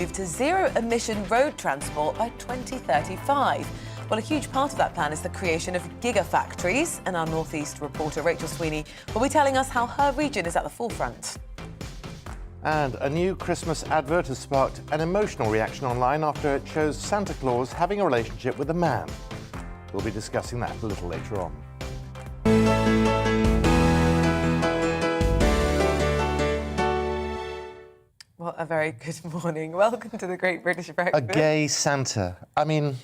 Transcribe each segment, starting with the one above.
Move to zero-emission road transport by 2035. Well, a huge part of that plan is the creation of gigafactories, and our Northeast reporter Rachel Sweeney will be telling us how her region is at the forefront. And a new Christmas advert has sparked an emotional reaction online after it shows Santa Claus having a relationship with a man. We'll be discussing that a little later on. Well, a very good morning. Welcome to the Great British Breakfast. A gay Santa. I mean,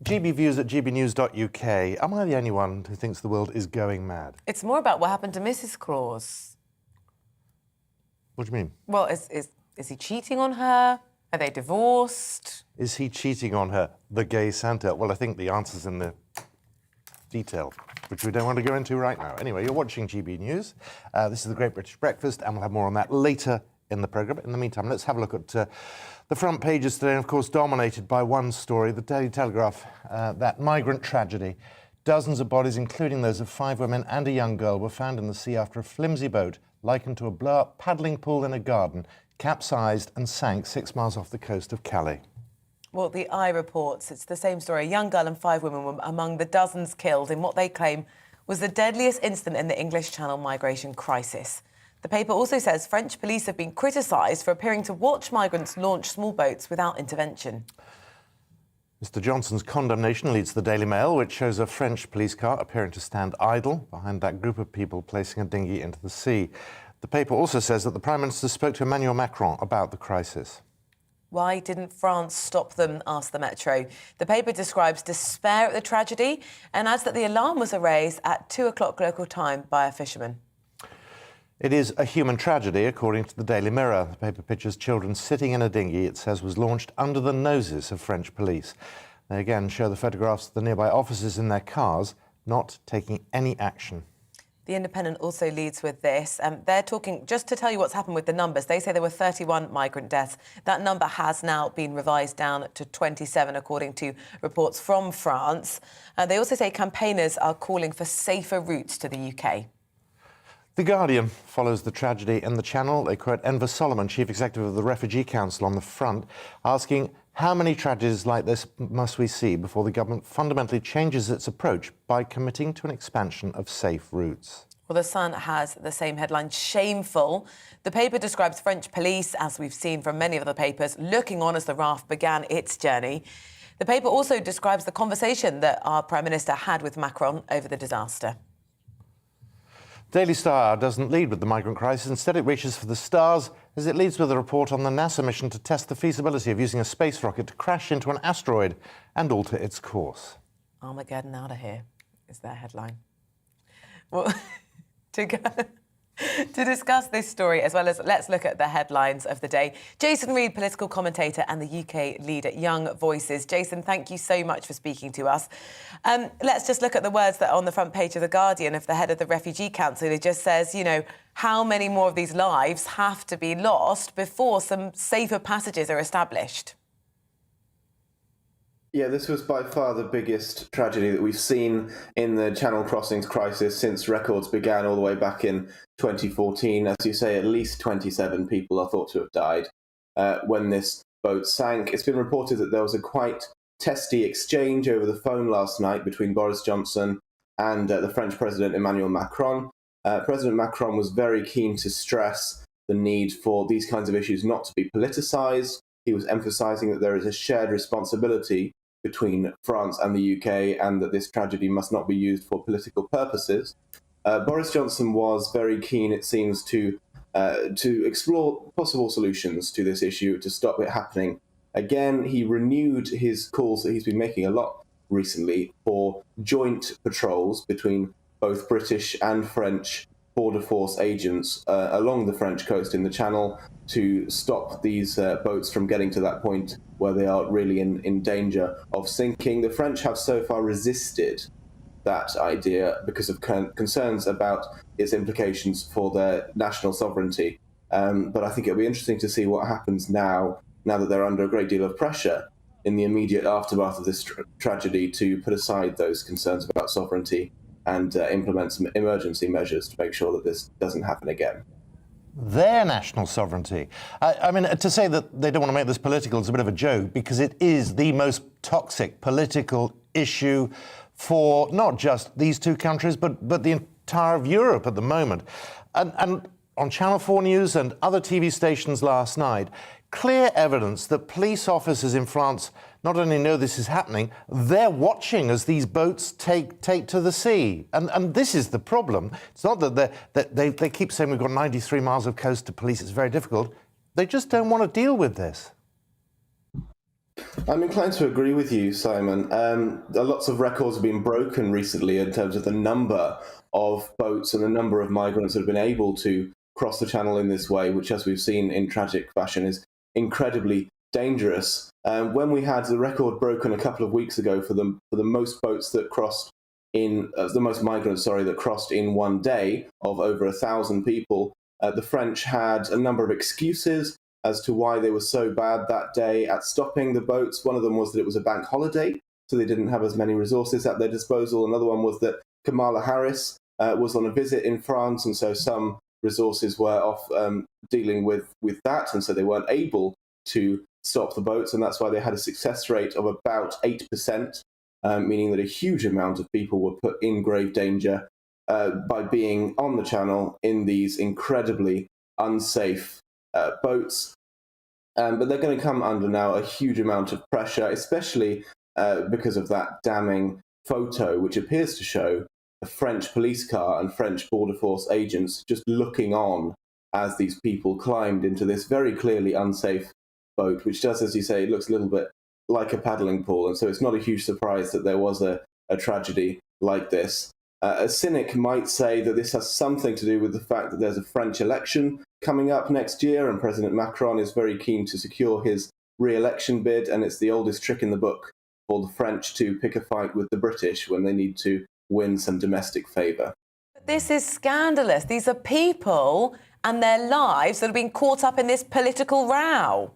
GBViews at gbnews.uk. Am I the only one who thinks the world is going mad? It's more about what happened to Mrs. Claus. What do you mean? Well, is he cheating on her? Are they divorced? Is he cheating on her, the gay Santa? Well, I think the answer's in the detail, which we don't want to go into right now. Anyway, you're watching GB News. This is the Great British Breakfast, and we'll have more on that later in the programme. In the meantime, let's have a look at the front pages today, and of course dominated by one story, the Daily Telegraph, that migrant tragedy. Dozens of bodies, including those of 5 women and a young girl, were found in the sea after a flimsy boat, likened to a blow-up paddling pool in a garden, capsized and sank 6 miles off the coast of Calais. Well, the Eye reports it's the same story. A young girl and 5 women were among the dozens killed in what they claim was the deadliest incident in the English Channel migration crisis. The paper also says French police have been criticised for appearing to watch migrants launch small boats without intervention. Mr Johnson's condemnation leads the Daily Mail, which shows a French police car appearing to stand idle behind that group of people placing a dinghy into the sea. The paper also says that the Prime Minister spoke to Emmanuel Macron about the crisis. Why didn't France stop them, asked the Metro. The paper describes despair at the tragedy and adds that the alarm was raised at 2 o'clock local time by a fisherman. It is a human tragedy, according to the Daily Mirror. The paper pictures children sitting in a dinghy it says was launched under the noses of French police. They again show the photographs of the nearby officers in their cars, not taking any action. The Independent also leads with this. They're talking, just to tell you what's happened with the numbers, they say there were 31 migrant deaths. That number has now been revised down to 27, according to reports from France. They also say campaigners are calling for safer routes to the UK. The Guardian follows the tragedy in the Channel. They quote Enver Solomon, Chief Executive of the Refugee Council, on the front, asking how many tragedies like this must we see before the government fundamentally changes its approach by committing to an expansion of safe routes. Well, The Sun has the same headline, shameful. The paper describes French police, as we've seen from many of the papers, looking on as the raft began its journey. The paper also describes the conversation that our Prime Minister had with Macron over the disaster. Daily Star doesn't lead with the migrant crisis. Instead, it reaches for the stars as it leads with a report on the NASA mission to test the feasibility of using a space rocket to crash into an asteroid and alter its course. Armageddon out of here is their headline. Well, to discuss this story, as well as let's look at the headlines of the day. Jason Reed, political commentator and the UK lead at Young Voices. Jason, thank you so much for speaking to us. Let's just look at the words that are on the front page of The Guardian of the head of the Refugee Council. It just says, you know, how many more of these lives have to be lost before some safer passages are established? Yeah, this was by far the biggest tragedy that we've seen in the Channel crossings crisis since records began all the way back in 2014. As you say, at least 27 people are thought to have died when this boat sank. It's been reported that there was a quite testy exchange over the phone last night between Boris Johnson and the French President Emmanuel Macron. President Macron was very keen to stress the need for these kinds of issues not to be politicised. He was emphasising that there is a shared responsibility between France and the UK and that this tragedy must not be used for political purposes. Boris Johnson was very keen, it seems, to explore possible solutions to this issue to stop it happening. Again, he renewed his calls that he's been making a lot recently for joint patrols between both British and French border force agents along the French coast in the Channel to stop these boats from getting to that point where they are really in danger of sinking. The French have so far resisted that idea because of concerns about its implications for their national sovereignty. But I think it'll be interesting to see what happens now that they're under a great deal of pressure in the immediate aftermath of this tragedy to put aside those concerns about sovereignty and implement some emergency measures to make sure that this doesn't happen again. their national sovereignty. I mean, to say that they don't want to make this political is a bit of a joke, because it is the most toxic political issue for not just these two countries, but the entire of Europe at the moment. And on Channel 4 News and other TV stations last night, clear evidence that police officers in France not only know this is happening, they're watching as these boats take to the sea. And this is the problem. It's not that they keep saying we've got 93 miles of coast to police, it's very difficult. They just don't want to deal with this. I'm inclined to agree with you, Simon. Lots of records have been broken recently in terms of the number of boats and the number of migrants that have been able to cross the channel in this way, which, as we've seen in tragic fashion, is incredibly dangerous. When we had the record broken a couple of weeks ago for the most boats that crossed in the most migrants, that crossed in one day, of over 1,000 people, the French had a number of excuses as to why they were so bad that day at stopping the boats. One of them was that it was a bank holiday, so they didn't have as many resources at their disposal. Another one was that Kamala Harris was on a visit in France, and so some resources were off dealing with that, and so they weren't able to stop the boats, and that's why they had a success rate of about 8%, meaning that a huge amount of people were put in grave danger by being on the channel in these incredibly unsafe boats. But they're going to come under now a huge amount of pressure, especially because of that damning photo, which appears to show a French police car and French border force agents just looking on as these people climbed into this very clearly unsafe boat, which does, as you say, it looks a little bit like a paddling pool. And so it's not a huge surprise that there was a tragedy like this. A cynic might say that this has something to do with the fact that there's a French election coming up next year, and President Macron is very keen to secure his re-election bid, and it's the oldest trick in the book for the French to pick a fight with the British when they need to win some domestic favour. This is scandalous. These are people and their lives that have been caught up in this political row.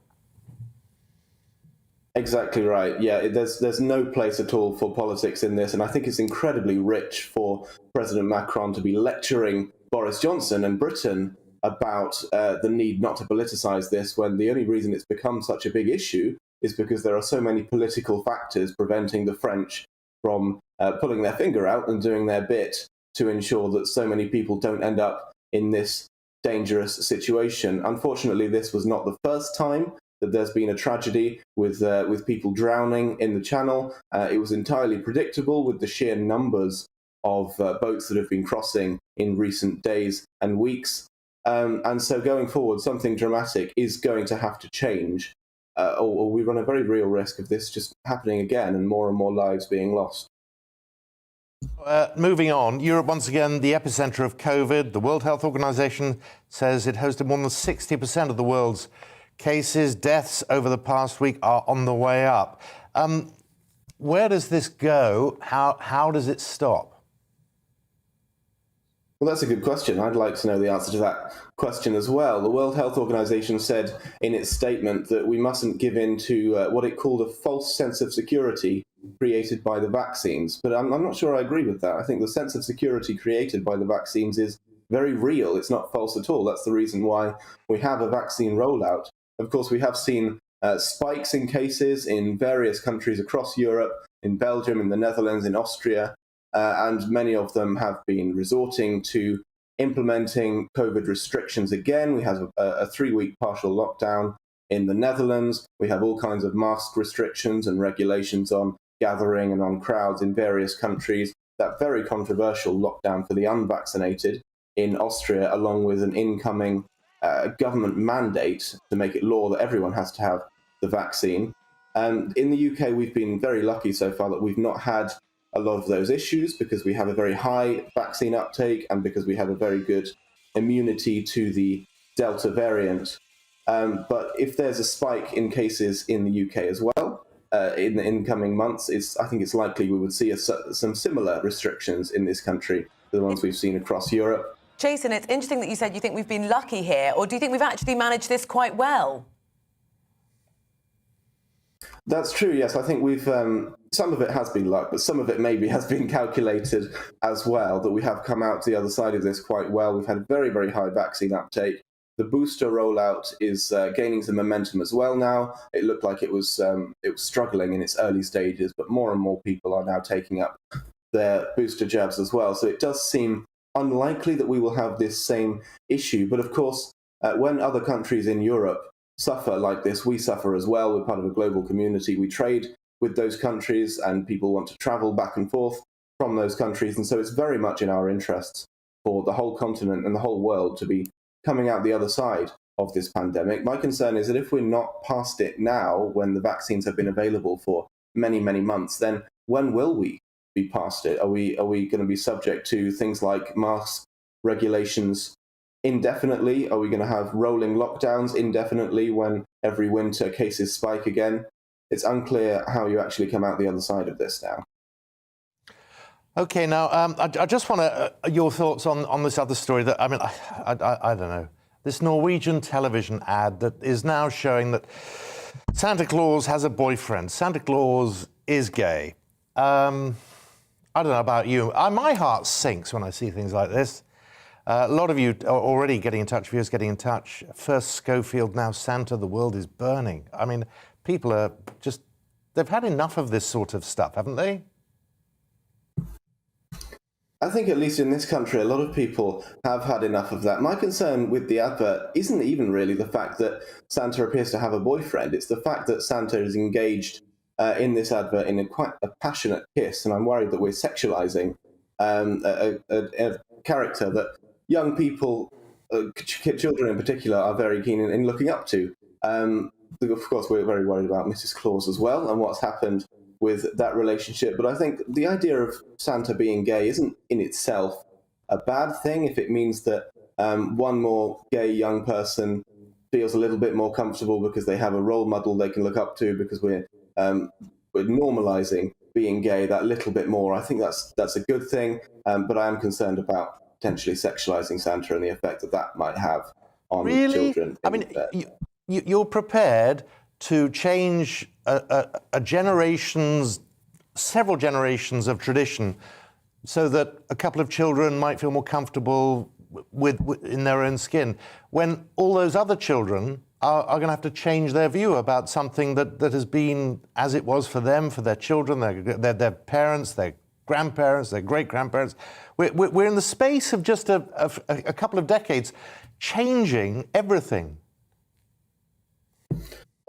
Exactly right. Yeah, there's no place at all for politics in this, and I think it's incredibly rich for President Macron to be lecturing Boris Johnson and Britain about the need not to politicise this, when the only reason it's become such a big issue is because there are so many political factors preventing the French from pulling their finger out and doing their bit to ensure that so many people don't end up in this dangerous situation. Unfortunately, this was not the first time that there's been a tragedy with people drowning in the channel. It was entirely predictable with the sheer numbers of boats that have been crossing in recent days and weeks. And so going forward, something dramatic is going to have to change, or we run a very real risk of this just happening again and more lives being lost. Moving on, Europe once again the epicenter of COVID. The World Health Organization says it hosted more than 60% of the world's cases. Deaths over the past week are on the way up. Where does this go? How does it stop? Well, that's a good question. I'd like to know the answer to that question as well. The World Health Organization said in its statement that we mustn't give in to what it called a false sense of security created by the vaccines. But I'm not sure I agree with that. I think the sense of security created by the vaccines is very real. It's not false at all. That's the reason why we have a vaccine rollout. Of course, we have seen spikes in cases in various countries across Europe, in Belgium, in the Netherlands, in Austria, and many of them have been resorting to implementing COVID restrictions again. We have a 3-week partial lockdown in the Netherlands. We have all kinds of mask restrictions and regulations on gathering and on crowds in various countries. That very controversial lockdown for the unvaccinated in Austria, along with an incoming government mandate to make it law that everyone has to have the vaccine. And in the UK, we've been very lucky so far that we've not had a lot of those issues because we have a very high vaccine uptake and because we have a very good immunity to the Delta variant. But if there's a spike in cases in the UK as well, in the incoming months, I think it's likely we would see some similar restrictions in this country to the ones we've seen across Europe. Jason, it's interesting that you said you think we've been lucky here, or do you think we've actually managed this quite well? That's true, yes. I think we've, some of it has been luck, but some of it maybe has been calculated as well, that we have come out to the other side of this quite well. We've had very, very high vaccine uptake. The booster rollout is gaining some momentum as well now. It looked like it was struggling in its early stages, but more and more people are now taking up their booster jabs as well. So it does seem unlikely that we will have this same issue. But of course, when other countries in Europe suffer like this, we suffer as well. We're part of a global community. We trade with those countries, and people want to travel back and forth from those countries. And so it's very much in our interests for the whole continent and the whole world to be coming out the other side of this pandemic. My concern is that if we're not past it now, when the vaccines have been available for many, many months, then when will we be past it? Are we going to be subject to things like mask regulations indefinitely? Are we going to have rolling lockdowns indefinitely when every winter cases spike again? It's unclear how you actually come out the other side of this now. Okay, now I just want your thoughts on this other story. That I mean, I don't know. This Norwegian television ad that is now showing that Santa Claus has a boyfriend. Santa Claus is gay. I don't know about you. My heart sinks when I see things like this. A lot of you are already getting in touch, viewers getting in touch. First Schofield, now Santa, the world is burning. I mean, people are just, they've had enough of this sort of stuff, haven't they? I think at least in this country, a lot of people have had enough of that. My concern with the advert isn't even really the fact that Santa appears to have a boyfriend. It's the fact that Santa is engaged in this advert in quite a passionate kiss, and I'm worried that we're sexualizing a character that young people, children in particular, are very keen in looking up to. Of course, we're very worried about Mrs. Claus as well and what's happened with that relationship. But I think the idea of Santa being gay isn't in itself a bad thing if it means that one more gay young person feels a little bit more comfortable because they have a role model they can look up to, because we're normalizing being gay that little bit more. I think that's a good thing, but I am concerned about potentially sexualizing Santa and the effect that might have on children. I mean, you're prepared to change several generations of tradition so that a couple of children might feel more comfortable in their own skin, when all those other children are going to have to change their view about something that has been as it was for them, for their children, their parents, their grandparents, their great-grandparents. We're in the space of just a couple of decades changing everything.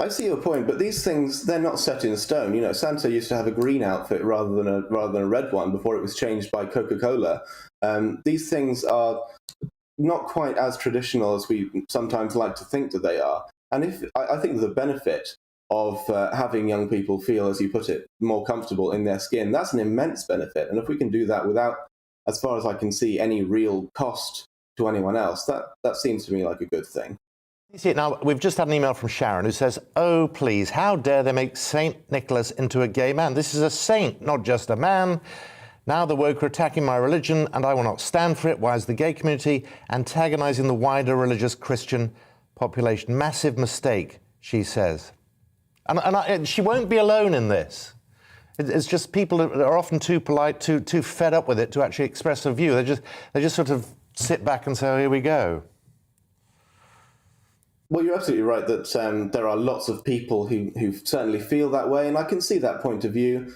I see your point, but these things, they're not set in stone. You know, Santa used to have a green outfit rather than a red one before it was changed by Coca-Cola. These things are not quite as traditional as we sometimes like to think that they are. And I think the benefit of having young people feel, as you put it, more comfortable in their skin, that's an immense benefit. And if we can do that without, as far as I can see, any real cost to anyone else, that seems to me like a good thing. You see it now. We've just had an email from Sharon who says, "Oh, please, how dare they make St. Nicholas into a gay man? This is a saint, not just a man. Now the woke are attacking my religion, and I will not stand for it. Why is the gay community antagonizing the wider religious Christian population? Massive mistake," she says. And she won't be alone in this. It's just people are often too polite, too fed up with it to actually express a view. They just sort of sit back and say, "Oh, here we go." Well, you're absolutely right that there are lots of people who certainly feel that way, and I can see that point of view.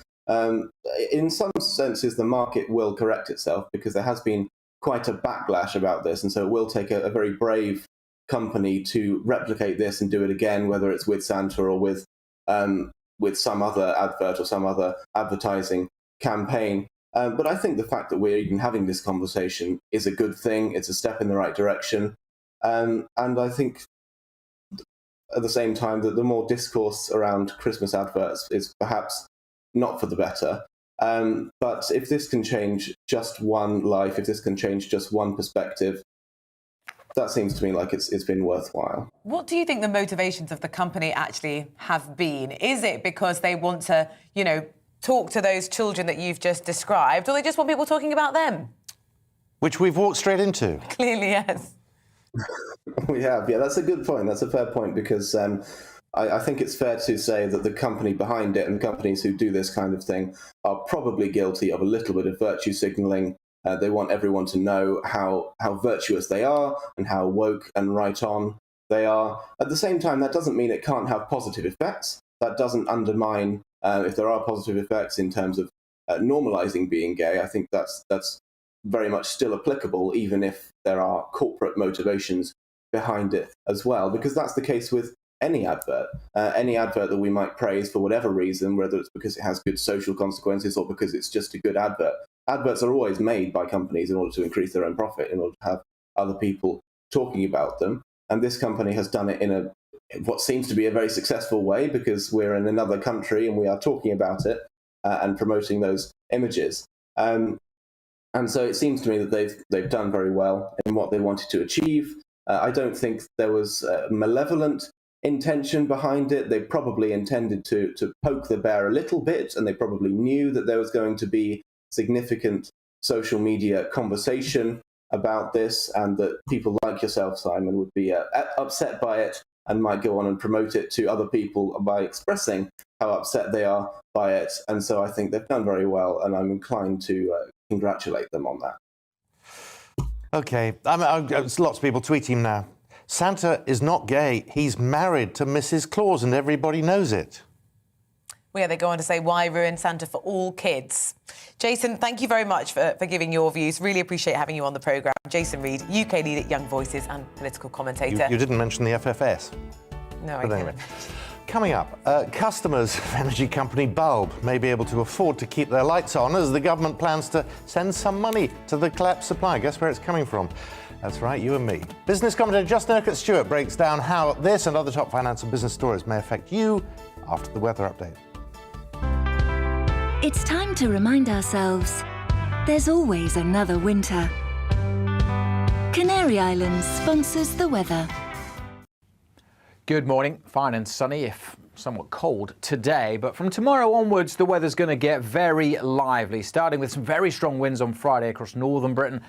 In some senses, the market will correct itself because there has been quite a backlash about this, and so it will take a very brave company to replicate this and do it again, whether it's with Santa or with some other advert or some other advertising campaign. But I think the fact that we're even having this conversation is a good thing. It's a step in the right direction, and I think at the same time that the more discourse around Christmas adverts is perhaps not for the better. But if this can change just one life, if this can change just one perspective, that seems to me like it's been worthwhile. What do you think the motivations of the company actually have been? Is it because they want to, talk to those children that you've just described, or they just want people talking about them? Which we've walked straight into. Clearly, yes. We have, yeah, that's a good point. That's a fair point, because I think it's fair to say that the company behind it and companies who do this kind of thing are probably guilty of a little bit of virtue signalling They want everyone to know how virtuous they are and how woke and right on they are. At the same time, that doesn't mean it can't have positive effects. That doesn't undermine if there are positive effects in terms of normalizing being gay. I think that's very much still applicable, even if there are corporate motivations behind it as well, because that's the case with any advert that we might praise for whatever reason, whether it's because it has good social consequences or because it's just a good advert. Adverts are always made by companies in order to increase their own profit, in order to have other people talking about them. And this company has done it in what seems to be a very successful way, because we're in another country and we are talking about it and promoting those images. And so it seems to me that they've done very well in what they wanted to achieve. I don't think there was malevolent intention behind it. They probably intended to poke the bear a little bit, and they probably knew that there was going to be significant social media conversation about this, and that people like yourself, Simon, would be upset by it and might go on and promote it to other people by expressing how upset they are by it. And so I think they've done very well, and I'm inclined to congratulate them on that. OK, there's lots of people tweeting now. Santa is not gay. He's married to Mrs. Claus, and everybody knows it. Well, yeah, they go on to say, why ruin Santa for all kids? Jason, thank you very much for giving your views. Really appreciate having you on the programme. Jason Reed, UK leader at Young Voices and political commentator. You didn't mention the FFS. No, I didn't. Anyway. Coming up, customers of energy company Bulb may be able to afford to keep their lights on as the government plans to send some money to the collapsed supply. Guess where it's coming from? That's right, you and me. Business commentator Justin Urquhart-Stewart breaks down how this and other top finance and business stories may affect you after the weather update. It's time to remind ourselves there's always another winter. Canary Islands sponsors the weather. Good morning. Fine and sunny, if somewhat cold today, but from tomorrow onwards the weather's going to get very lively, starting with some very strong winds on Friday across northern Britain,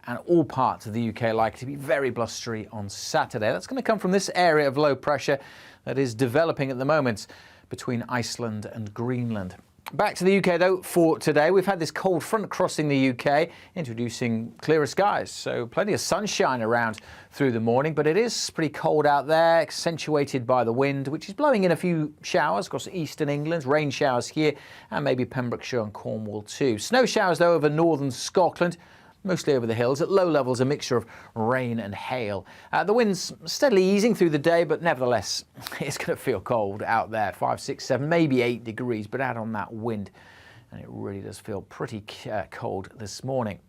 and all parts of the UK likely to be very blustery on Saturday. That's going to come from this area of low pressure that is developing at the moment between Iceland and Greenland. Back to the UK, though, for today. We've had this cold front crossing the UK, introducing clearer skies, so plenty of sunshine around through the morning, but it is pretty cold out there, accentuated by the wind, which is blowing in a few showers across eastern England, rain showers here, and maybe Pembrokeshire and Cornwall too. Snow showers, though, over northern Scotland, mostly over the hills. At low levels, a mixture of rain and hail. The wind's steadily easing through the day, but nevertheless, it's going to feel cold out there. 5, 6, 7, maybe 8 degrees, but add on that wind, and it really does feel pretty cold this morning.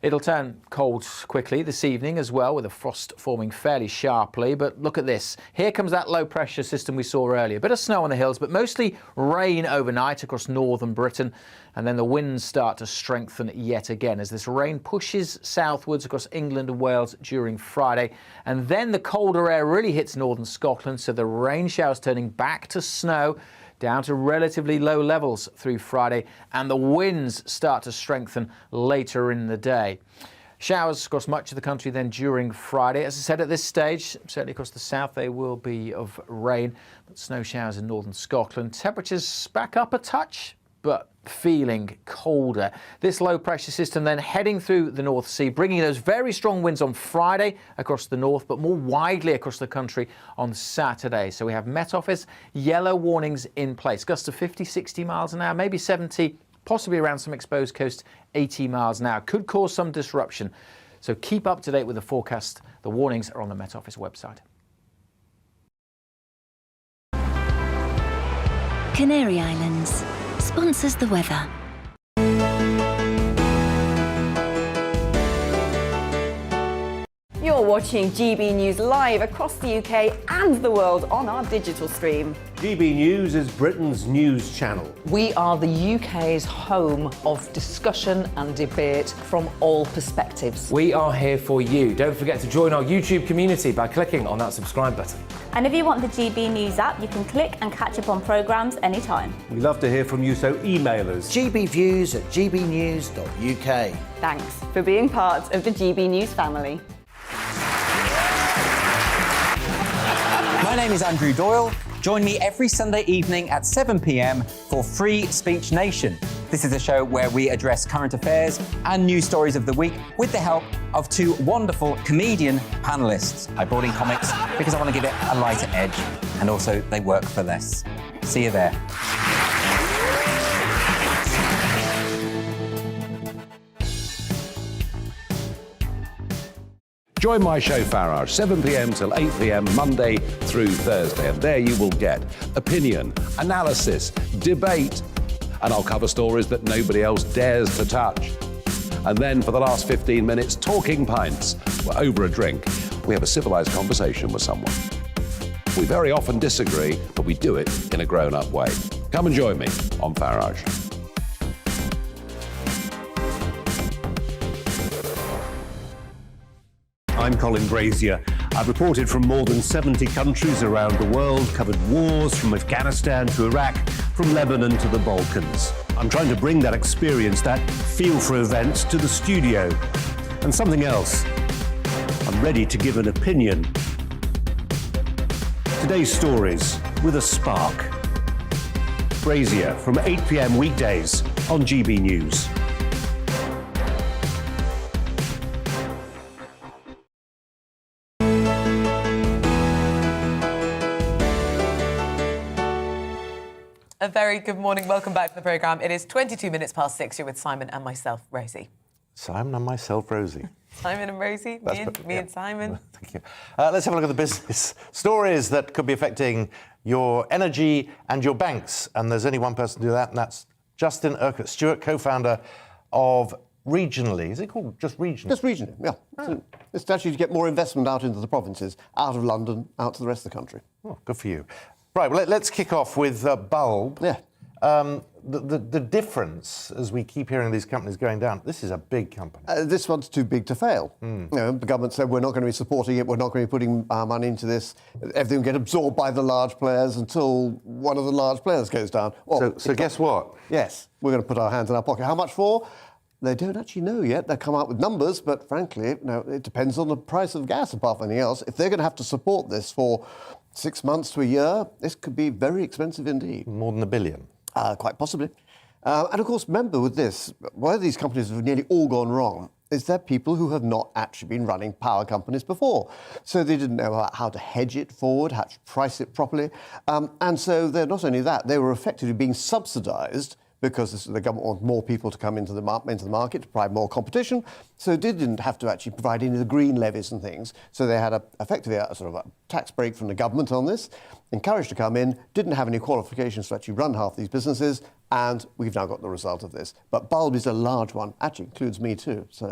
It'll turn cold quickly this evening as well, with the frost forming fairly sharply. But look at this. Here comes that low pressure system we saw earlier. Bit of snow on the hills, but mostly rain overnight across northern Britain. And then the winds start to strengthen yet again as this rain pushes southwards across England and Wales during Friday. And then the colder air really hits northern Scotland, so the rain showers turning back to snow, down to relatively low levels through Friday, and the winds start to strengthen later in the day. Showers across much of the country then during Friday. As I said, at this stage, certainly across the south, they will be of rain, but snow showers in northern Scotland. Temperatures back up a touch, but feeling colder. This low pressure system then heading through the North Sea, bringing those very strong winds on Friday across the north, but more widely across the country on Saturday. So we have Met Office yellow warnings in place. Gusts of 50, 60 miles an hour, maybe 70, possibly around some exposed coast, 80 miles an hour. Could cause some disruption. So keep up to date with the forecast. The warnings are on the Met Office website. Canary Islands sponsors the weather. You're watching GB News live across the UK and the world on our digital stream. GB News is Britain's news channel. We are the UK's home of discussion and debate from all perspectives. We are here for you. Don't forget to join our YouTube community by clicking on that subscribe button. And if you want the GB News app, you can click and catch up on programmes anytime. We love to hear from you, so email us. gbviews@gbnews.uk. Thanks for being part of the GB News family. My name is Andrew Doyle. Join me every Sunday evening at 7 p.m. for Free Speech Nation, This is a show where we address current affairs and news stories of the week with the help of two wonderful comedian panellists. I brought in comics because I want to give it a lighter edge, and also they work for less. See you there. Join my show Farage, 7 p.m. till 8 p.m. Monday through Thursday, and there you will get opinion, analysis, debate, and I'll cover stories that nobody else dares to touch. And then for the last 15 minutes, talking pints. We're over a drink. We have a civilized conversation with someone. We very often disagree, but we do it in a grown-up way. Come and join me on Farage. I'm Colin Brazier. I've reported from more than 70 countries around the world, covered wars from Afghanistan to Iraq, from Lebanon to the Balkans. I'm trying to bring that experience, that feel for events, to the studio. And something else. I'm ready to give an opinion. Today's stories with a spark. Brazier from 8 p.m. weekdays on GB News. A very good morning. Welcome back to the programme. It is 22 minutes past 6. You're with Simon and myself, Rosie. Simon and myself, Rosie. Simon and Rosie, me and Simon. Thank you. Let's have a look at the business stories that could be affecting your energy and your banks. And there's only one person to do that, and that's Justin Urquhart Stewart, co-founder of Regionally. Is it called just Regionally? Just Regionally, yeah. Oh. It's actually to get more investment out into the provinces, out of London, out to the rest of the country. Oh, good for you. Right, well, let's kick off with Bulb. Yeah. The difference, as we keep hearing these companies going down, this is a big company. This one's too big to fail. You know, the government said we're not going to be supporting it, we're not going to be putting money into this. Everything will get absorbed by the large players until one of the large players goes down. Well, so guess what? Yes, we're going to put our hands in our pocket. How much for? They don't actually know yet. They'll come out with numbers, but frankly, it depends on the price of gas, apart from anything else. If they're going to have to support this for 6 months to a year, this could be very expensive indeed. More than $1 billion? Quite possibly. And of course, remember with this, why these companies have nearly all gone wrong is they're people who have not actually been running power companies before. So they didn't know how to hedge it forward, how to price it properly. And so they're not only that, they were effectively being subsidised because the government wants more people to come into the market to provide more competition. So they didn't have to actually provide any of the green levies and things. So they had effectively a sort of a tax break from the government on this, encouraged to come in, didn't have any qualifications to actually run half these businesses, and we've now got the result of this. But Bulb is a large one, actually includes me too. So.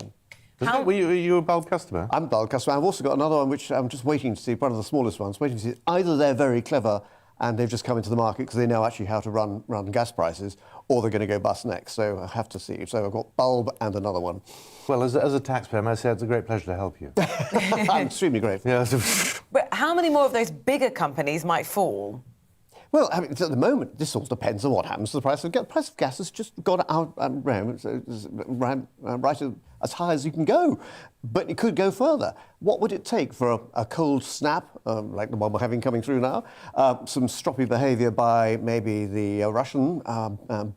Were you a Bulb customer? I'm a Bulb customer. I've also got another one which I'm just waiting to see, one of the smallest ones, waiting to see. Either they're very clever and they've just come into the market because they know actually how to run gas prices, or they're going to go bust next. So I have to see. So I've got Bulb and another one. Well, as a taxpayer, I must say it's a great pleasure to help you. I'm extremely grateful. Yeah. But how many more of those bigger companies might fall? Well, I mean, at the moment, this all depends on what happens to the price of gas. The price of gas has just gone out right as high as you can go. But it could go further. What would it take for a cold snap, like the one we're having coming through now, some stroppy behaviour by maybe the Russian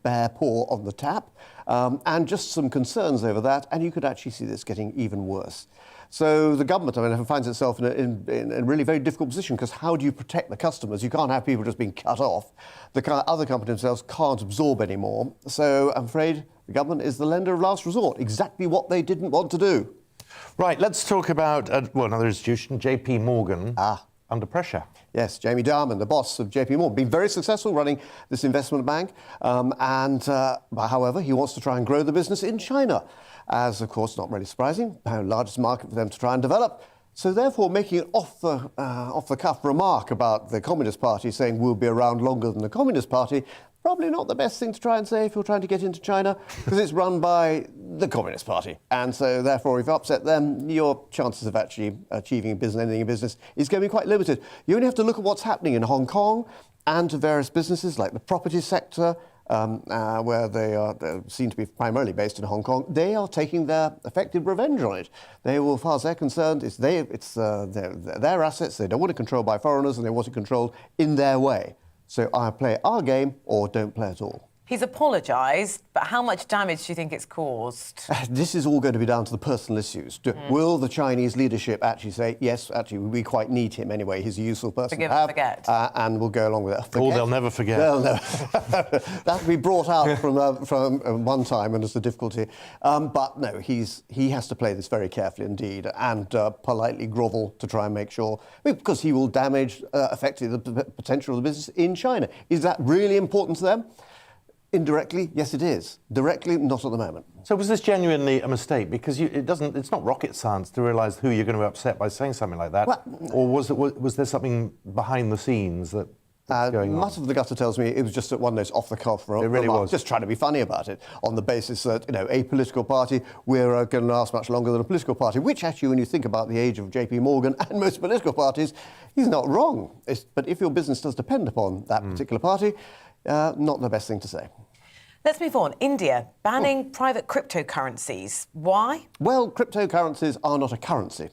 bare paw on the tap, and just some concerns over that, and you could actually see this getting even worse. So the government, finds itself in a really very difficult position, because how do you protect the customers? You can't have people just being cut off. The other companies themselves can't absorb anymore. So I'm afraid the government is the lender of last resort, exactly what they didn't want to do. Right, let's talk about another institution, JP Morgan, under pressure. Yes, Jamie Dimon, the boss of JP Morgan, been very successful running this investment bank, however, he wants to try and grow the business in China, as, of course, not really surprising, the largest market for them to try and develop. So therefore, making an off-the-cuff remark about the Communist Party, saying we'll be around longer than the Communist Party, probably not the best thing to try and say if you're trying to get into China, because it's run by the Communist Party. And so therefore, if you upset them, your chances of actually achieving anything in business is going to be quite limited. You only have to look at what's happening in Hong Kong and to various businesses like the property sector, where they seem to be primarily based in Hong Kong. They are taking their effective revenge on it. They will, as far as they're concerned, it's their assets. They don't want it controlled by foreigners, and they want it controlled in their way. So either play our game or don't play at all. He's apologised, but how much damage do you think it's caused? This is all going to be down to the personal issues. Will the Chinese leadership actually say, yes, actually, we quite need him anyway, he's a useful person Forgive to have, and forget. and we'll go along with it. Oh, they'll never forget. They'll never. That'll be brought out from one time, and it's a difficulty. But no, he has to play this very carefully indeed, and politely grovel to try and make sure, because he will damage effectively the potential of the business in China. Is that really important to them? Indirectly, yes, it is. Directly, not at the moment. So was this genuinely a mistake? Because it's not rocket science to realise who you're going to upset by saying something like that. Well, or was there something behind the scenes that was going on? Much of the gutter tells me it was just one of those off-the-cuff remarks. It really was. Just trying to be funny about it, on the basis that, a political party, we're going to last much longer than a political party, which actually, when you think about the age of JP Morgan and most political parties, he's not wrong. But if your business does depend upon that particular party, not the best thing to say. Let's move on. India banning private cryptocurrencies. Why? Well, cryptocurrencies are not a currency.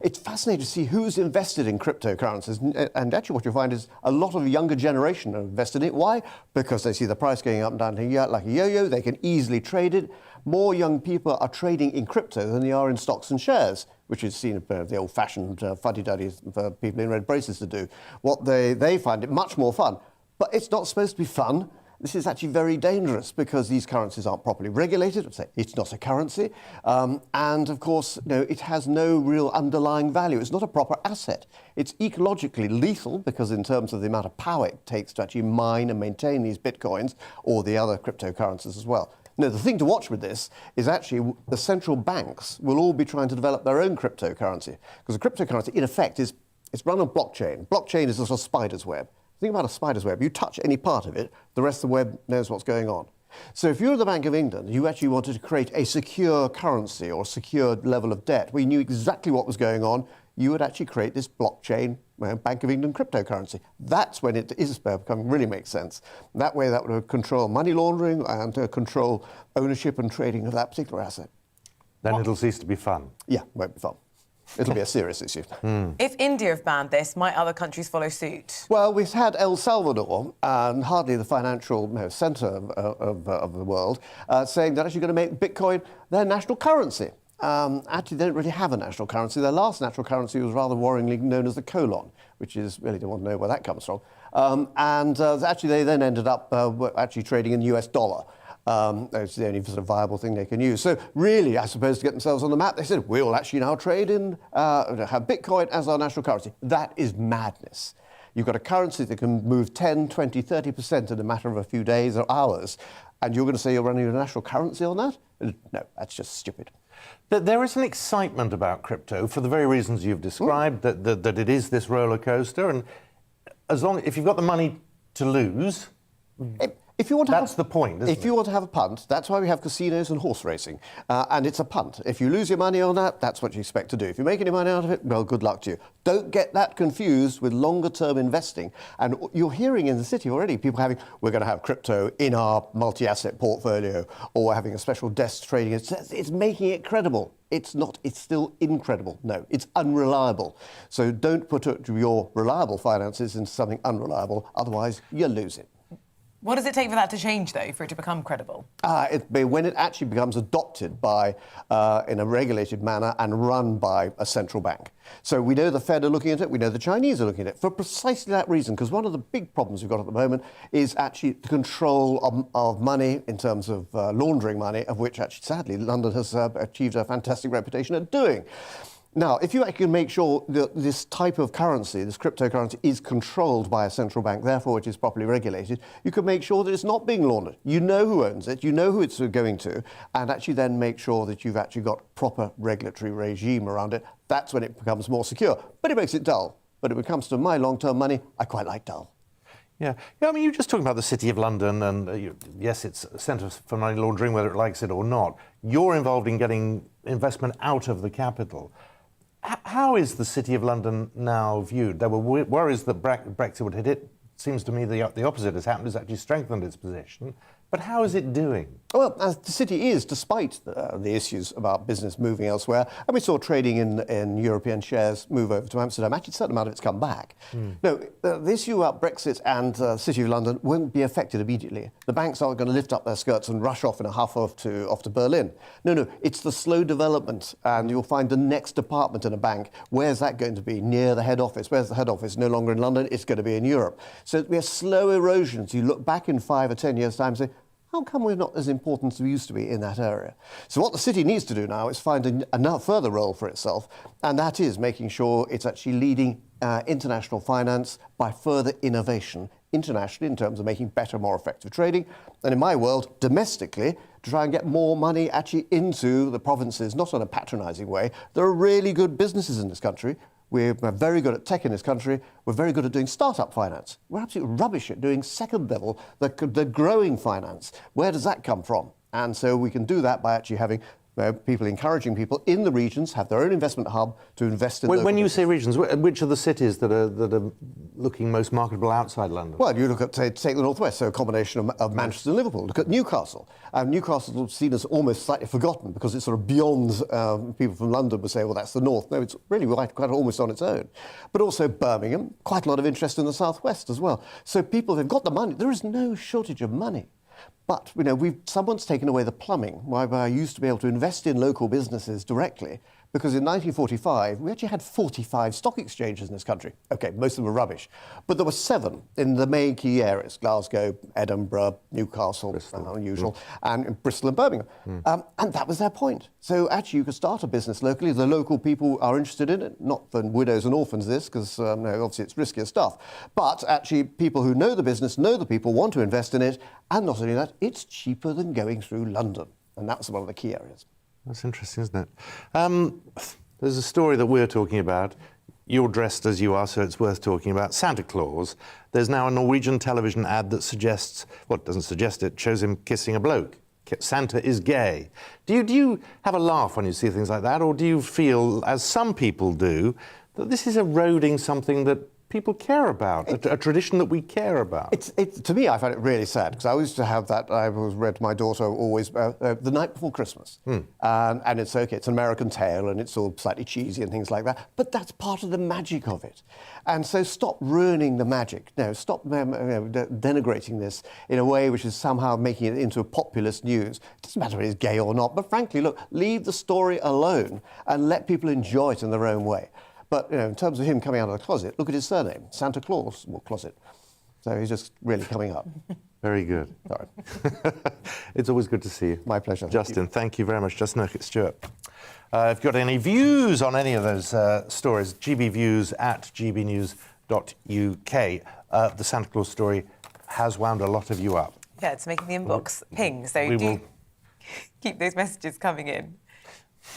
It's fascinating to see who's invested in cryptocurrencies. And actually what you'll find is a lot of the younger generation are invested in it. Why? Because they see the price going up and down like a yo-yo. They can easily trade it. More young people are trading in crypto than they are in stocks and shares, which is seen as the old-fashioned fuddy-duddies for people in red braces to do. What they find it much more fun. But it's not supposed to be fun. This is actually very dangerous because these currencies aren't properly regulated. It's not a currency. And, of course, it has no real underlying value. It's not a proper asset. It's ecologically lethal because in terms of the amount of power it takes to actually mine and maintain these bitcoins or the other cryptocurrencies as well. No, the thing to watch with this is actually the central banks will all be trying to develop their own cryptocurrency because a cryptocurrency, in effect, it's run on blockchain. Blockchain is a sort of spider's web. Think about a spider's web. You touch any part of it, the rest of the web knows what's going on. So if you're the Bank of England, you actually wanted to create a secure currency or a secure level of debt where you knew exactly what was going on, you would actually create this blockchain Bank of England cryptocurrency. That's when it is becoming really makes sense. That way that would control money laundering and control ownership and trading of that particular asset. Then it'll cease to be fun. Yeah, won't be fun. It'll be a serious issue. If India have banned this, might other countries follow suit? Well, we've had El Salvador, and hardly the financial centre of the world, saying they're actually going to make Bitcoin their national currency. Actually, they don't really have a national currency. Their last national currency was rather worryingly known as the colon, which is really don't want to know where that comes from. Actually, they then ended up actually trading in the US dollar. It's the only sort of viable thing they can use. So really, I suppose, to get themselves on the map, they said, we'll actually now trade in, have Bitcoin as our national currency. That is madness. You've got a currency that can move 10, 20, 30% in a matter of a few days or hours, and you're going to say you're running a national currency on that? No, that's just stupid. There is an excitement about crypto for the very reasons you've described, that it is this roller coaster, and if you've got the money to lose... If you want to that's the point, isn't it? If you want to have a punt, that's why we have casinos and horse racing. And it's a punt. If you lose your money on that, that's what you expect to do. If you make any money out of it, well, good luck to you. Don't get that confused with longer-term investing. And you're hearing in the city already people we're going to have crypto in our multi-asset portfolio, or we're having a special desk trading. It's making it credible. It's not. It's still incredible. No, it's unreliable. So don't put your reliable finances into something unreliable. Otherwise, you'll lose it. What does it take for that to change, though, for it to become credible? When it actually becomes adopted in a regulated manner and run by a central bank. So we know the Fed are looking at it, we know the Chinese are looking at it, for precisely that reason, because one of the big problems we've got at the moment is actually the control of money in terms of laundering money, of which actually, sadly, London has achieved a fantastic reputation at doing. Now, if you actually can make sure that this type of currency, this cryptocurrency, is controlled by a central bank, therefore it is properly regulated, you can make sure that it's not being laundered. You know who owns it, you know who it's going to, and actually then make sure that you've actually got proper regulatory regime around it. That's when it becomes more secure. But it makes it dull. But when it comes to my long-term money, I quite like dull. Yeah, I mean, you're just talking about the City of London, and yes, it's a centre for money laundering, whether it likes it or not. You're involved in getting investment out of the capital. How is the City of London now viewed? There were worries that Brexit would hit it. Seems to me the opposite has happened. It's actually strengthened its position. But how is it doing? Well, as the city is, despite the issues about business moving elsewhere, and we saw trading in European shares move over to Amsterdam. Actually, a certain amount of it's come back. No, the issue about Brexit and the City of London won't be affected immediately. The banks aren't going to lift up their skirts and rush off in a huff off to Berlin. No, it's the slow development, and you'll find the next department in a bank. Where's that going to be? Near the head office. Where's the head office? No longer in London. It's going to be in Europe. So it'll be a slow erosion. So you look back in 5 or 10 years' time and say, how come we're not as important as we used to be in that area? So what the city needs to do now is find a further role for itself, and that is making sure it's actually leading international finance by further innovation internationally in terms of making better, more effective trading. And in my world, domestically, to try and get more money actually into the provinces, not in a patronising way. There are really good businesses in this country. We're very good at tech in this country. We're very good at doing startup finance. We're absolutely rubbish at doing second level, the growing finance. Where does that come from? And so we can do that by actually having people encouraging people in the regions have their own investment hub to invest in. When you say regions, which are the cities that are looking most marketable outside London? Well, you look at take the northwest, so a combination of Manchester and Liverpool. Look at Newcastle. Newcastle is seen as almost slightly forgotten because it's sort of beyond. People from London would say, well, that's the north. No, it's really quite almost on its own. But also Birmingham, quite a lot of interest in the southwest as well. So people have got the money. There is no shortage of money. But, someone's taken away the plumbing, whereby I used to be able to invest in local businesses directly, because in 1945, we actually had 45 stock exchanges in this country. OK, most of them were rubbish. But there were 7 in the main key areas, Glasgow, Edinburgh, Newcastle, unusual, and Bristol and Birmingham. And that was their point. So actually, you could start a business locally. The local people are interested in it, not for widows and orphans, because obviously it's riskier stuff. But actually, people who know the business, know the people, want to invest in it. And not only that, it's cheaper than going through London. And that's one of the key areas. That's interesting, isn't it? There's a story that we're talking about. You're dressed as you are, so it's worth talking about. Santa Claus. There's now a Norwegian television ad that suggests, well, it doesn't suggest it, shows him kissing a bloke. Santa is gay. Do you have a laugh when you see things like that, or do you feel, as some people do, that this is eroding something that people care about, a tradition that we care about? To me, I find it really sad, because I used to have that. I was read to my daughter always the night before Christmas, and it's okay. It's an American tale, and it's all slightly cheesy and things like that. But that's part of the magic of it. And so stop ruining the magic. No, stop denigrating this in a way which is somehow making it into a populist news. It doesn't matter if he's gay or not. But frankly, look, leave the story alone and let people enjoy it in their own way. But in terms of him coming out of the closet, look at his surname, Santa Claus, or closet. So he's just really coming up. Very good. Sorry. It's always good to see you. My pleasure. Justin, thank you very much. Justin Urquhart-Stewart. If you've got any views on any of those stories, gbviews at gbnews.uk. The Santa Claus story has wound a lot of you up. Yeah, it's making the inbox ping. So keep those messages coming in.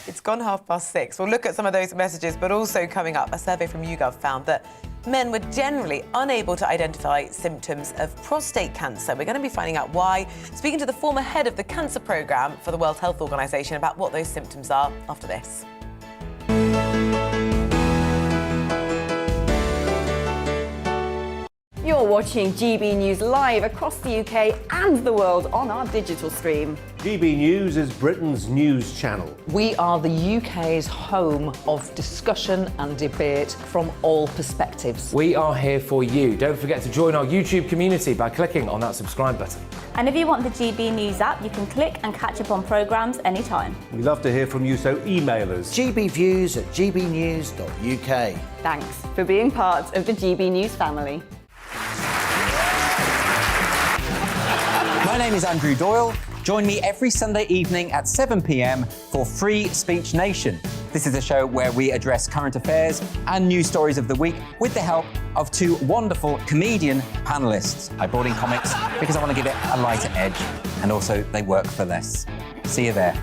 It's gone 6:30. We'll look at some of those messages, but also coming up, a survey from YouGov found that men were generally unable to identify symptoms of prostate cancer. We're going to be finding out why, speaking to the former head of the cancer programme for the World Health Organization about what those symptoms are after this. You're watching GB News live across the UK and the world on our digital stream. GB News is Britain's news channel. We are the UK's home of discussion and debate from all perspectives. We are here for you. Don't forget to join our YouTube community by clicking on that subscribe button. And if you want the GB News app, you can click and catch up on programmes anytime. We love to hear from you, so email us. gbviews@gbnews.uk. Thanks for being part of the GB News family. My name is Andrew Doyle. Join me every Sunday evening at 7 p.m. for Free Speech Nation. This is a show where we address current affairs and news stories of the week with the help of 2 wonderful comedian panellists. I brought in comics because I want to give it a lighter edge, and also they work for less. See you there.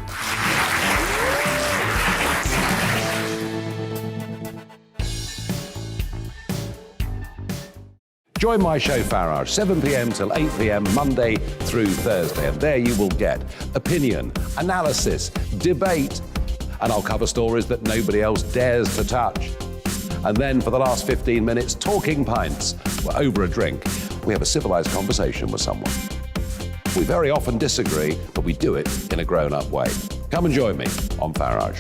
Join my show Farage, 7 p.m. till 8 p.m. Monday through Thursday. And there you will get opinion, analysis, debate, and I'll cover stories that nobody else dares to touch. And then for the last 15 minutes, talking pints. We're over a drink. We have a civilised conversation with someone. We very often disagree, but we do it in a grown-up way. Come and join me on Farage.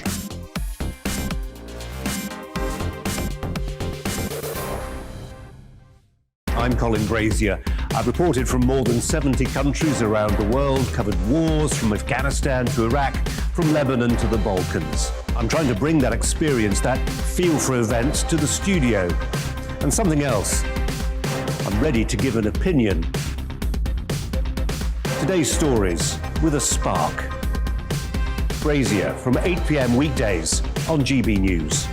I'm Colin Brazier. I've reported from more than 70 countries around the world, covered wars from Afghanistan to Iraq, from Lebanon to the Balkans. I'm trying to bring that experience, that feel for events, to the studio. And something else. I'm ready to give an opinion. Today's stories with a spark. Brazier from 8 p.m. weekdays on GB News.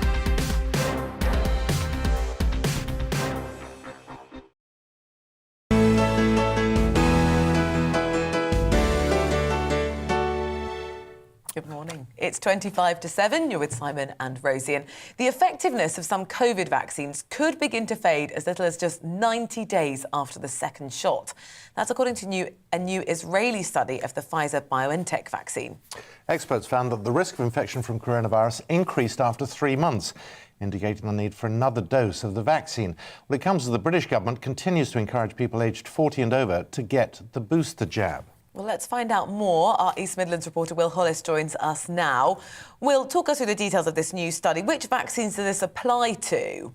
Good morning. It's 25 to 7. You're with Simon and Rosie. And the effectiveness of some COVID vaccines could begin to fade as little as just 90 days after the second shot. That's according to a new Israeli study of the Pfizer-BioNTech vaccine. Experts found that the risk of infection from coronavirus increased after 3 months, indicating the need for another dose of the vaccine. Well, it comes as the British government continues to encourage people aged 40 and over to get the booster jab. Well, let's find out more. Our East Midlands reporter Will Hollis joins us now. Will, talk us through the details of this new study. Which vaccines does this apply to?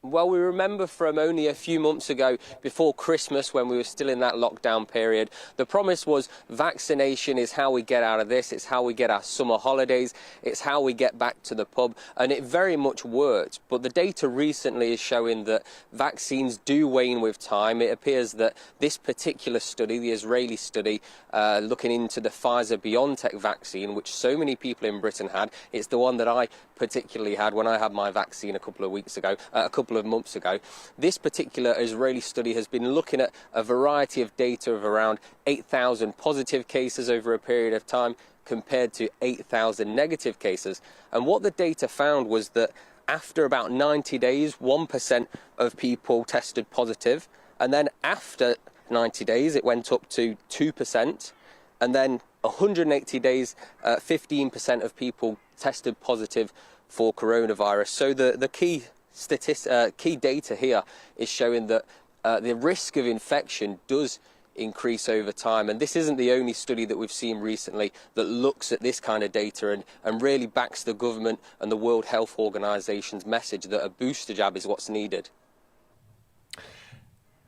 Well, we remember from only a few months ago, before Christmas, when we were still in that lockdown period, the promise was vaccination is how we get out of this, it's how we get our summer holidays, it's how we get back to the pub, and it very much worked. But the data recently is showing that vaccines do wane with time. It appears that this particular study, the Israeli study, looking into the Pfizer-BioNTech vaccine, which so many people in Britain had, it's the one that I particularly had when I had my vaccine a couple of months ago. This particular Israeli study has been looking at a variety of data of around 8,000 positive cases over a period of time compared to 8,000 negative cases. And what the data found was that after about 90 days, 1% of people tested positive. And then after 90 days, it went up to 2%. And then 180 days, 15% of people tested positive for coronavirus. So the key data here is showing that the risk of infection does increase over time. And this isn't the only study that we've seen recently that looks at this kind of data and really backs the government and the World Health Organization's message that a booster jab is what's needed.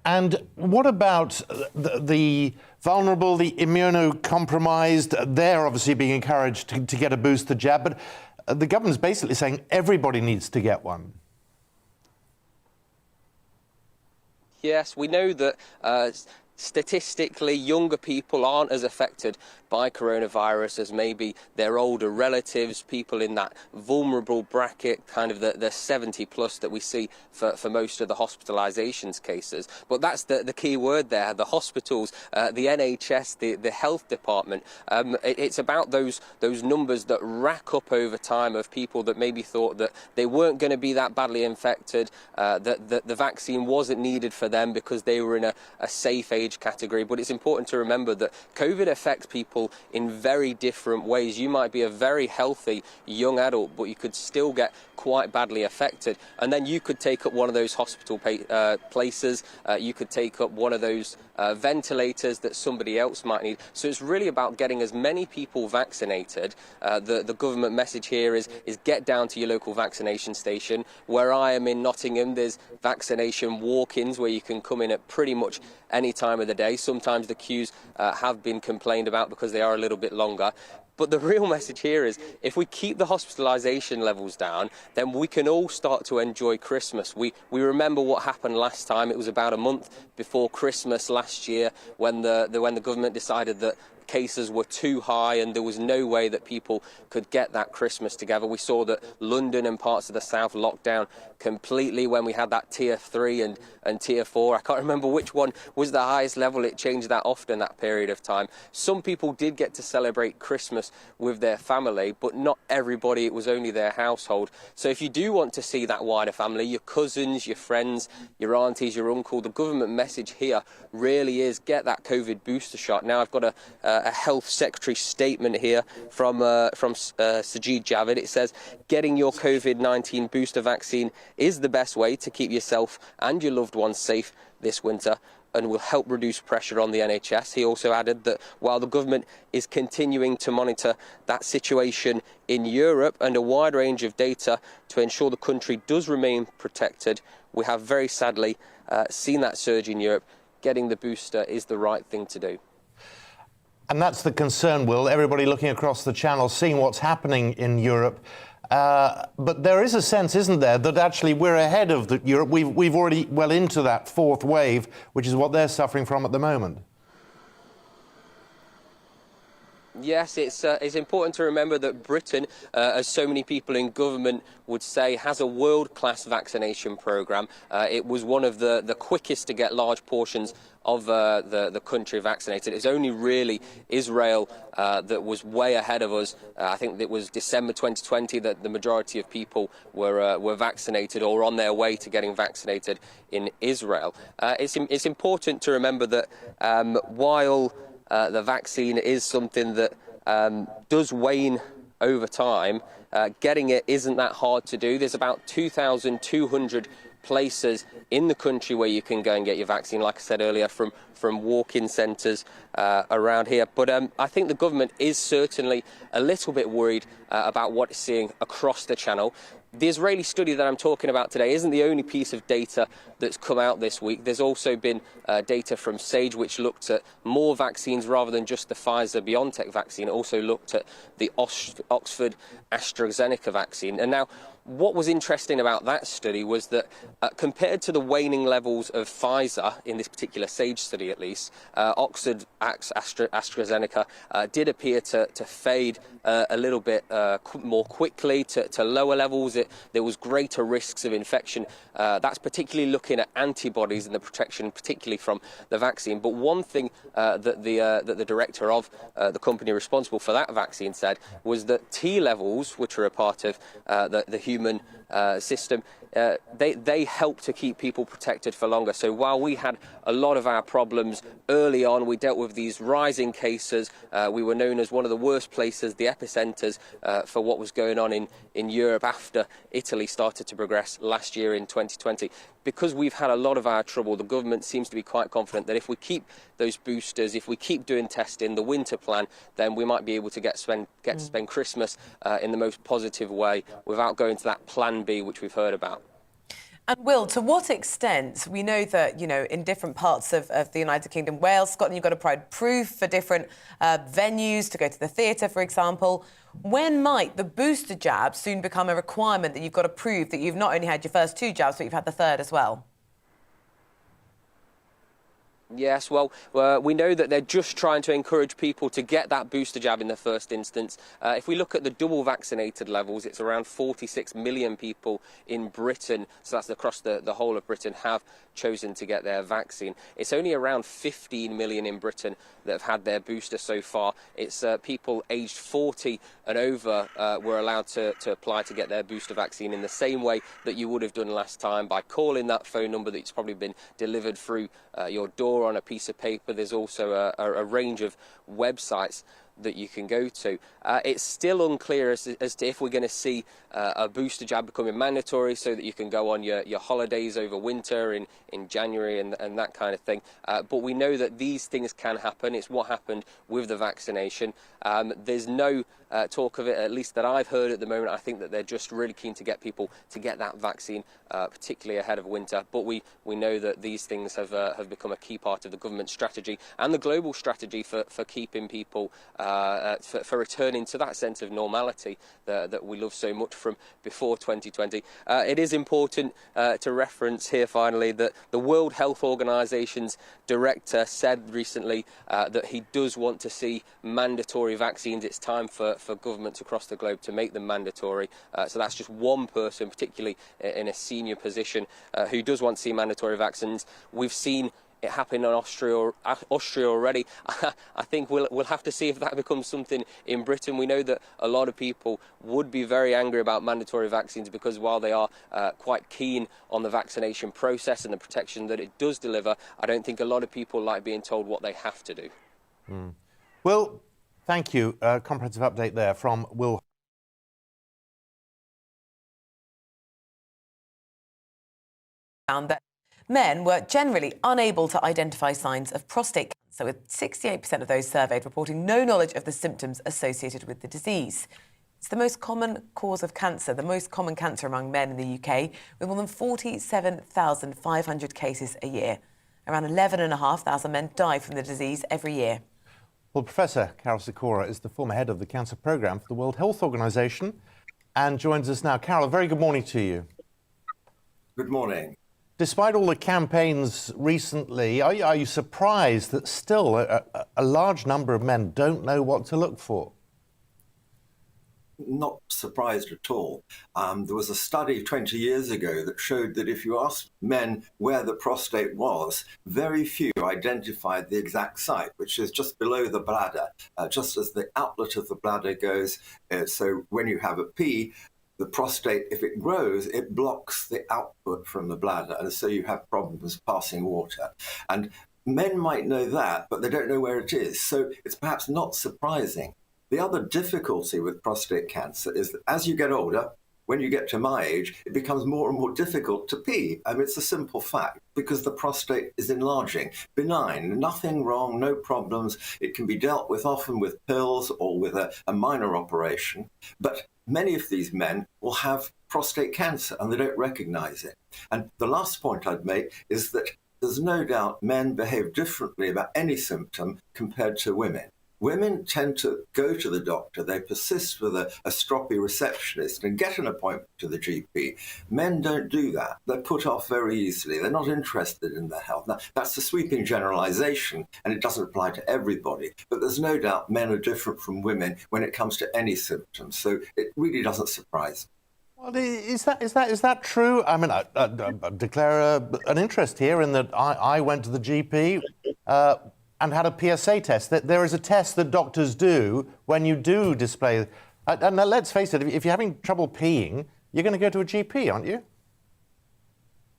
And what about the vulnerable, the immunocompromised? They're obviously being encouraged to get a booster jab, but the government's basically saying everybody needs to get one. Yes, we know that statistically younger people aren't as affected by coronavirus as maybe their older relatives, people in that vulnerable bracket, kind of the 70 plus that we see for most of the hospitalisations cases. But that's the key word there, the hospitals, the NHS, the health department. It's about those numbers that rack up over time of people that maybe thought that they weren't going to be that badly infected, that the vaccine wasn't needed for them because they were in a safe age category. But it's important to remember that COVID affects people in very different ways. You might be a very healthy young adult, but you could still get quite badly affected. And then you could take up one of those hospital places, you could take up one of those ventilators that somebody else might need. So it's really about getting as many people vaccinated. The government message here is get down to your local vaccination station. Where I am in Nottingham, there's vaccination walk-ins where you can come in at pretty much any time of the day. Sometimes the queues have been complained about because they are a little bit longer. But the real message here is if we keep the hospitalisation levels down, then we can all start to enjoy Christmas. We remember what happened last time. It was about a month before Christmas last year when the government decided that cases were too high and there was no way that people could get that Christmas together. We saw that London and parts of the south locked down completely when we had that tier 3 and tier 4. I can't remember which one was the highest level. It changed that often that period of time. Some people did get to celebrate Christmas with their family, but not everybody. It was only their household. So if you do want to see that wider family, your cousins, your friends, your aunties, your uncle, the government message here really is get that COVID booster shot. Now I've got a health secretary statement here from Sajid Javid. It says getting your COVID-19 booster vaccine is the best way to keep yourself and your loved ones safe this winter. and will help reduce pressure on the NHS. He also added that while the government is continuing to monitor that situation in Europe and a wide range of data to ensure the country does remain protected, we have very sadly seen that surge in Europe. Getting the booster is the right thing to do. And that's the concern, Will. Everybody looking across the channel, seeing what's happening in Europe. But there is a sense, isn't there, that actually we're ahead of Europe. We've already well into that fourth wave, which is what they're suffering from at the moment. Yes, it's important to remember that Britain, as so many people in government would say, has a world-class vaccination programme. It was one of the quickest to get large portions of the country vaccinated. It's only really Israel that was way ahead of us. I think it was December 2020 that the majority of people were vaccinated or on their way to getting vaccinated in Israel. It's important to remember that while the vaccine is something that does wane over time, getting it isn't that hard to do. There's about 2,200 places in the country where you can go and get your vaccine, like I said earlier, from walk-in centres around here. But I think the government is certainly a little bit worried about what it's seeing across the channel. The Israeli study that I'm talking about today isn't the only piece of data that's come out this week. There's also been data from SAGE, which looked at more vaccines rather than just the Pfizer-BioNTech vaccine. It also looked at the Oxford AstraZeneca vaccine. And now, what was interesting about that study was that compared to the waning levels of Pfizer, in this particular SAGE study at least, Oxford AstraZeneca did appear to fade a little bit more quickly to lower levels. There was greater risks of infection. That's particularly looking at antibodies and the protection, particularly from the vaccine. But one thing that the director of the company responsible for that vaccine said was that T levels, which are a part of the human system, they help to keep people protected for longer. So while we had a lot of our problems early on, we dealt with these rising cases. We were known as one of the worst places, the epicenters for what was going on in Europe after Italy started to progress last year in 2020. Because we've had a lot of our trouble, the government seems to be quite confident that if we keep those boosters, if we keep doing testing, the winter plan, then we might be able to get to spend Christmas in the most positive way without going to that plan B, which we've heard about. And Will, to what extent, we know that, you know, in different parts of the United Kingdom, Wales, Scotland, you've got to provide proof for different venues to go to the theatre, for example. When might the booster jab soon become a requirement that you've got to prove that you've not only had your first 2 jabs, but you've had the 3rd as well? Yes, well, we know that they're just trying to encourage people to get that booster jab in the first instance. If we look at the double vaccinated levels, it's around 46 million people in Britain, so that's across the whole of Britain, have chosen to get their vaccine. It's only around 15 million in Britain that have had their booster so far. It's people aged 40 and over were allowed to apply to get their booster vaccine in the same way that you would have done last time, by calling that phone number that's probably been delivered through your door on a piece of paper. There's also a range of websites that you can go to. It's still unclear as to if we're going to see a booster jab becoming mandatory so that you can go on your holidays over winter in January and that kind of thing. But we know that these things can happen. It's what happened with the vaccination. There's no talk of it, at least that I've heard at the moment. I think that they're just really keen to get people to get that vaccine, particularly ahead of winter. But we know that these things have become a key part of the government strategy and the global strategy for keeping people, for returning to that sense of normality that we love so much from before 2020. It is important to reference here finally that the World Health Organization's director said recently that he does want to see mandatory vaccines. It's time for governments across the globe to make them mandatory. So that's just one person, particularly in a senior position, who does want to see mandatory vaccines. We've seen it happened in Austria already. I think we'll have to see if that becomes something in Britain. We know that a lot of people would be very angry about mandatory vaccines because while they are quite keen on the vaccination process and the protection that it does deliver, I don't think a lot of people like being told what they have to do. Well, thank you. Comprehensive update there from Will. That men were generally unable to identify signs of prostate cancer, with 68% of those surveyed reporting no knowledge of the symptoms associated with the disease. It's the most common cause of cancer, the most common cancer among men in the UK, with more than 47,500 cases a year. Around 11,500 men die from the disease every year. Well, Professor Carol Secora is the former head of the cancer programme for the World Health Organization and joins us now. Carol, a very good morning to you. Good morning. Despite all the campaigns recently, are you surprised that still a large number of men don't know what to look for? Not surprised at all. There was a study 20 years ago that showed that if you asked men where the prostate was, very few identified the exact site, which is just below the bladder, just as the outlet of the bladder goes. So when you have a pee, the prostate, if it grows, it blocks the output from the bladder, and so you have problems passing water. And men might know that, but they don't know where it is. So it's perhaps not surprising. The other difficulty with prostate cancer is that as you get older, when you get to my age, it becomes more and more difficult to pee. I mean, it's a simple fact because the prostate is enlarging. Benign, nothing wrong, no problems. It can be dealt with often with pills or with a minor operation. But many of these men will have prostate cancer and they don't recognize it. And the last point I'd make is that there's no doubt men behave differently about any symptom compared to women. Women tend to go to the doctor, they persist with a stroppy receptionist and get an appointment to the GP. Men don't do that. They're put off very easily. They're not interested in their health. Now, that's a sweeping generalization, and it doesn't apply to everybody. But there's no doubt men are different from women when it comes to any symptoms. So it really doesn't surprise me. Well, is that true? I mean, I declare an interest here in that I went to the GP and had a PSA test. There is a test that doctors do when you do display. And let's face it, if you're having trouble peeing, you're going to go to a GP, aren't you?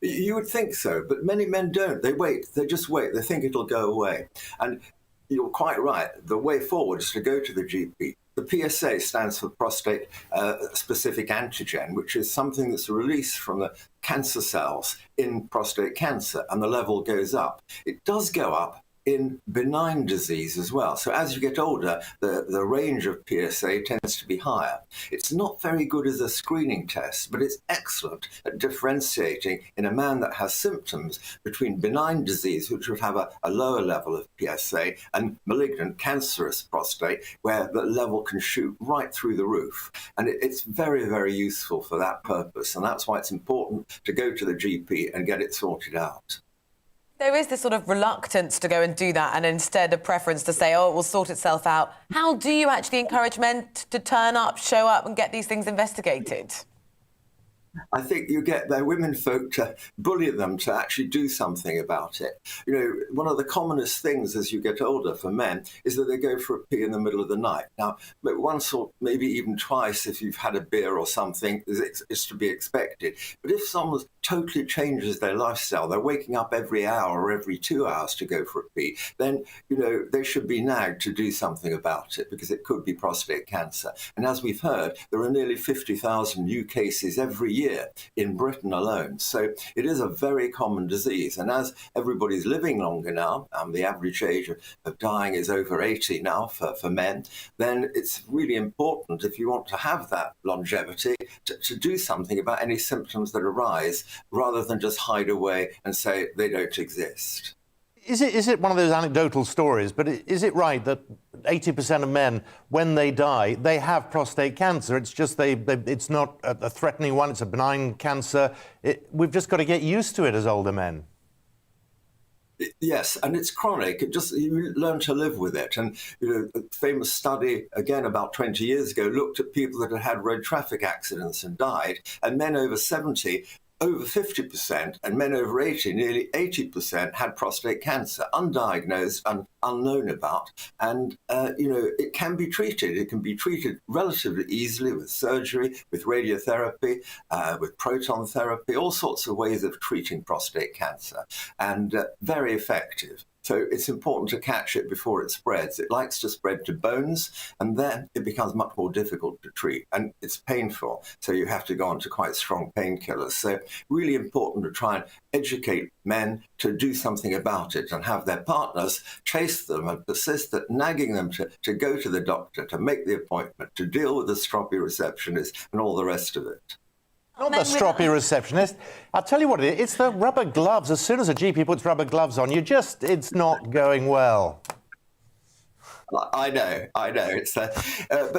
You would think so, but many men don't. They wait. They just wait. They think it'll go away. And you're quite right. The way forward is to go to the GP. The PSA stands for prostate-specific antigen, which is something that's released from the cancer cells in prostate cancer, and the level goes up. It does go up in benign disease as well. So as you get older, the range of PSA tends to be higher. It's not very good as a screening test, but it's excellent at differentiating in a man that has symptoms between benign disease, which would have a lower level of PSA, and malignant cancerous prostate, where the level can shoot right through the roof. And it's very, very useful for that purpose. And that's why it's important to go to the GP and get it sorted out. There is this sort of reluctance to go and do that, and instead a preference to say, oh, it will sort itself out. How do you actually encourage men to turn up, show up and get these things investigated? I think you get their women folk to bully them to actually do something about it. You know, one of the commonest things as you get older for men is that they go for a pee in the middle of the night. Now, once or maybe even twice if you've had a beer or something is to be expected. But if someone totally changes their lifestyle, they're waking up every hour or every 2 hours to go for a pee, then, you know, they should be nagged to do something about it because it could be prostate cancer. And as we've heard, there are nearly 50,000 new cases every year in Britain alone. So it is a very common disease. And as everybody's living longer now, the average age of dying is over 80 now for men, then it's really important, if you want to have that longevity, to do something about any symptoms that arise rather than just hide away and say they don't exist. Is it one of those anecdotal stories, but is it right that 80% of men, when they die, they have prostate cancer? It's just it's not a threatening one, it's a benign cancer. We've just got to get used to it as older men. Yes, and it's chronic. You learn to live with it. And you know, a famous study, again, about 20 years ago, looked at people that had road traffic accidents and died, and men over 70, over 50%, and men over 80, nearly 80%, had prostate cancer, undiagnosed and unknown about. And, you know, it can be treated. It can be treated relatively easily with surgery, with radiotherapy, with proton therapy, all sorts of ways of treating prostate cancer, and very effective. So it's important to catch it before it spreads. It likes to spread to bones, and then it becomes much more difficult to treat, and it's painful. So you have to go on to quite strong painkillers. So really important to try and educate men to do something about it and have their partners chase them and persist at nagging them to go to the doctor, to make the appointment, to deal with the stroppy receptionist and all the rest of it. Not the stroppy receptionist. I'll tell you what it is. It's the rubber gloves. As soon as a GP puts rubber gloves on, it's not going well. I know. It's but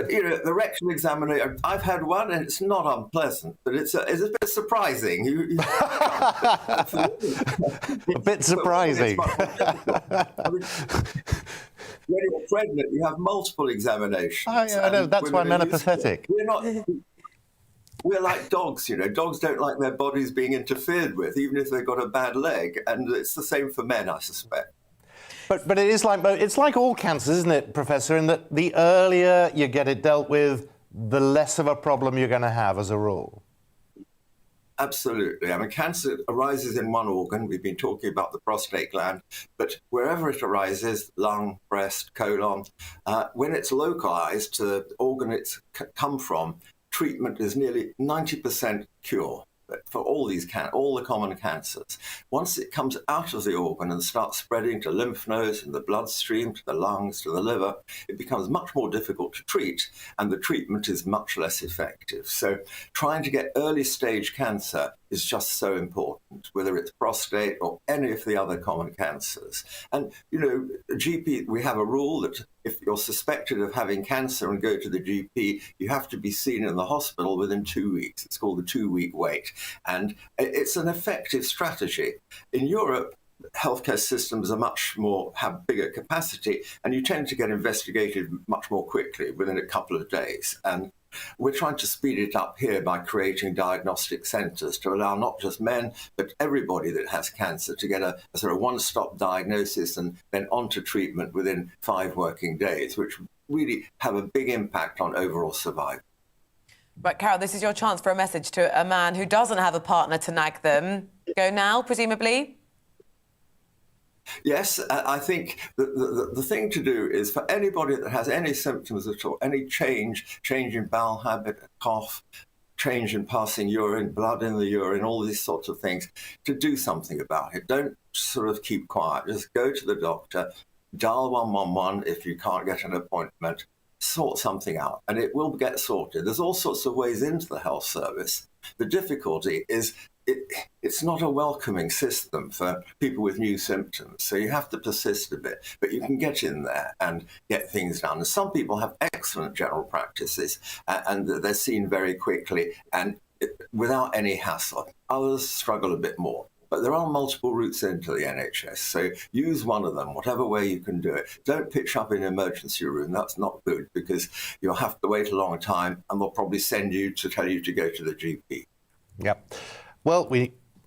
the rectal examination. I've had one, and it's not unpleasant, but it's a bit surprising. A bit surprising. When you're pregnant, you have multiple examinations. I know. That's why men are pathetic. We're like dogs, Dogs don't like their bodies being interfered with, even if they've got a bad leg. And it's the same for men, I suspect. But it's like all cancers, isn't it, Professor, in that the earlier you get it dealt with, the less of a problem you're going to have as a rule. Absolutely. I mean, cancer arises in one organ. We've been talking about the prostate gland, but wherever it arises, lung, breast, colon, when it's localized to the organ it's come from, treatment is nearly 90% cure for all the common cancers. Once it comes out of the organ and starts spreading to lymph nodes and the bloodstream, to the lungs, to the liver, it becomes much more difficult to treat, and the treatment is much less effective. So trying to get early stage cancer is just so important, whether it's prostate or any of the other common cancers. And, GP, we have a rule that if you're suspected of having cancer and go to the GP, you have to be seen in the hospital within 2 weeks. It's called the 2-week wait. And it's an effective strategy. In Europe, healthcare systems have bigger capacity, and you tend to get investigated much more quickly within a couple of days. And we're trying to speed it up here by creating diagnostic centres to allow not just men, but everybody that has cancer to get a sort of one-stop diagnosis and then onto treatment within 5 working days, which really have a big impact on overall survival. Right, Carol, this is your chance for a message to a man who doesn't have a partner to nag them. Go now, presumably? Yes, I think the thing to do is for anybody that has any symptoms at all, any change in bowel habit, cough, change in passing urine, blood in the urine, all these sorts of things, to do something about it. Don't sort of keep quiet. Just go to the doctor, dial 111 if you can't get an appointment, sort something out, and it will get sorted. There's all sorts of ways into the health service. The difficulty is it's not a welcoming system for people with new symptoms, so you have to persist a bit, but you can get in there and get things done. And some people have excellent general practices, and they're seen very quickly and without any hassle. Others struggle a bit more. But there are multiple routes into the NHS, so use one of them, whatever way you can do it. Don't pitch up in an emergency room. That's not good, because you'll have to wait a long time, and they'll probably send you to tell you to go to the GP. Yep. Well,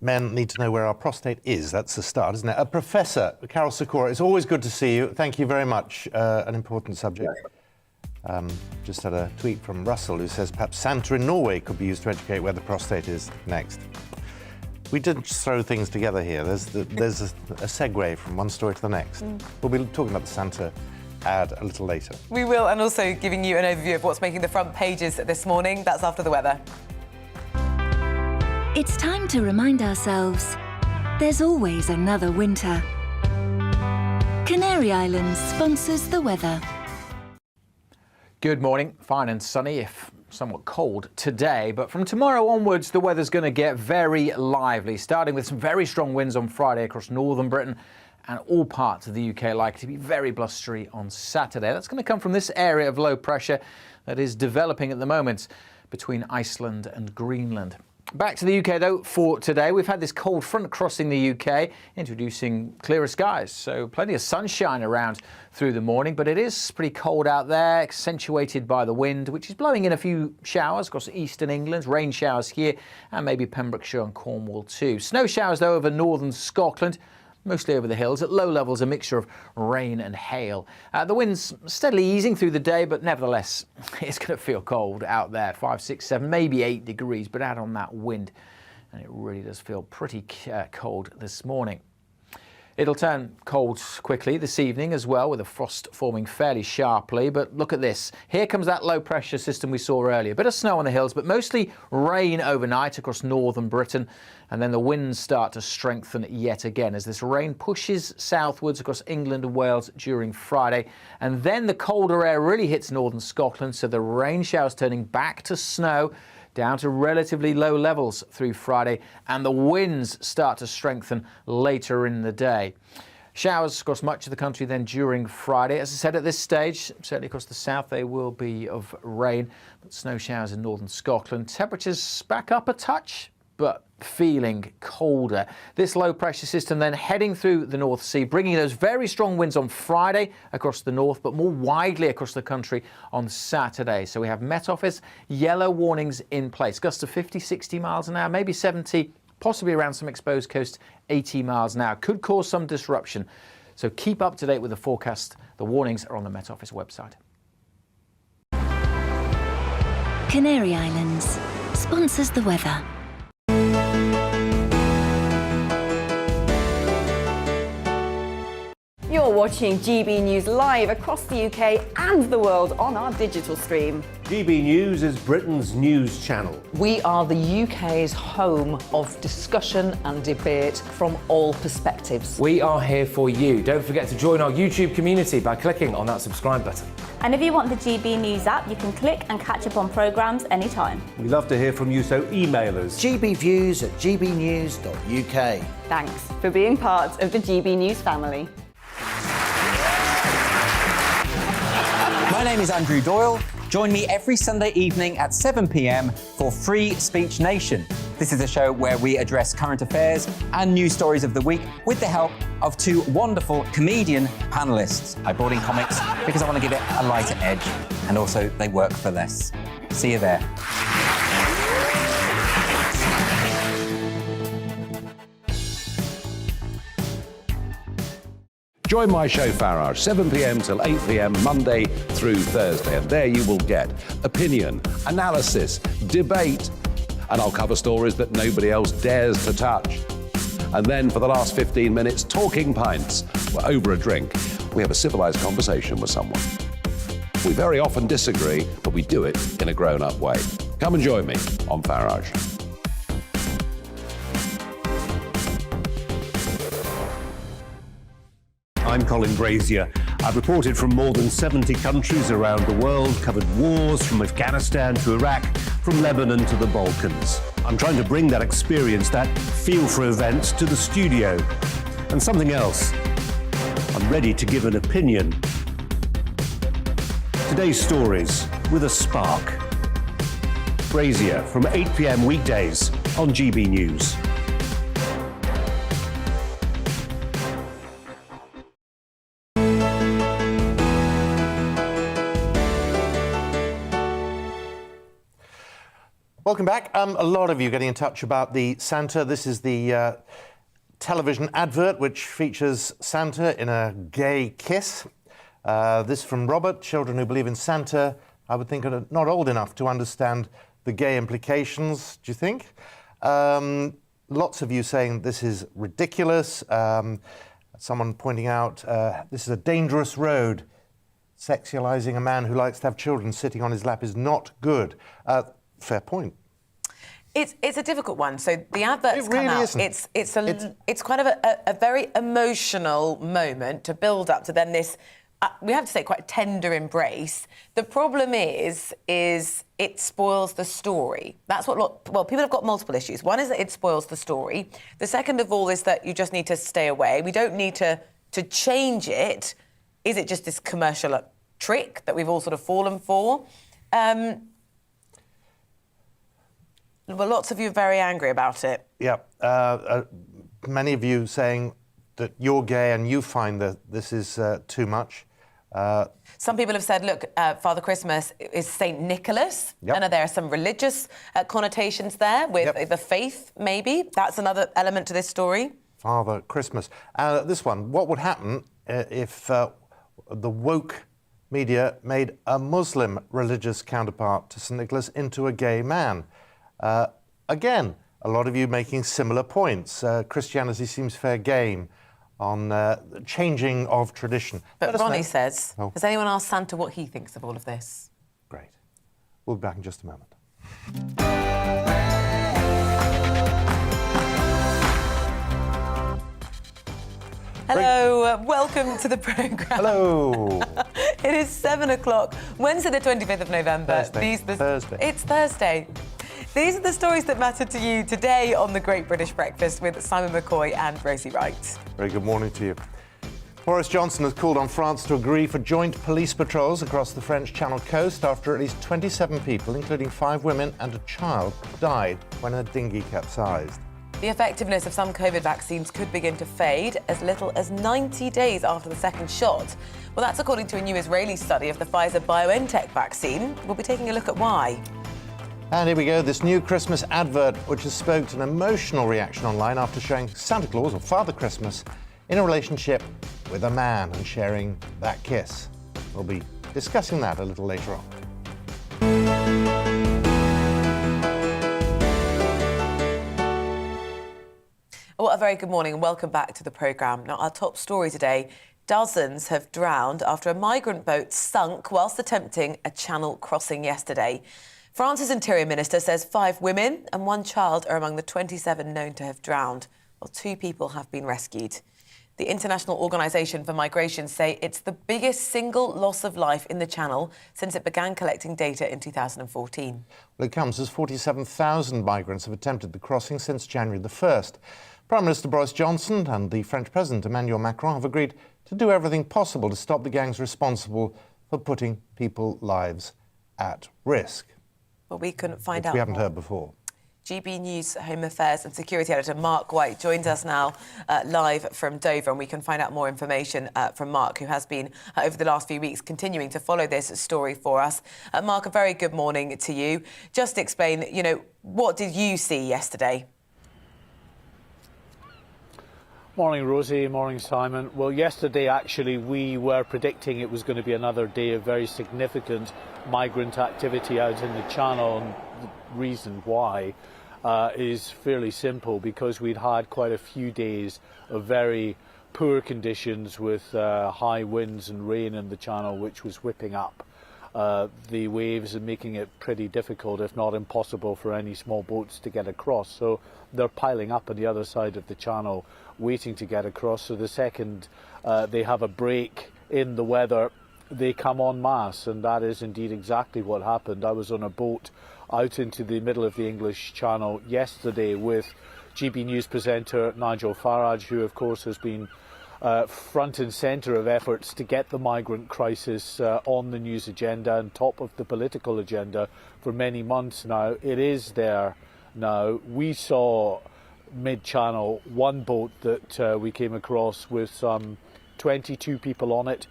men need to know where our prostate is. That's the start, isn't it? Professor Carol Secora, it's always good to see you. Thank you very much. An important subject. Just had a tweet from Russell who says perhaps Santa in Norway could be used to educate where the prostate is next. We didn't just throw things together here. There's a segue from one story to the next. We'll be talking about the Santa ad a little later. We will, and also giving you an overview of what's making the front pages this morning. That's after the weather. It's time to remind ourselves there's always another winter. Canary Islands sponsors the weather. Good morning. Fine and sunny, if somewhat cold today, but from tomorrow onwards the weather's going to get very lively, starting with some very strong winds on Friday across northern Britain, and all parts of the UK likely to be very blustery on Saturday. That's going to come from this area of low pressure that is developing at the moment between Iceland and Greenland. Back to the UK, though, for today. We've had this cold front crossing the UK, introducing clearer skies. So plenty of sunshine around through the morning, but it is pretty cold out there, accentuated by the wind, which is blowing in a few showers across eastern England, rain showers here, and maybe Pembrokeshire and Cornwall too. Snow showers, though, over northern Scotland, mostly over the hills. At low levels, a mixture of rain and hail. The wind's steadily easing through the day, but nevertheless, it's going to feel cold out there. 5, 6, 7, maybe 8 degrees, but out on that wind. And it really does feel pretty cold this morning. It'll turn cold quickly this evening as well, with the frost forming fairly sharply. But look at this. Here comes that low pressure system we saw earlier. A bit of snow on the hills, but mostly rain overnight across northern Britain. And then the winds start to strengthen yet again as this rain pushes southwards across England and Wales during Friday. And then the colder air really hits northern Scotland, so the rain showers turning back to snow, down to relatively low levels through Friday, and the winds start to strengthen later in the day. Showers across much of the country then during Friday. As I said, at this stage, certainly across the south, they will be of rain, but snow showers in northern Scotland. Temperatures back up a touch, but feeling colder. This low pressure system then heading through the North Sea, bringing those very strong winds on Friday across the north, but more widely across the country on Saturday. So we have Met Office yellow warnings in place. Gusts of 50, 60 miles an hour, maybe 70, possibly around some exposed coast, 80 miles an hour. Could cause some disruption. So keep up to date with the forecast. The warnings are on the Met Office website. Canary Islands sponsors the weather. You're watching GB News live across the UK and the world on our digital stream. GB News is Britain's news channel. We are the UK's home of discussion and debate from all perspectives. We are here for you. Don't forget to join our YouTube community by clicking on that subscribe button. And if you want the GB News app, you can click and catch up on programmes anytime. We love to hear from you, so email us. gbviews@gbnews.uk. Thanks for being part of the GB News family. My name is Andrew Doyle. Join me every Sunday evening at 7 p.m. for Free Speech Nation. This is a show where we address current affairs and news stories of the week with the help of two wonderful comedian panellists. I brought in comics because I want to give it a lighter edge, and also they work for less. See you there. Join my show Farage, 7 p.m. till 8 p.m. Monday through Thursday. And there you will get opinion, analysis, debate, and I'll cover stories that nobody else dares to touch. And then for the last 15 minutes, talking pints. We're over a drink. We have a civilized conversation with someone. We very often disagree, but we do it in a grown-up way. Come and join me on Farage. I'm Colin Brazier. I've reported from more than 70 countries around the world, covered wars from Afghanistan to Iraq, from Lebanon to the Balkans. I'm trying to bring that experience, that feel for events, to the studio. And something else. I'm ready to give an opinion. Today's stories with a spark. Brazier from 8 p.m. weekdays on GB News. Welcome back. A lot of you getting in touch about the Santa. This is the television advert which features Santa in a gay kiss. This from Robert. Children who believe in Santa, I would think, are not old enough to understand the gay implications, do you think? Lots of you saying this is ridiculous. Someone pointing out this is a dangerous road. Sexualizing a man who likes to have children sitting on his lap is not good. Fair point. It's a difficult one. So the adverts really come out. Isn't. It's kind of a very emotional moment to build up to then this. We have to say quite tender embrace. The problem is it spoils the story. That's what people have got multiple issues. One is that it spoils the story. The second of all is that you just need to stay away. We don't need to change it. Is it just this commercial trick that we've all sort of fallen for? Well, lots of you are very angry about it. Yeah. Many of you saying that you're gay and you find that this is too much. Some people have said, look, Father Christmas is St. Nicholas. Yep. I know there are some religious connotations there with the faith, maybe. That's another element to this story. Father Christmas. This one, what would happen if the woke media made a Muslim religious counterpart to St. Nicholas into a gay man? Again, a lot of you making similar points. Christianity seems fair game. on the changing of tradition. But Ronnie says, Oh. has anyone asked Santa what he thinks of all of this? Great. We'll be back in just a moment. Hello, welcome to the programme. Hello. It is 7 o'clock, Wednesday the 25th of November. Thursday. It's Thursday. These are the stories that matter to you today on The Great British Breakfast with Simon McCoy and Rosie Wright. Very good morning to you. Boris Johnson has called on France to agree for joint police patrols across the French Channel coast after at least 27 people, including 5 women and a child, died when a dinghy capsized. The effectiveness of some COVID vaccines could begin to fade as little as 90 days after the second shot. Well, that's according to a new Israeli study of the Pfizer-BioNTech vaccine. We'll be taking a look at why. And here we go, this new Christmas advert, which has stoked an emotional reaction online after showing Santa Claus, or Father Christmas, in a relationship with a man and sharing that kiss. We'll be discussing that a little later on. Well, a very good morning and welcome back to the programme. Now, our top story today, dozens have drowned after a migrant boat sunk whilst attempting a channel crossing yesterday. France's Interior Minister says 5 women and 1 child are among the 27 known to have drowned, while 2 people have been rescued. The International Organisation for Migration say it's the biggest single loss of life in the Channel since it began collecting data in 2014. Well, it comes as 47,000 migrants have attempted the crossing since January the 1st. Prime Minister Boris Johnson and the French President Emmanuel Macron have agreed to do everything possible to stop the gangs responsible for putting people's lives at risk. Well, we couldn't find out We haven't more. heard before. GB News Home Affairs and Security Editor Mark White joins us now live from Dover, and we can find out more information from Mark, who has been, over the last few weeks, continuing to follow this story for us. Mark, a very good morning to you. Just explain, what did you see yesterday? Morning, Rosie. Morning, Simon. Well, yesterday, actually, we were predicting it was going to be another day of very significant migrant activity out in the Channel. And the reason why is fairly simple, because we'd had quite a few days of very poor conditions with high winds and rain in the Channel, which was whipping up the waves and making it pretty difficult, if not impossible, for any small boats to get across. So they're piling up on the other side of the Channel, waiting to get across. So the second they have a break in the weather, they come en masse, and that is indeed exactly what happened. I was on a boat out into the middle of the English Channel yesterday with GB News presenter Nigel Farage, who of course has been front and centre of efforts to get the migrant crisis on the news agenda and top of the political agenda for many months now. It is there now. We saw mid-channel one boat that we came across with some 22 people on it.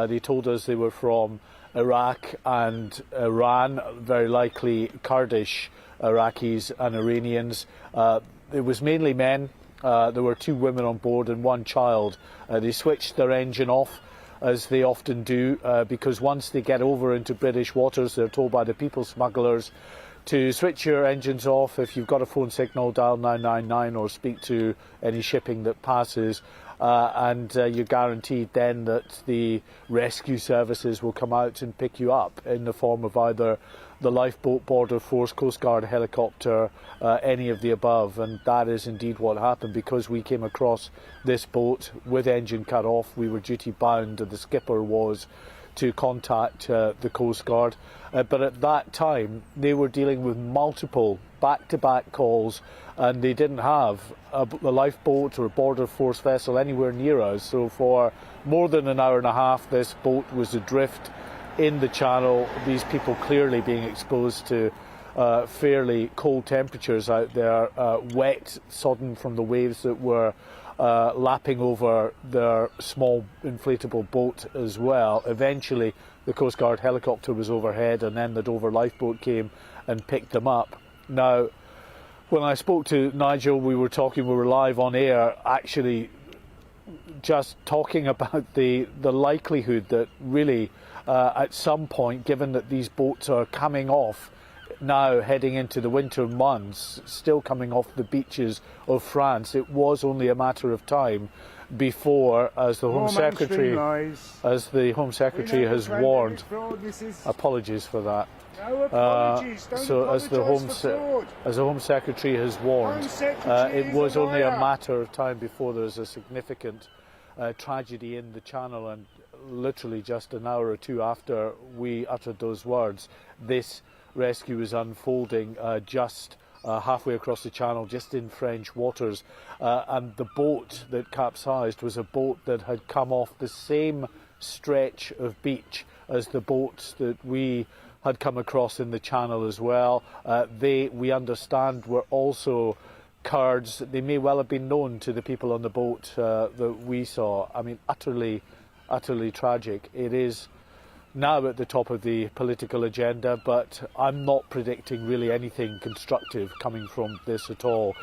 They told us they were from Iraq and Iran, very likely Kurdish Iraqis and Iranians. It was mainly men. There were 2 women on board and 1 child. They switched their engine off, as they often do, because once they get over into British waters, they're told by the people smugglers to switch your engines off. If you've got a phone signal, dial 999 or speak to any shipping that passes, and you're guaranteed then that the rescue services will come out and pick you up in the form of either the lifeboat, Border Force, Coast Guard helicopter, any of the above. And that is indeed what happened, because we came across this boat with engine cut off. We were duty bound, and the skipper was to contact the Coast Guard. But at that time, they were dealing with multiple back-to-back calls, and they didn't have a lifeboat or a Border Force vessel anywhere near us. So for more than an hour and a half, this boat was adrift in the Channel, these people clearly being exposed to fairly cold temperatures out there, wet, sodden from the waves that were lapping over their small inflatable boat as well. Eventually, the Coast Guard helicopter was overhead, and then the Dover lifeboat came and picked them up. Now, when I spoke to Nigel, we were live on air, actually just talking about the likelihood that really at some point, given that these boats are coming off now heading into the winter months, still coming off the beaches of France. It was only a matter of time before, as the Home Secretary has warned. Apologies for that. So as the Home Secretary has warned, it was only a matter of time before there was a significant tragedy in the Channel, and literally just an hour or two after we uttered those words, this rescue is unfolding just halfway across the Channel, just in French waters, and the boat that capsized was a boat that had come off the same stretch of beach as the boats that we had come across in the Channel as well. We understand, were also Kurds. They may well have been known to the people on the boat that we saw. I mean, utterly tragic. It is now at the top of the political agenda, but I'm not predicting really anything constructive coming from this at all.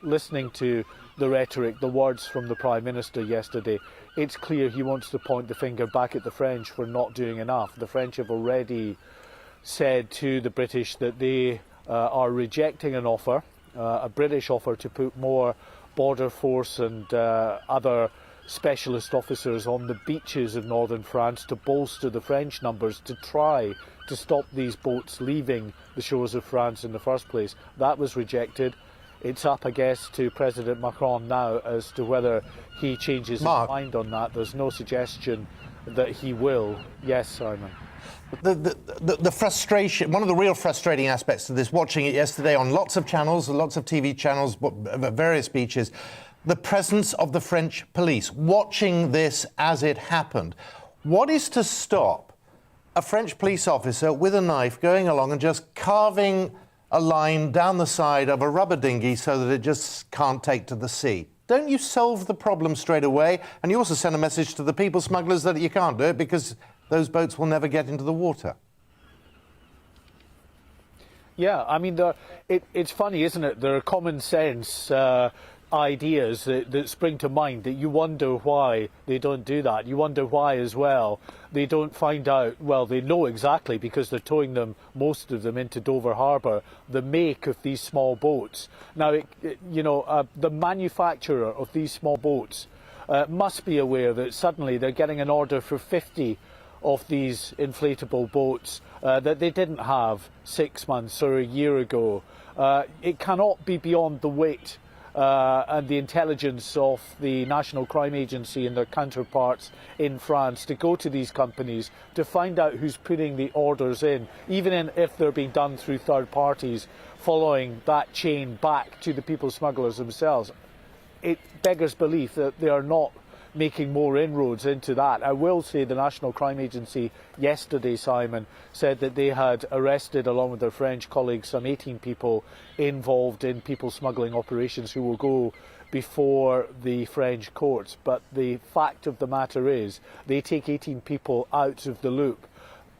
Listening to the rhetoric, the words from the Prime Minister yesterday, it's clear he wants to point the finger back at the French for not doing enough. The French have already said to the British that they are rejecting an offer, a British offer, to put more border force and other specialist officers on the beaches of northern France to bolster the French numbers, to try to stop these boats leaving the shores of France in the first place. That was rejected. It's up, I guess, to President Macron now as to whether he changes his mind on that. There's no suggestion that he will. Yes, Simon. The frustration, one of the real frustrating aspects of this, watching it yesterday on lots of channels, lots of TV channels, various beaches, the presence of the French police, watching this as it happened. What is to stop a French police officer with a knife going along and just carving a line down the side of a rubber dinghy so that it just can't take to the sea? Don't you solve the problem straight away? And you also send a message to the people smugglers that you can't do it because those boats will never get into the water. Yeah, I mean, it's funny, isn't it? There are common sense ideas that spring to mind that you wonder why they don't do that. You wonder why as well they don't find out, well, they know exactly because they're towing them, most of them, into Dover Harbour, the make of these small boats. Now, the manufacturer of these small boats must be aware that suddenly they're getting an order for 50 of these inflatable boats that they didn't have 6 months or a year ago. It cannot be beyond the wit and the intelligence of the National Crime Agency and their counterparts in France to go to these companies to find out who's putting the orders in, even if they're being done through third parties, following that chain back to the people smugglers themselves. It beggars belief that they are not making more inroads into that. I will say the National Crime Agency yesterday, Simon, said that they had arrested, along with their French colleagues, some 18 people involved in people smuggling operations who will go before the French courts. But the fact of the matter is they take 18 people out of the loop.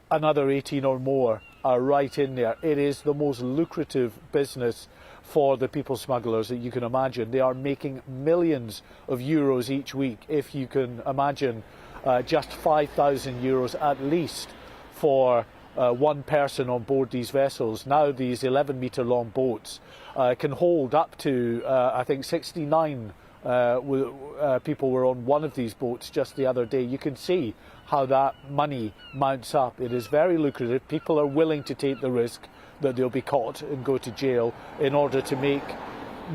Another 18 or more are right in there. It is the most lucrative business for the people smugglers that you can imagine. They are making millions of euros each week, if you can imagine just 5,000 euros at least for one person on board these vessels. Now these 11-metre long boats can hold up to, I think, 69 people were on one of these boats just the other day. You can see how that money mounts up. It is very lucrative. People are willing to take the risk that they'll be caught and go to jail in order to make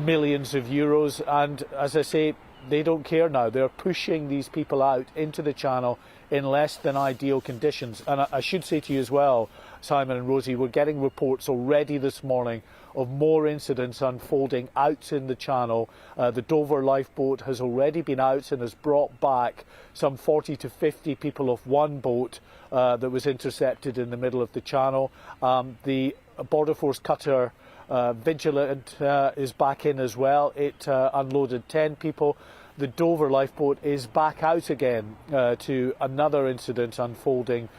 millions of euros. And as I say, they don't care now. They're pushing these people out into the Channel in less than ideal conditions. And I should say to you as well, Simon and Rosie, we're getting reports already this morning of more incidents unfolding out in the Channel. The Dover lifeboat has already been out and has brought back some 40 to 50 people off one boat that was intercepted in the middle of the Channel. The Border Force cutter Vigilant is back in as well. It unloaded 10 people. The Dover lifeboat is back out again to another incident unfolding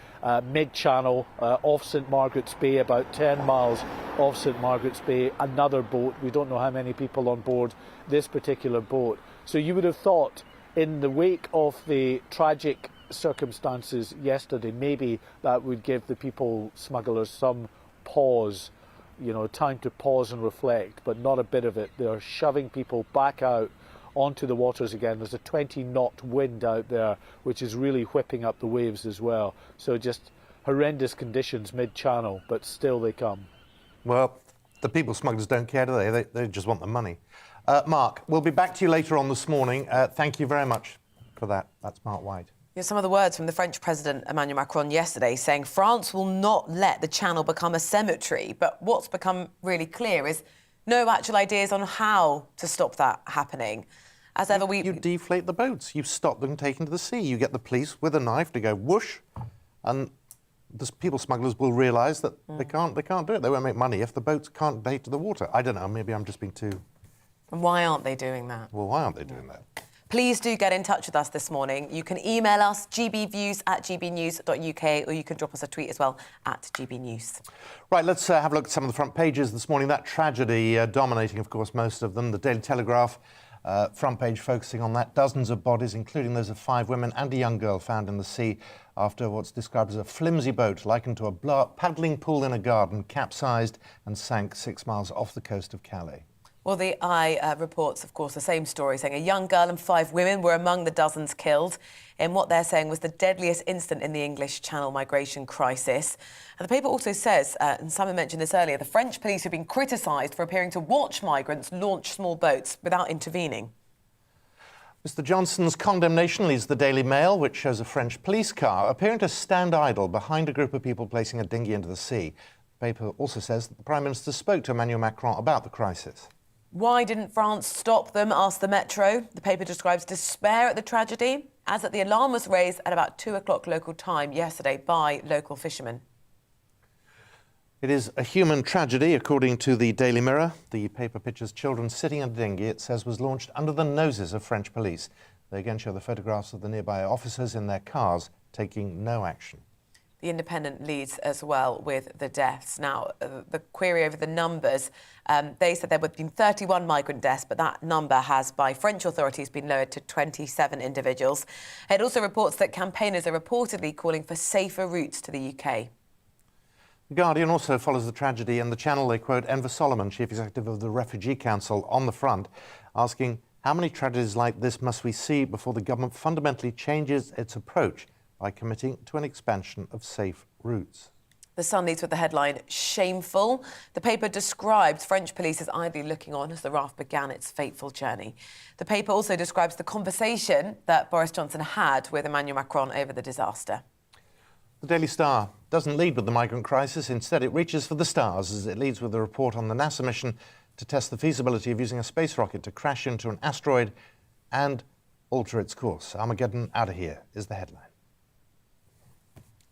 mid-channel off St Margaret's Bay, about 10 miles off St Margaret's Bay. Another boat. We don't know how many people on board this particular boat. So you would have thought, in the wake of the tragic circumstances yesterday, maybe that would give the people smugglers some pause time to pause and reflect, but not a bit of it. They're shoving people back out onto the waters again. There's a 20-knot wind out there, which is really whipping up the waves as well. So just horrendous conditions mid-channel, but still they come. Well, the people smugglers don't care, do they? They just want the money. Mark, we'll be back to you later on this morning. Thank you very much for that. That's Mark White. Here's some of the words from the French President Emmanuel Macron yesterday, saying France will not let the Channel become a cemetery. But what's become really clear is no actual ideas on how to stop that happening. As ever, you deflate the boats. You stop them taking to the sea. You get the police with a knife to go whoosh, and the people smugglers will realise that they can't do it. They won't make money if the boats can't take to the water. I don't know. Maybe I'm just being too. And why aren't they doing that? Well, why aren't they doing that? Please do get in touch with us this morning. You can email us, gbviews@gbnews.uk, or you can drop us a tweet as well, @gbnews. Right, let's have a look at some of the front pages this morning. That tragedy dominating, of course, most of them. The Daily Telegraph, front page focusing on that. Dozens of bodies, including those of 5 women and a young girl, found in the sea after what's described as a flimsy boat likened to a paddling pool in a garden, capsized and sank 6 miles off the coast of Calais. Well, the Eye reports, of course, the same story, saying a young girl and 5 women were among the dozens killed in what they're saying was the deadliest incident in the English Channel migration crisis. And the paper also says, and Simon mentioned this earlier, the French police have been criticised for appearing to watch migrants launch small boats without intervening. Mr Johnson's condemnation leads the Daily Mail, which shows a French police car appearing to stand idle behind a group of people placing a dinghy into the sea. The paper also says that the Prime Minister spoke to Emmanuel Macron about the crisis. Why didn't France stop them, asked the Metro. The paper describes despair at the tragedy, as that the alarm was raised at about 2 o'clock local time yesterday by local fishermen. It is a human tragedy, according to the Daily Mirror. The paper pictures children sitting in a dinghy, it says, was launched under the noses of French police. They again show the photographs of the nearby officers in their cars taking no action. The Independent leads as well with the deaths. Now, the query over the numbers, they said there would have been 31 migrant deaths, but that number has, by French authorities, been lowered to 27 individuals. It also reports that campaigners are reportedly calling for safer routes to the UK. The Guardian also follows the tragedy in the Channel. They quote Enver Solomon, Chief Executive of the Refugee Council, on the front, asking, how many tragedies like this must we see before the government fundamentally changes its approach by committing to an expansion of safe routes? The Sun leads with the headline, shameful. The paper describes French police as idly looking on as the raft began its fateful journey. The paper also describes the conversation that Boris Johnson had with Emmanuel Macron over the disaster. The Daily Star doesn't lead with the migrant crisis. Instead, it reaches for the stars as it leads with a report on the NASA mission to test the feasibility of using a space rocket to crash into an asteroid and alter its course. Armageddon out of here is the headline.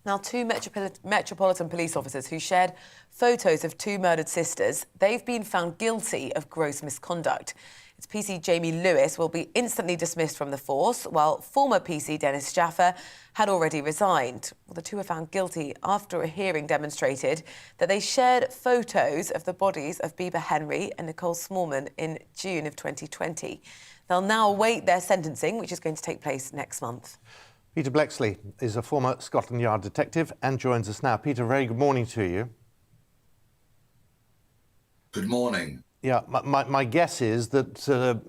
Now, 2 Metropolitan Police officers who shared photos of 2 murdered sisters, they've been found guilty of gross misconduct. Its PC Jamie Lewis will be instantly dismissed from the force, while former PC Dennis Jaffa had already resigned. Well, the 2 were found guilty after a hearing demonstrated that they shared photos of the bodies of Bieber Henry and Nicole Smallman in June of 2020. They'll now await their sentencing, which is going to take place next month. Peter Blexley is a former Scotland Yard detective and joins us now. Peter, very good morning to you. Good morning. Yeah, my guess is that the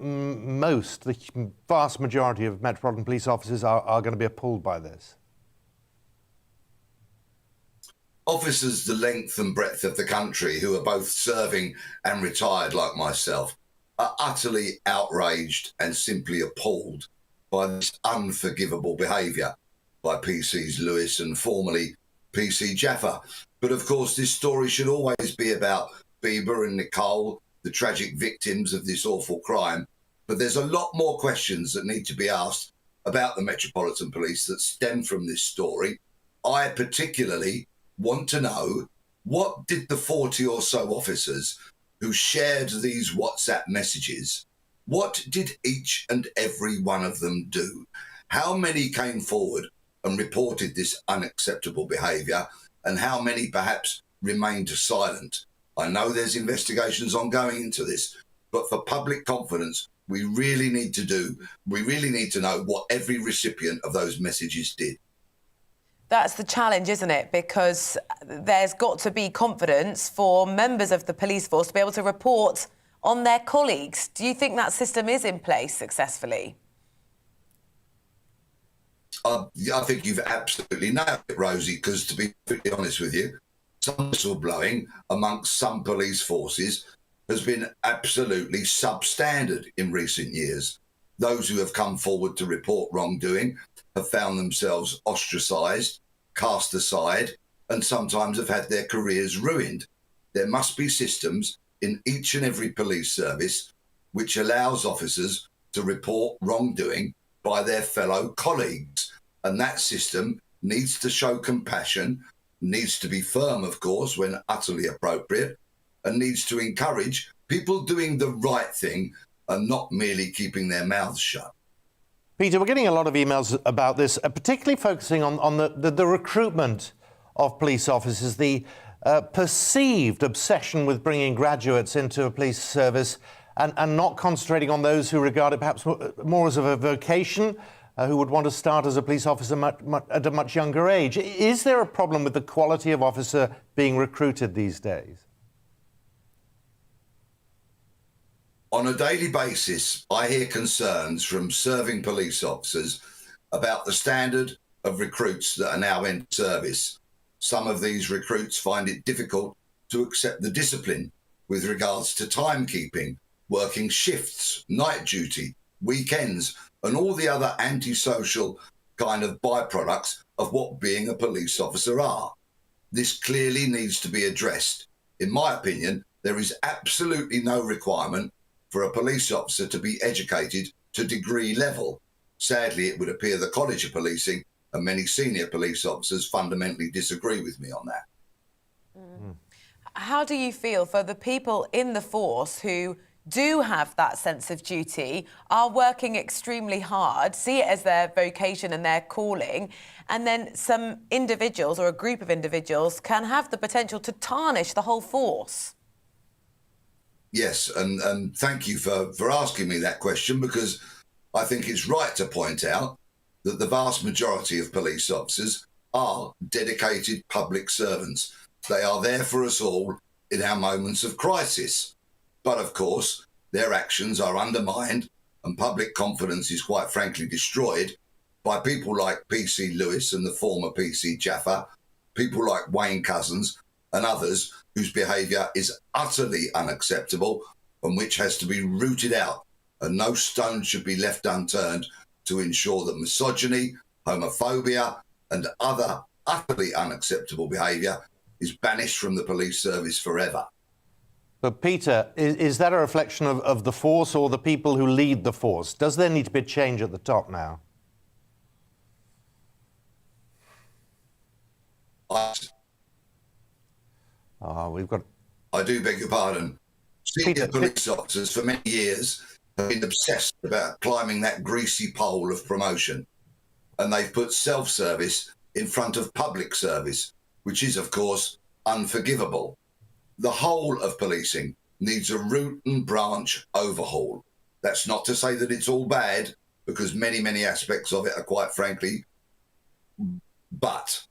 vast majority of Metropolitan Police officers are going to be appalled by this. Officers the length and breadth of the country who are both serving and retired like myself are utterly outraged and simply appalled by this unforgivable behaviour by PCs Lewis and formerly PC Jaffa. But of course, this story should always be about Bieber and Nicole, the tragic victims of this awful crime. But there's a lot more questions that need to be asked about the Metropolitan Police that stem from this story. I particularly want to know, what did the 40 or so officers who shared these WhatsApp messages, what did each and every one of them do? How many came forward and reported this unacceptable behaviour, and how many perhaps remained silent? I know there's investigations ongoing into this, but for public confidence, we really need to know what every recipient of those messages did. That's the challenge, isn't it? Because there's got to be confidence for members of the police force to be able to report on their colleagues. Do you think that system is in place successfully? I think you've absolutely nailed it, Rosie, because to be completely honest with you, some whistleblowing amongst some police forces has been absolutely substandard in recent years. Those who have come forward to report wrongdoing have found themselves ostracised, cast aside, and sometimes have had their careers ruined. There must be systems in each and every police service which allows officers to report wrongdoing by their fellow colleagues. And that system needs to show compassion, needs to be firm, of course, when utterly appropriate, and needs to encourage people doing the right thing and not merely keeping their mouths shut. Peter, we're getting a lot of emails about this, particularly focusing on the recruitment of police officers, the perceived obsession with bringing graduates into a police service and not concentrating on those who regard it perhaps more as a vocation, who would want to start as a police officer at a much younger age. Is there a problem with the quality of officer being recruited these days? On a daily basis, I hear concerns from serving police officers about the standard of recruits that are now in service. Some of these recruits find it difficult to accept the discipline with regards to timekeeping, working shifts, night duty, weekends, and all the other antisocial kind of byproducts of what being a police officer are. This clearly needs to be addressed. In my opinion, there is absolutely no requirement for a police officer to be educated to degree level. Sadly, it would appear the College of Policing and many senior police officers fundamentally disagree with me on that. How do you feel for the people in the force who do have that sense of duty, are working extremely hard, see it as their vocation and their calling, and then some individuals or a group of individuals can have the potential to tarnish the whole force? Yes, and thank you for asking me that question, because I think it's right to point out that the vast majority of police officers are dedicated public servants. They are there for us all in our moments of crisis. But of course, their actions are undermined and public confidence is quite frankly destroyed by people like PC Lewis and the former PC Jaffa, people like Wayne Couzens and others whose behaviour is utterly unacceptable and which has to be rooted out, and no stone should be left unturned to ensure that misogyny, homophobia and other utterly unacceptable behaviour is banished from the police service forever. But Peter, is that a reflection of the force or the people who lead the force? Does there need to be a change at the top now? I do beg your pardon. Senior police officers for many years have been obsessed about climbing that greasy pole of promotion. And they've put self-service in front of public service, which is, of course, unforgivable. The whole of policing needs a root and branch overhaul. That's not to say that it's all bad, because many aspects of it are quite frankly, but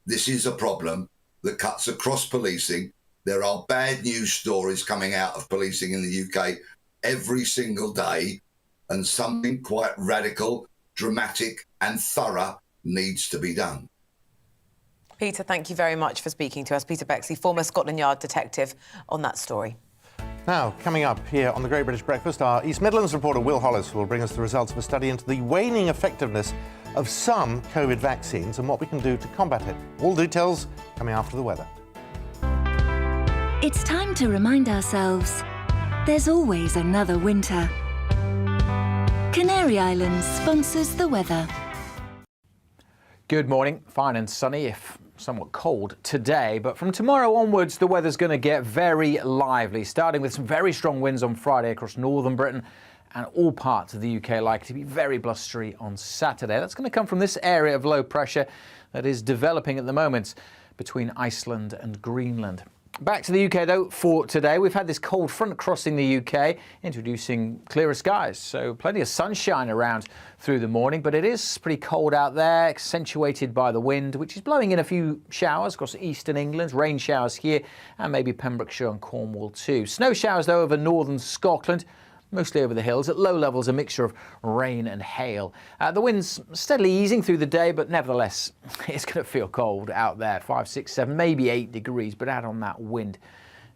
this is a problem that cuts across policing. There are bad news stories coming out of policing in the UK every single day, and something quite radical, dramatic and thorough needs to be done. Peter, thank you very much for speaking to us. Peter Bexley, former Scotland Yard detective, on that story. Now, coming up here on the Great British Breakfast, our East Midlands reporter Will Hollis will bring us the results of a study into the waning effectiveness of some COVID vaccines and what we can do to combat it. All details coming after the weather. It's time to remind ourselves there's always another winter. Canary Islands sponsors the weather. Good morning. Fine and sunny, if somewhat cold today, but from tomorrow onwards the weather's going to get very lively, starting with some very strong winds on Friday across northern Britain, and all parts of the UK likely to be very blustery on Saturday. That's going to come from this area of low pressure that is developing at the moment between Iceland and Greenland. Back to the UK, though, for today. We've had this cold front crossing the UK, introducing clearer skies. So plenty of sunshine around through the morning, but it is pretty cold out there, accentuated by the wind, which is blowing in a few showers across eastern England, rain showers here, and maybe Pembrokeshire and Cornwall too. Snow showers, though, over northern Scotland, mostly over the hills. At low levels, a mixture of rain and hail. The wind's steadily easing through the day, but nevertheless, it's going to feel cold out there. 5, 6, 7, maybe 8 degrees, but add on that wind,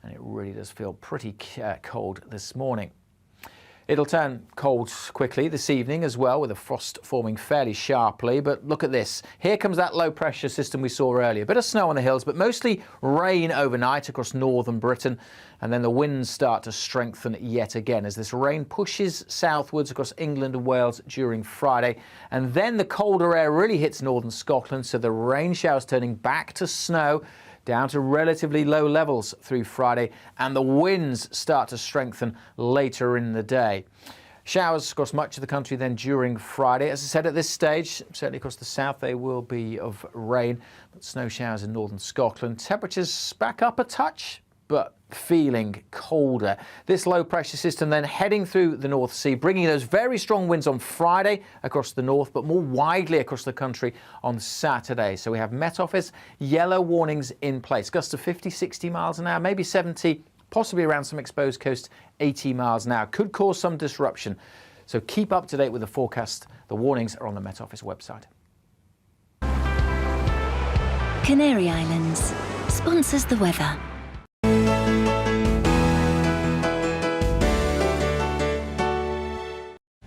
and it really does feel pretty cold this morning. It'll turn cold quickly this evening as well, with the frost forming fairly sharply. But look at this. Here comes that low pressure system we saw earlier. Bit of snow on the hills, but mostly rain overnight across northern Britain. And then the winds start to strengthen yet again as this rain pushes southwards across England and Wales during Friday. And then the colder air really hits northern Scotland, so the rain showers turning back to snow, down to relatively low levels through Friday, and the winds start to strengthen later in the day. Showers across much of the country then during Friday. As I said, at this stage, certainly across the south, they will be of rain, but snow showers in northern Scotland. Temperatures back up a touch, but feeling colder. This low pressure system then heading through the North Sea, bringing those very strong winds on Friday across the north, but more widely across the country on Saturday. So we have Met Office yellow warnings in place. Gusts of 50, 60 miles an hour, maybe 70, possibly around some exposed coast, 80 miles an hour. Could cause some disruption. So keep up to date with the forecast. The warnings are on the Met Office website. Canary Islands sponsors the weather.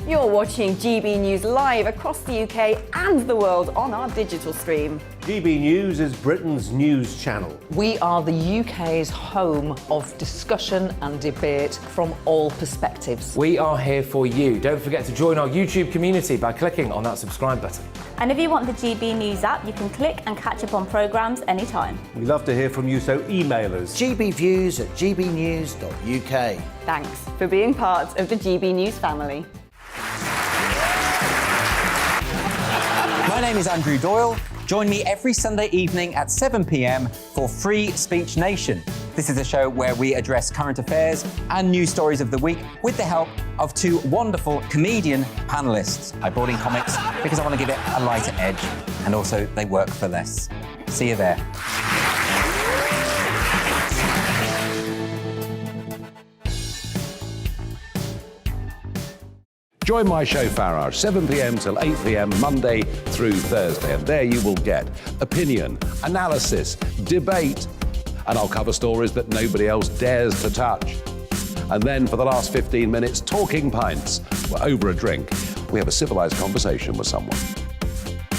You're watching GB News live across the UK and the world on our digital stream. GB News is Britain's news channel. We are the UK's home of discussion and debate from all perspectives. We are here for you. Don't forget to join our YouTube community by clicking on that subscribe button. And if you want the GB News app, you can click and catch up on programmes anytime. We love to hear from you, so email us. gbviews@gbnews.uk. Thanks for being part of the GB News family. My name is Andrew Doyle. Join me every Sunday evening at 7 p.m. for Free Speech Nation. This is a show where we address current affairs and news stories of the week with the help of two wonderful comedian panellists. I brought in comics because I want to give it a lighter edge, and also they work for less. See you there. Join my show Farage, 7 p.m. till 8 p.m. Monday through Thursday, and there you will get opinion, analysis, debate, and I'll cover stories that nobody else dares to touch. And then for the last 15 minutes, talking pints. We're over a drink. We have a civilised conversation with someone.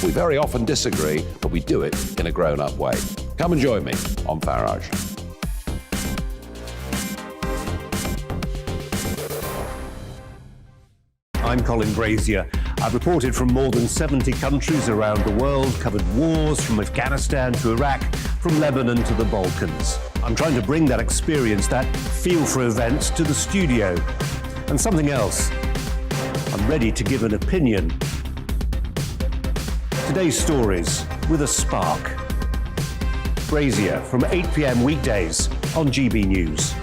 We very often disagree, but we do it in a grown-up way. Come and join me on Farage. I'm Colin Brazier. I've reported from more than 70 countries around the world, covered wars from Afghanistan to Iraq, from Lebanon to the Balkans. I'm trying to bring that experience, that feel for events, to the studio. And something else. I'm ready to give an opinion. Today's stories with a spark. Brazier from 8 p.m. weekdays on GB News.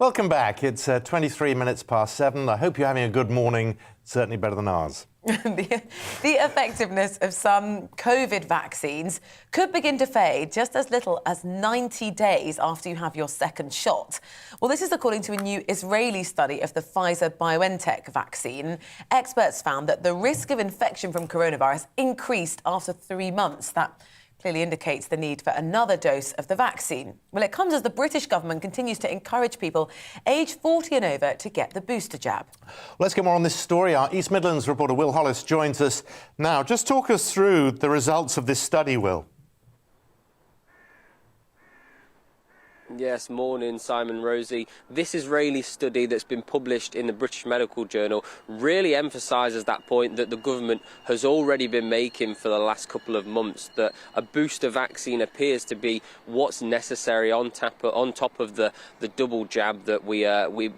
Welcome back. It's 23 minutes past 7. I hope you're having a good morning, certainly better than ours. The effectiveness of some COVID vaccines could begin to fade just as little as 90 days after you have your second shot. Well, this is according to a new Israeli study of the Pfizer-BioNTech vaccine. Experts found that the risk of infection from coronavirus increased after 3 months. That clearly indicates the need for another dose of the vaccine. Well, it comes as the British government continues to encourage people aged 40 and over to get the booster jab. Let's get more on this story. Our East Midlands reporter Will Hollis joins us now. Just talk us through the results of this study, Will. Yes, morning, Simon, Rosie. This Israeli study that's been published in the British Medical Journal really emphasises that point that the government has already been making for the last couple of months, that a booster vaccine appears to be what's necessary on top of the double jab that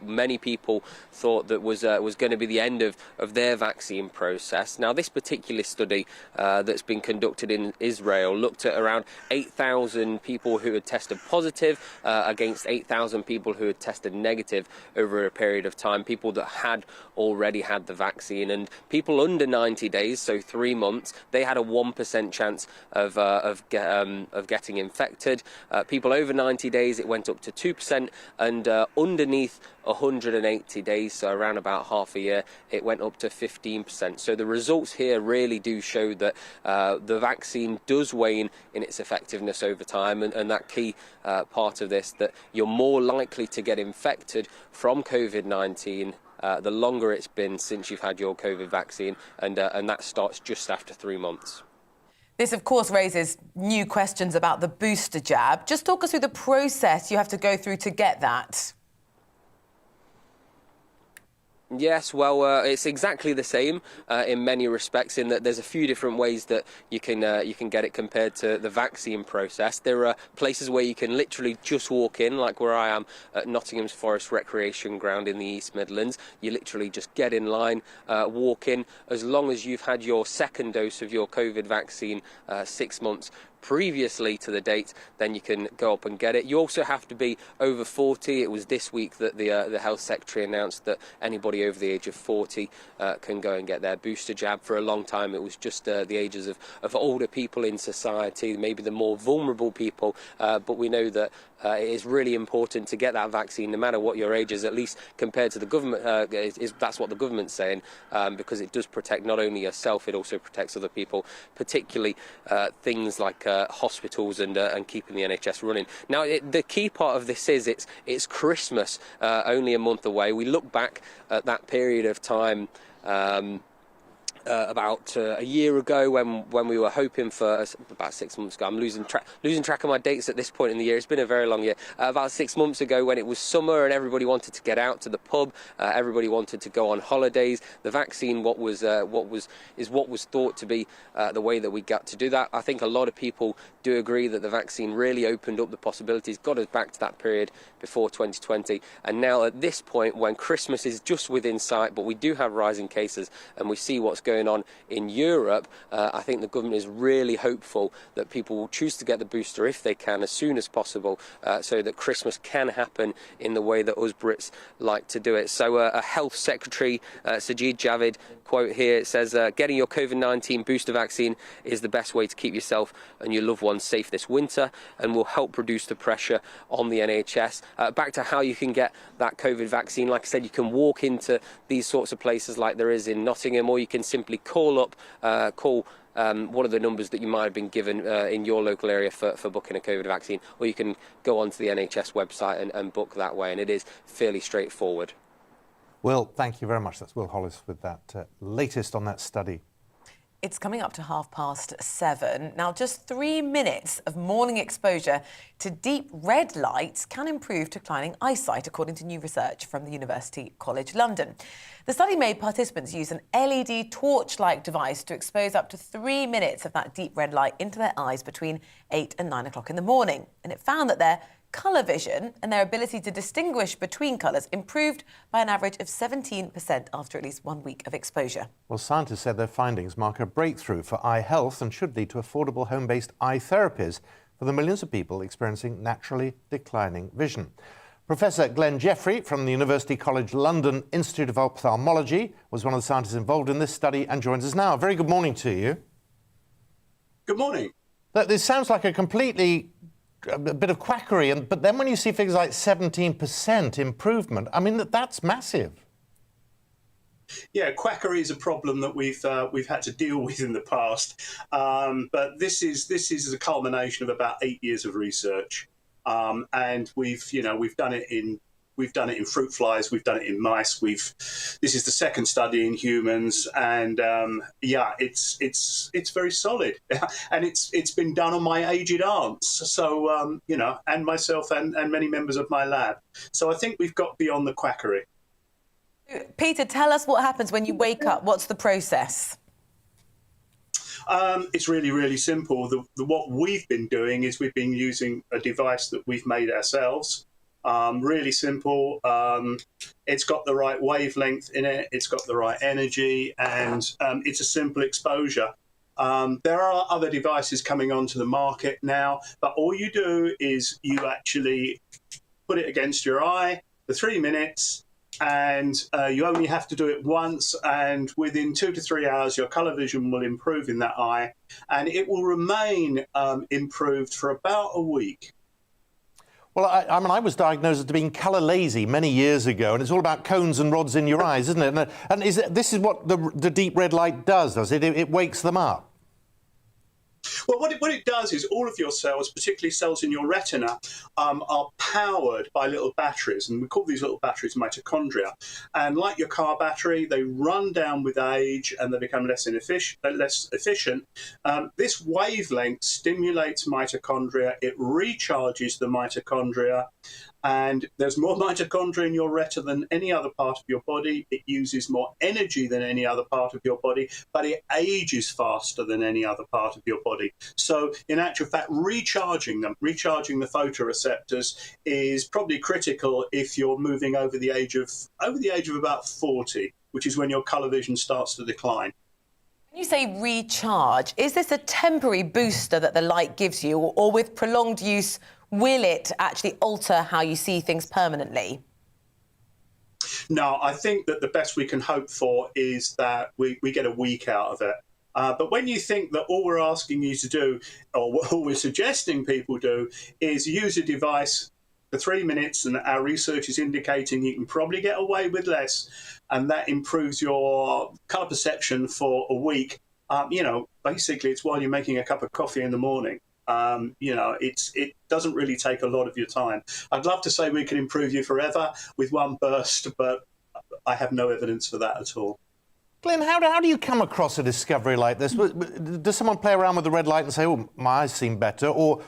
many people thought that was going to be the end of their vaccine process. Now, this particular study that's been conducted in Israel looked at around 8,000 people who had tested positive against 8,000 people who had tested negative over a period of time, people that had already had the vaccine, and people under 90 days, so 3 months, they had a 1% chance of getting infected. People over 90 days, it went up to 2%, and underneath 180 days, so around about half a year, it went up to 15%. So the results here really do show that the vaccine does wane in its effectiveness over time, and that key part of this, that you're more likely to get infected from COVID-19 the longer it's been since you've had your COVID vaccine, and that starts just after 3 months. This, of course, raises new questions about the booster jab. Just talk us through the process you have to go through to get that. Yes, well, it's exactly the same in many respects, in that there's a few different ways that you can get it compared to the vaccine process. There are places where you can literally just walk in, like where I am at Nottingham's Forest Recreation Ground in the East Midlands. You literally just get in line, walk in. As long as you've had your second dose of your COVID vaccine 6 months previously to the date, then you can go up and get it. You also have to be over 40. It was this week that the Health Secretary announced that anybody over the age of 40 can go and get their booster jab. For a long time, it was just the ages of older people in society, maybe the more vulnerable people, but we know that it is really important to get that vaccine, no matter what your age is, at least compared to the government. That's what the government's saying, because it does protect not only yourself, it also protects other people, particularly things like hospitals and keeping the NHS running. Now, the key part of this is it's Christmas, only a month away. We look back at that period of time about a year ago when we were hoping for, about 6 months ago, I'm losing track of my dates at this point in the year. It's been a very long year. About 6 months ago, when it was summer and everybody wanted to get out to the pub, everybody wanted to go on holidays. The vaccine, what was thought to be the way that we got to do that. I think a lot of people do agree that the vaccine really opened up the possibilities, got us back to that period before 2020. And now at this point, when Christmas is just within sight, but we do have rising cases and we see what's going on in Europe, I think the government is really hopeful that people will choose to get the booster if they can as soon as possible, so that Christmas can happen in the way that us Brits like to do it. So a Health Secretary, Sajid Javid, quote here, it says, getting your COVID-19 booster vaccine is the best way to keep yourself and your loved ones safe this winter and will help reduce the pressure on the NHS. Back to how you can get that COVID vaccine, like I said, you can walk into these sorts of places like there is in Nottingham, or you can simply call up, one of the numbers that you might have been given in your local area for booking a COVID vaccine, or you can go onto the NHS website and book that way, and it is fairly straightforward. Will, thank you very much. That's Will Hollis with that latest on that study. It's coming up to 7:30. Now, just 3 minutes of morning exposure to deep red lights can improve declining eyesight, according to new research from the University College London. The study made participants use an LED torch-like device to expose up to 3 minutes of that deep red light into their eyes between 8 and 9 o'clock in the morning. And it found that their colour vision and their ability to distinguish between colours improved by an average of 17% after at least 1 week of exposure. Well, scientists said their findings mark a breakthrough for eye health and should lead to affordable home-based eye therapies for the millions of people experiencing naturally declining vision. Professor Glenn Jeffrey from the University College London Institute of Ophthalmology was one of the scientists involved in this study and joins us now. Very good morning to you. Good morning. This sounds like a bit of quackery, but then when you see figures like 17% improvement, I mean, that's massive. Yeah, quackery is a problem that we've had to deal with in the past, but this is a culmination of about 8 years of research, and we've done it We've done it in fruit flies. We've done it in mice. This is the second study in humans, and yeah, it's very solid, and it's been done on my aged aunts. So you know, and myself and many members of my lab. So I think we've got beyond the quackery. Peter, tell us what happens when you wake up. What's the process? It's really, really simple. What we've been doing is we've been using a device that we've made ourselves. Really simple. It's got the right wavelength in it. It's got the right energy, and it's a simple exposure. There are other devices coming onto the market now, but all you do is you actually put it against your eye for 3 minutes, and you only have to do it once, and within 2 to 3 hours your colour vision will improve in that eye, and it will remain improved for about a week. Well, I mean, I was diagnosed as being colour lazy many years ago, and it's all about cones and rods in your eyes, isn't it? And this is what the deep red light does it? It wakes them up. Well, what it does is all of your cells, particularly cells in your retina, are powered by little batteries, and we call these little batteries mitochondria. And like your car battery, they run down with age and they become less efficient. This wavelength stimulates mitochondria. It recharges the mitochondria, and there's more mitochondria in your retina than any other part of your body. It uses more energy than any other part of your body, but it ages faster than any other part of your body. So in actual fact, recharging the photoreceptors is probably critical if you're moving over the age of about 40, which is when your colour vision starts to decline. When you say recharge, is this a temporary booster that the light gives you, or with prolonged use, will it actually alter how you see things permanently? No, I think that the best we can hope for is that we get a week out of it. But when you think that all we're asking you to do, or all we're suggesting people do, is use a device for 3 minutes, and our research is indicating you can probably get away with less, and that improves your colour perception for a week. You know, basically it's while you're making a cup of coffee in the morning. You know, it doesn't really take a lot of your time. I'd love to say we can improve you forever with one burst, but I have no evidence for that at all. Glenn, how do you come across a discovery like this? Does someone play around with the red light and say, oh, my eyes seem better? Or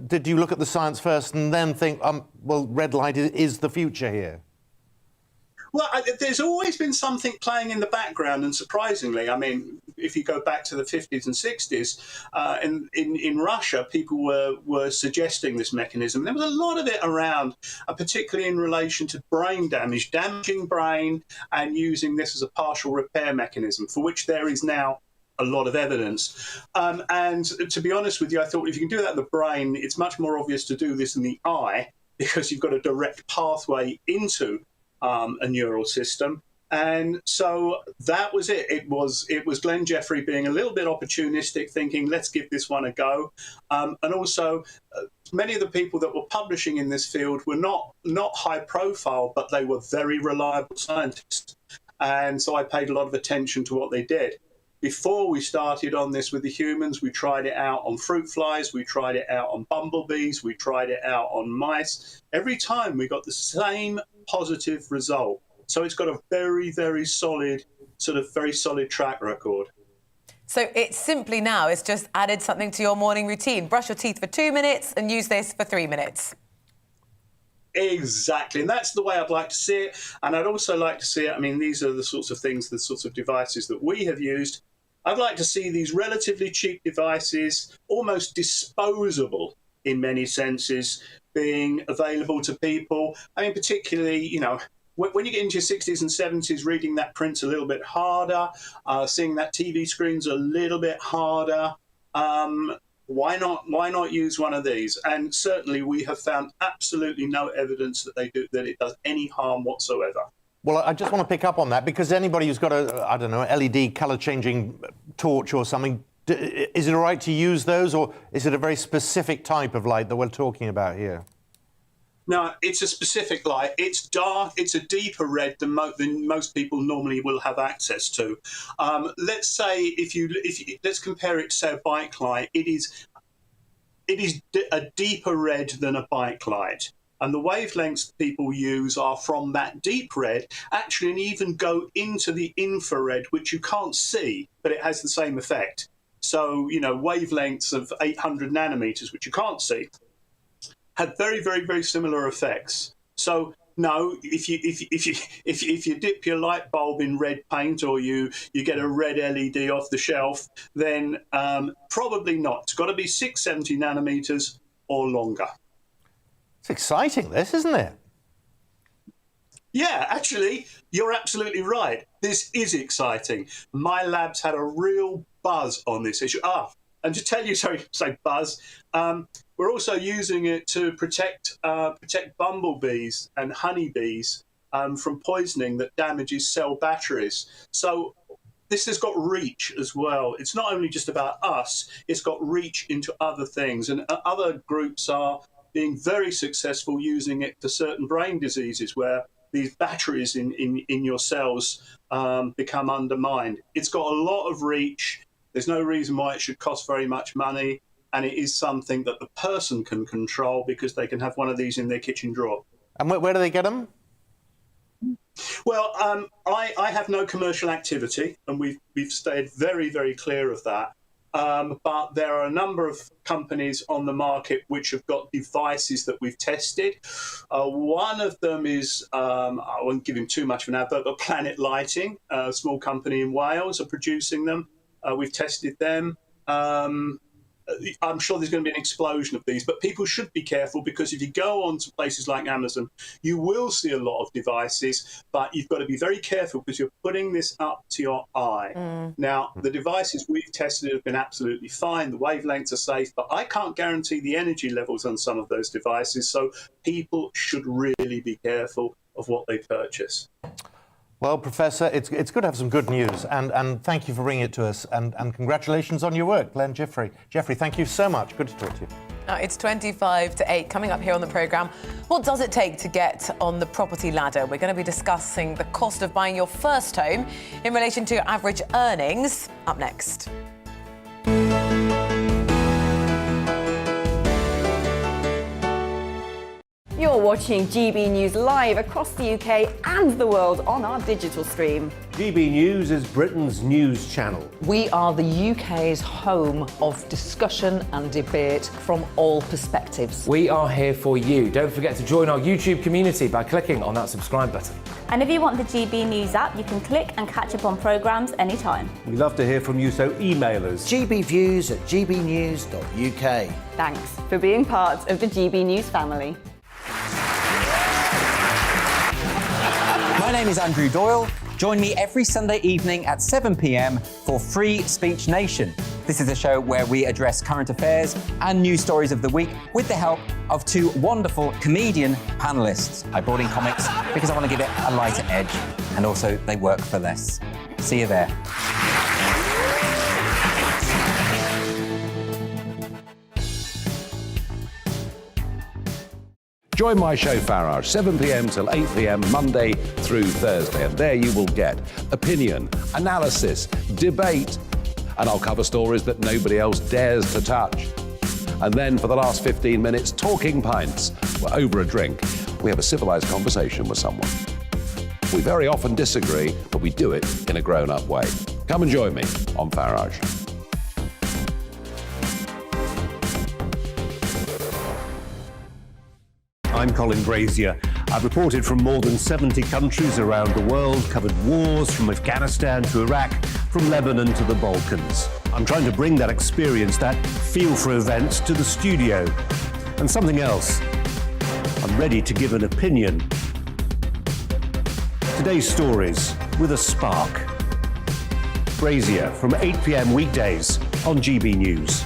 did you look at the science first and then think, well, red light is the future here? Well, there's always been something playing in the background, and surprisingly, I mean, if you go back to the 50s and 60s, in Russia, people were suggesting this mechanism. There was a lot of it around, particularly in relation to brain damage, damaging brain, and using this as a partial repair mechanism, for which there is now a lot of evidence. And to be honest with you, I thought if you can do that in the brain, it's much more obvious to do this in the eye, because you've got a direct pathway into a neural system. And so that was it. It was Glenn Jeffrey being a little bit opportunistic, thinking, let's give this one a go. And also, many of the people that were publishing in this field were not high profile, but they were very reliable scientists. And so I paid a lot of attention to what they did. Before we started on this with the humans, we tried it out on fruit flies, we tried it out on bumblebees, we tried it out on mice. Every time we got the same positive result. So it's got a very, very solid, very solid track record. So it's simply now, it's just added something to your morning routine. Brush your teeth for 2 minutes and use this for 3 minutes. Exactly, and that's the way I'd like to see it. And I'd also like to see it, I mean, these are the sorts of things, the sorts of devices that we have used. I'd like to see these relatively cheap devices, almost disposable in many senses, being available to people. I mean, particularly, you know, when you get into your 60s and 70s, reading that print's a little bit harder, seeing that TV screen's a little bit harder. Why not use one of these? And certainly we have found absolutely no evidence that it does any harm whatsoever. Well, I just want to pick up on that, because anybody who's got a, I don't know, LED colour-changing torch or something, is it all right to use those, or is it a very specific type of light that we're talking about here? No, it's a specific light. It's dark. It's a deeper red than most people normally will have access to. Let's say if you let's compare it to, say, a bike light. It is a deeper red than a bike light. And the wavelengths people use are from that deep red, actually, and even go into the infrared, which you can't see, but it has the same effect. So, you know, wavelengths of 800 nanometers, which you can't see, have very, very, very similar effects. So, no, if you dip your light bulb in red paint or you get a red LED off the shelf, then probably not. It's got to be 670 nanometers or longer. It's exciting, this, isn't it? Yeah, actually, you're absolutely right. This is exciting. My lab's had a real buzz on this issue. And to tell you, say buzz, we're also using it to protect bumblebees and honeybees from poisoning that damages cell batteries. So this has got reach as well. It's not only just about us, it's got reach into other things. And other groups are being very successful using it for certain brain diseases where these batteries in your cells become undermined. It's got a lot of reach. There's no reason why it should cost very much money. And it is something that the person can control because they can have one of these in their kitchen drawer. And where do they get them? Well, I have no commercial activity, and we've stayed very, very clear of that. But there are a number of companies on the market which have got devices that we've tested. One of them is, I won't give him too much of an advert, but Planet Lighting, a small company in Wales, are producing them. We've tested them. I'm sure there's going to be an explosion of these, but people should be careful because if you go on to places like Amazon, you will see a lot of devices, but you've got to be very careful because you're putting this up to your eye. Now, the devices we've tested have been absolutely fine. The wavelengths are safe, but I can't guarantee the energy levels on some of those devices, so people should really be careful of what they purchase. Well, Professor, it's good to have some good news, and thank you for bringing it to us, and congratulations on your work, Glenn Jeffrey. Jeffrey, thank you so much. Good to talk to you. It's 25 to 8. Coming up here on the programme, what does it take to get on the property ladder? We're going to be discussing the cost of buying your first home in relation to your average earnings. Up next. You're watching GB News live across the UK and the world on our digital stream. GB News is Britain's news channel. We are the UK's home of discussion and debate from all perspectives. We are here for you. Don't forget to join our YouTube community by clicking on that subscribe button. And if you want the GB News app, you can click and catch up on programmes anytime. We love to hear from you, so email us. gbviews@gbnews.uk. Thanks for being part of the GB News family. My name is Andrew Doyle. Join me every Sunday evening at 7 p.m. for Free Speech Nation. This is a show where we address current affairs and news stories of the week with the help of two wonderful comedian panellists. I brought in comics because I want to give it a lighter edge, and also they work for less. See you there. Join my show Farage, 7 p.m. till 8 p.m. Monday through Thursday. And there you will get opinion, analysis, debate, and I'll cover stories that nobody else dares to touch. And then for the last 15 minutes, talking pints. We're over a drink. We have a civilized conversation with someone. We very often disagree, but we do it in a grown-up way. Come and join me on Farage. I'm Colin Brazier. I've reported from more than 70 countries around the world, covered wars from Afghanistan to Iraq, from Lebanon to the Balkans. I'm trying to bring that experience, that feel for events, to the studio. And something else. I'm ready to give an opinion. Today's stories with a spark. Brazier from 8 p.m. weekdays on GB News.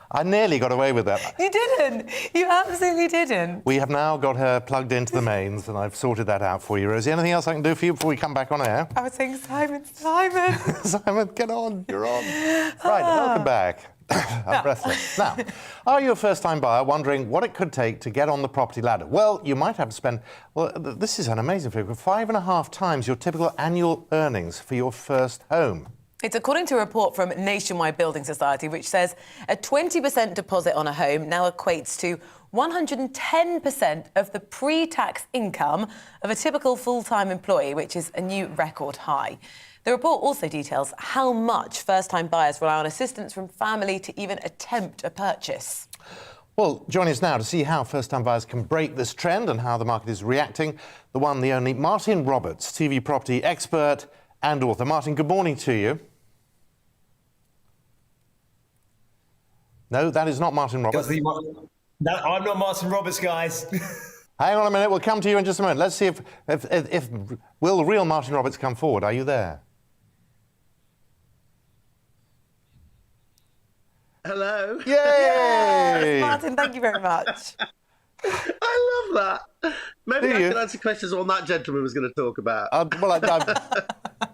I nearly got away with that. You didn't. You absolutely didn't. We have now got her plugged into the mains, and I've sorted that out for you, Rosie. Anything else I can do for you before we come back on air? I was saying, Simon. Simon, get on. You're on. Right, welcome back. I'm breathless. Now, are you a first-time buyer wondering what it could take to get on the property ladder? Well, you might have to spend, well, this is an amazing figure, 5.5 times your typical annual earnings for your first home. It's according to a report from Nationwide Building Society, which says a 20% deposit on a home now equates to 110% of the pre-tax income of a typical full-time employee, which is a new record high. The report also details how much first-time buyers rely on assistance from family to even attempt a purchase. Well, joining us now to see how first-time buyers can break this trend and how the market is reacting, the one, the only, Martin Roberts, TV property expert and author. Martin, good morning to you. No, that is not Martin Roberts. No, I'm not Martin Roberts, guys. Hang on a minute, we'll come to you in just a moment. Let's see if will the real Martin Roberts come forward? Are you there? Hello. Yay! Yes, Martin, thank you very much. I love that. Maybe I can answer questions on that gentleman was going to talk about.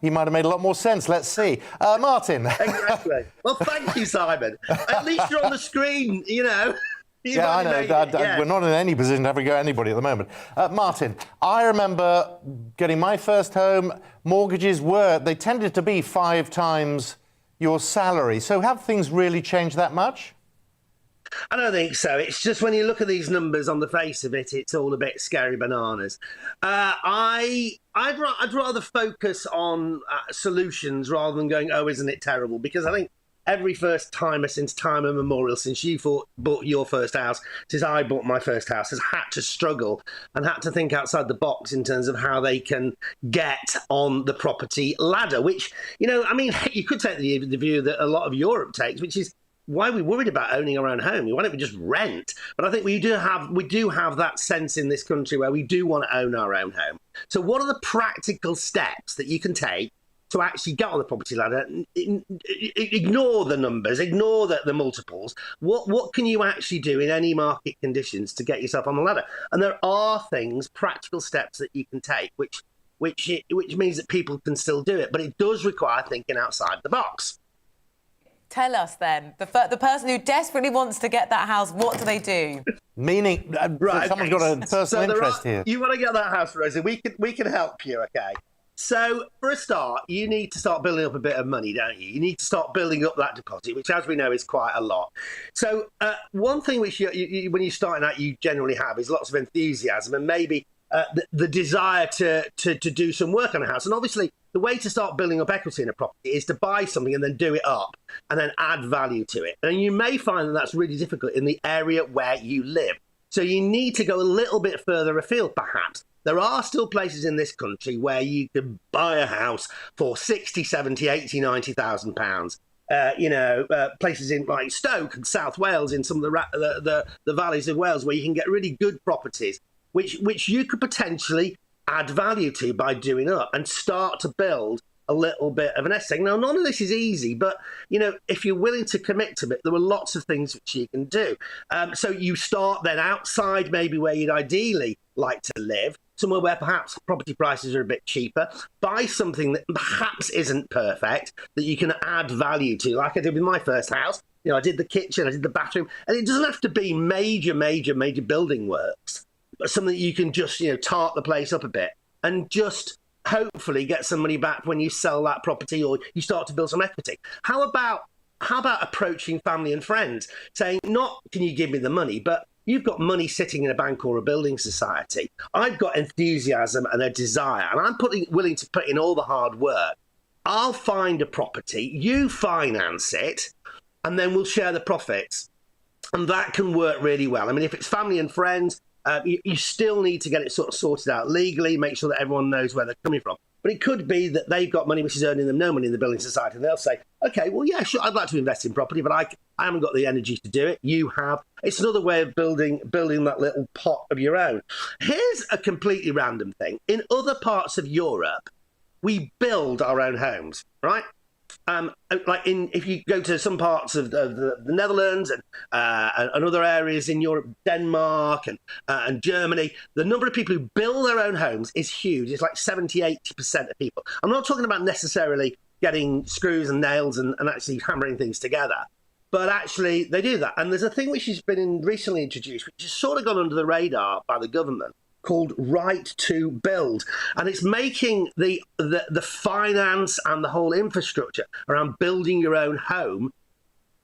He might have made a lot more sense. Let's see. Martin. Exactly. Well, thank you, Simon. At least you're on the screen, you know. Yeah, I know. We're not in any position to ever go anybody at the moment. Martin, I remember getting my first home. Mortgages they tended to be 5 times your salary. So have things really changed that much? I don't think so. It's just when you look at these numbers on the face of it, it's all a bit scary bananas. I'd rather focus on solutions rather than going, oh, isn't it terrible? Because I think every first timer since time immemorial, since you bought your first house, since I bought my first house, has had to struggle and had to think outside the box in terms of how they can get on the property ladder, which, you know, I mean, you could take the view that a lot of Europe takes, which is, why are we worried about owning our own home? Why don't we just rent? But I think we do have that sense in this country where we do want to own our own home. So what are the practical steps that you can take to actually get on the property ladder? Ignore the numbers, ignore the multiples. What can you actually do in any market conditions to get yourself on the ladder? And there are things, practical steps that you can take, which means that people can still do it. But it does require thinking outside the box. Tell us then, the person who desperately wants to get that house, what do they do? Meaning, someone's got a personal interest here. You want to get that house, Rosie? We can help you, okay? So, for a start, you need to start building up a bit of money, don't you? You need to start building up that deposit, which, as we know, is quite a lot. So, one thing which when you're starting out, you generally have is lots of enthusiasm and maybe the desire to do some work on a house. And obviously, the way to start building up equity in a property is to buy something and then do it up and then add value to it. And you may find that that's really difficult in the area where you live. So you need to go a little bit further afield, perhaps. There are still places in this country where you can buy a house for 60, 70, 80, 90,000 pounds. Places in like Stoke and South Wales, in some of the valleys of Wales, where you can get really good properties, which you could potentially add value to by doing up and start to build a little bit of an nest egg. Now, none of this is easy, but, you know, if you're willing to commit to it, there are lots of things which you can do. So you start then outside maybe where you'd ideally like to live, somewhere where perhaps property prices are a bit cheaper. Buy something that perhaps isn't perfect, that you can add value to, like I did with my first house. You know, I did the kitchen, I did the bathroom, and it doesn't have to be major building works, but something that you can just, you know, tart the place up a bit and just hopefully get some money back when you sell that property or you start to build some equity. How about approaching family and friends, saying, not can you give me the money, but you've got money sitting in a bank or a building society. I've got enthusiasm and a desire, and I'm willing to put in all the hard work. I'll find a property, you finance it, and then we'll share the profits. And that can work really well. I mean, if it's family and friends, you still need to get it sort of sorted out legally, make sure that everyone knows where they're coming from. But it could be that they've got money which is earning them no money in the building society, and they'll say, OK, well, yeah, sure, I'd like to invest in property, but I haven't got the energy to do it. You have. It's another way of building that little pot of your own. Here's a completely random thing. In other parts of Europe, we build our own homes, right? If you go to some parts of the Netherlands and other areas in Europe, Denmark and Germany, the number of people who build their own homes is huge. It's like 70-80% of people. I'm not talking about necessarily getting screws and nails and actually hammering things together. But actually, they do that. And there's a thing which has been recently introduced, which has sort of gone under the radar by the government, called Right to Build. And it's making the finance and the whole infrastructure around building your own home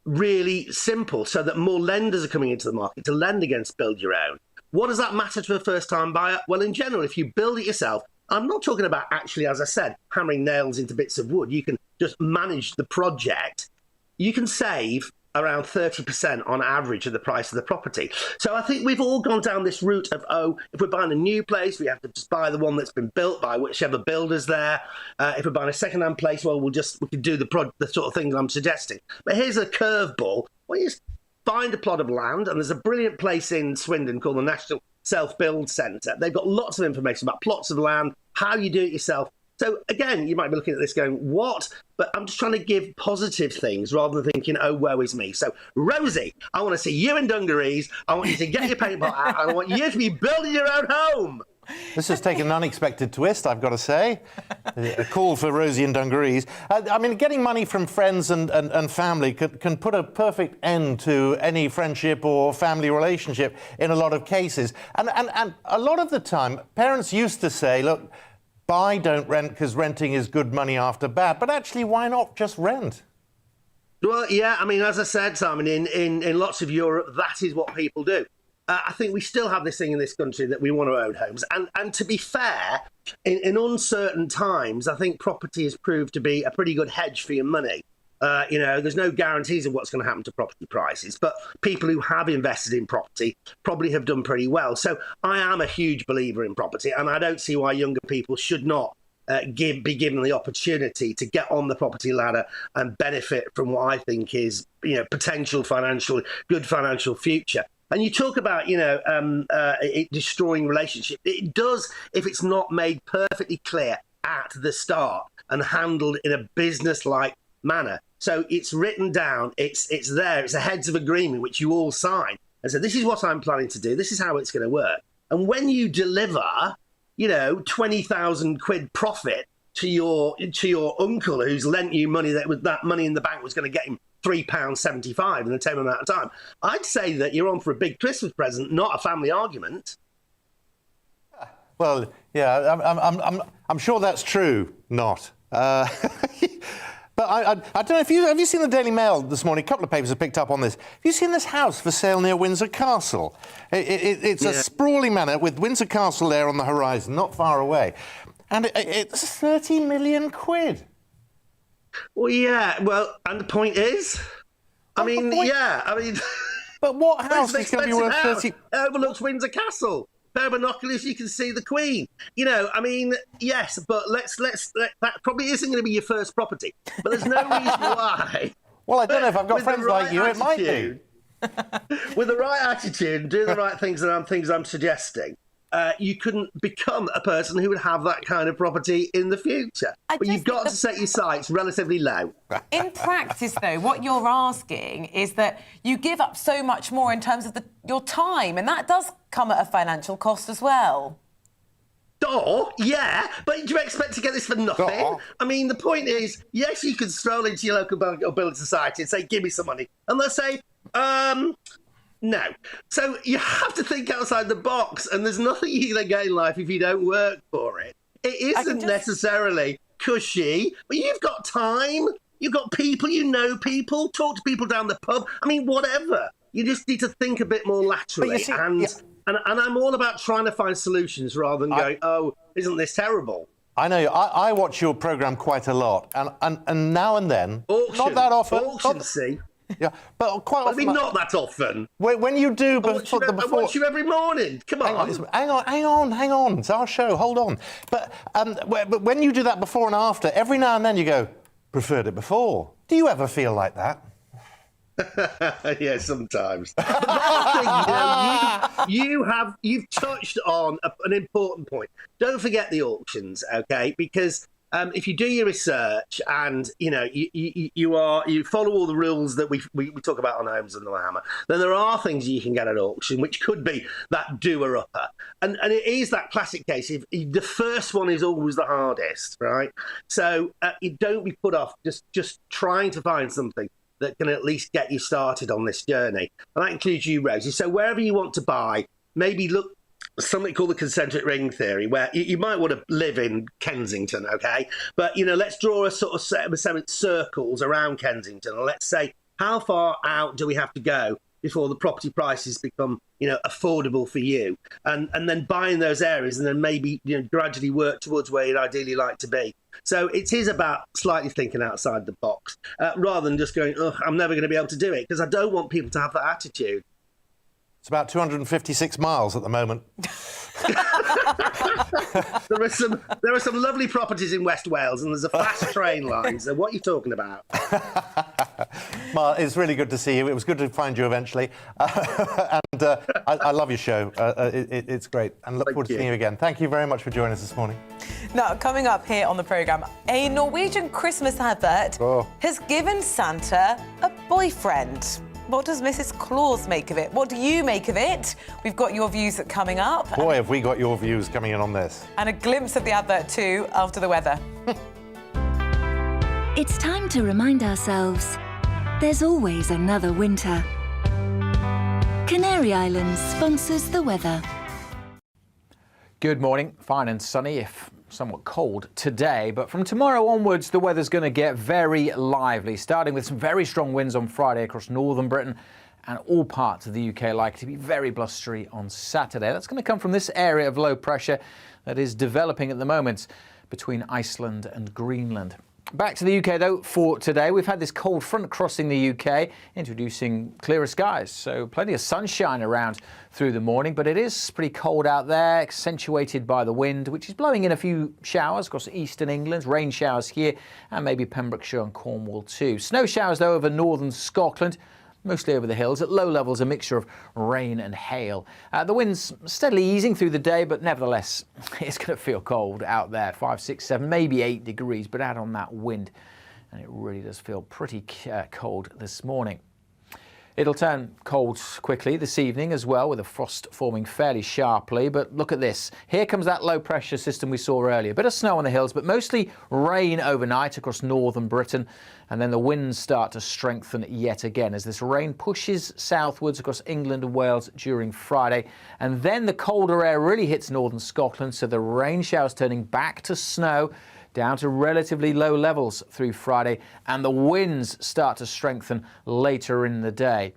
really simple, so that more lenders are coming into the market to lend against build your own. What does that matter to a first-time buyer? Well, in general, if you build it yourself, I'm not talking about actually, as I said, hammering nails into bits of wood. You can just manage the project. You can save around 30% on average of the price of the property. So I think we've all gone down this route of, if we're buying a new place, we have to just buy the one that's been built by whichever builder's there. If we're buying a second-hand place, well, we can do the sort of things I'm suggesting. But here's a curveball. Well, you just find a plot of land, and there's a brilliant place in Swindon called the National Self-Build Centre. They've got lots of information about plots of land, how you do it yourself. So again, you might be looking at this going, what? But I'm just trying to give positive things rather than thinking, oh, woe is me. So Rosie, I want to see you in dungarees. I want you to get your paintball out. I want you to be building your own home. This has taken an unexpected twist, I've got to say. A call for Rosie in dungarees. I mean, getting money from friends and family can put a perfect end to any friendship or family relationship in a lot of cases. And a lot of the time, parents used to say, look, buy, don't rent, because renting is good money after bad. But actually, why not just rent? Well, yeah, I mean, as I said, Simon, in lots of Europe, that is what people do. I think we still have this thing in this country that we want to own homes. And to be fair, in uncertain times, I think property has proved to be a pretty good hedge for your money. There's no guarantees of what's going to happen to property prices, but people who have invested in property probably have done pretty well. So I am a huge believer in property, and I don't see why younger people should not be given the opportunity to get on the property ladder and benefit from what I think is, potential good financial future. And you talk about, it destroying relationships. It does if it's not made perfectly clear at the start and handled in a business-like manner. So it's written down, it's there, it's a heads of agreement which you all sign. And so this is what I'm planning to do, this is how it's going to work. And when you deliver, 20,000 quid profit to your uncle who's lent you money that money in the bank was going to get him £3.75 in the same amount of time, I'd say that you're on for a big Christmas present, not a family argument. Well, yeah, I'm sure that's true. Not. But I don't know if have you seen the Daily Mail this morning? A couple of papers have picked up on this. Have you seen this house for sale near Windsor Castle? It's a sprawling manor with Windsor Castle there on the horizon, not far away, and it's 30 million quid. Well, yeah. Well, and the point is, but what house is going to be worth 30? It overlooks Windsor Castle. Pair of binoculars, you can see the Queen. Yes, but that probably isn't going to be your first property. But there's no reason why. Well, I don't know if I've got friends like you, it might be. With the right attitude, doing the right things I'm suggesting, you couldn't become a person who would have that kind of property in the future. But you've got to set your sights relatively low. In practice, though, what you're asking is that you give up so much more in terms of your time, and that does come at a financial cost as well. Oh, yeah, but do you expect to get this for nothing? Oh. I mean, the point is, yes, you can stroll into your local bank or building society and say, give me some money. And they'll say, no. So you have to think outside the box, and there's nothing you're going to get in life if you don't work for it. It isn't necessarily cushy, but you've got time, you've got people, people, talk to people down the pub. I mean, whatever. You just need to think a bit more laterally. And I'm all about trying to find solutions rather than going, oh, isn't this terrible? I know. I watch your programme quite a lot, and now and then, not that often. See? Yeah, but quite often. I mean, not that often. When you do I watch you every morning. Come on. Hang on. It's our show. Hold on. But when you do that before and after, every now and then you go, preferred it before. Do you ever feel like that? Yeah, sometimes. But that's the thing, you've touched on an important point. Don't forget the auctions, okay? Because if you do your research and you follow all the rules that we talk about on Homes and the Hammer, then there are things you can get at auction which could be that doer-upper, and it is that classic case. If the first one is always the hardest, right? So you don't be put off just trying to find something that can at least get you started on this journey. And that includes you, Rosie. So wherever you want to buy, maybe look something called the concentric ring theory, where you might want to live in Kensington, okay? But, let's draw a sort of set of circles around Kensington. And let's say, how far out do we have to go before the property prices become, affordable for you? And then buy in those areas and then maybe, gradually work towards where you'd ideally like to be. So it is about slightly thinking outside the box, rather than just going, oh, I'm never going to be able to do it, because I don't want people to have that attitude. It's about 256 miles at the moment. There are some lovely properties in West Wales, and there's a fast train line. So what are you talking about? Mark, it's really good to see you. It was good to find you eventually. I love your show. It's great. And look forward to seeing you again. Thank you very much for joining us this morning. Now, coming up here on the programme, a Norwegian Christmas advert has given Santa a boyfriend. What does Mrs. Claus make of it? What do you make of it? We've got your views coming up. Boy, have we got your views coming in on this. And a glimpse of the advert too after the weather. It's time to remind ourselves there's always another winter. Canary Islands sponsors the weather. Good morning. Fine and sunny, if somewhat cold today, but from tomorrow onwards the weather's going to get very lively, starting with some very strong winds on Friday across northern Britain, and all parts of the UK likely to be very blustery on Saturday. That's going to come from this area of low pressure that is developing at the moment between Iceland and Greenland. Back to the UK though for today. We've had this cold front crossing the UK, introducing clearer skies, so plenty of sunshine around through the morning, but it is pretty cold out there, accentuated by the wind, which is blowing in a few showers across eastern England, rain showers here, and maybe Pembrokeshire and Cornwall too. Snow showers though over northern Scotland, mostly over the hills. At low levels, a mixture of rain and hail. The wind's steadily easing through the day, but nevertheless, it's going to feel cold out there. 5, 6, 7, maybe 8 degrees, but add on that wind, and it really does feel pretty cold this morning. It'll turn cold quickly this evening as well, with a frost forming fairly sharply. But look at this. Here comes that low pressure system we saw earlier. A bit of snow on the hills, but mostly rain overnight across northern Britain. And then the winds start to strengthen yet again as this rain pushes southwards across England and Wales during Friday. And then the colder air really hits northern Scotland, so the rain showers turning back to snow, down to relatively low levels through Friday, and the winds start to strengthen later in the day.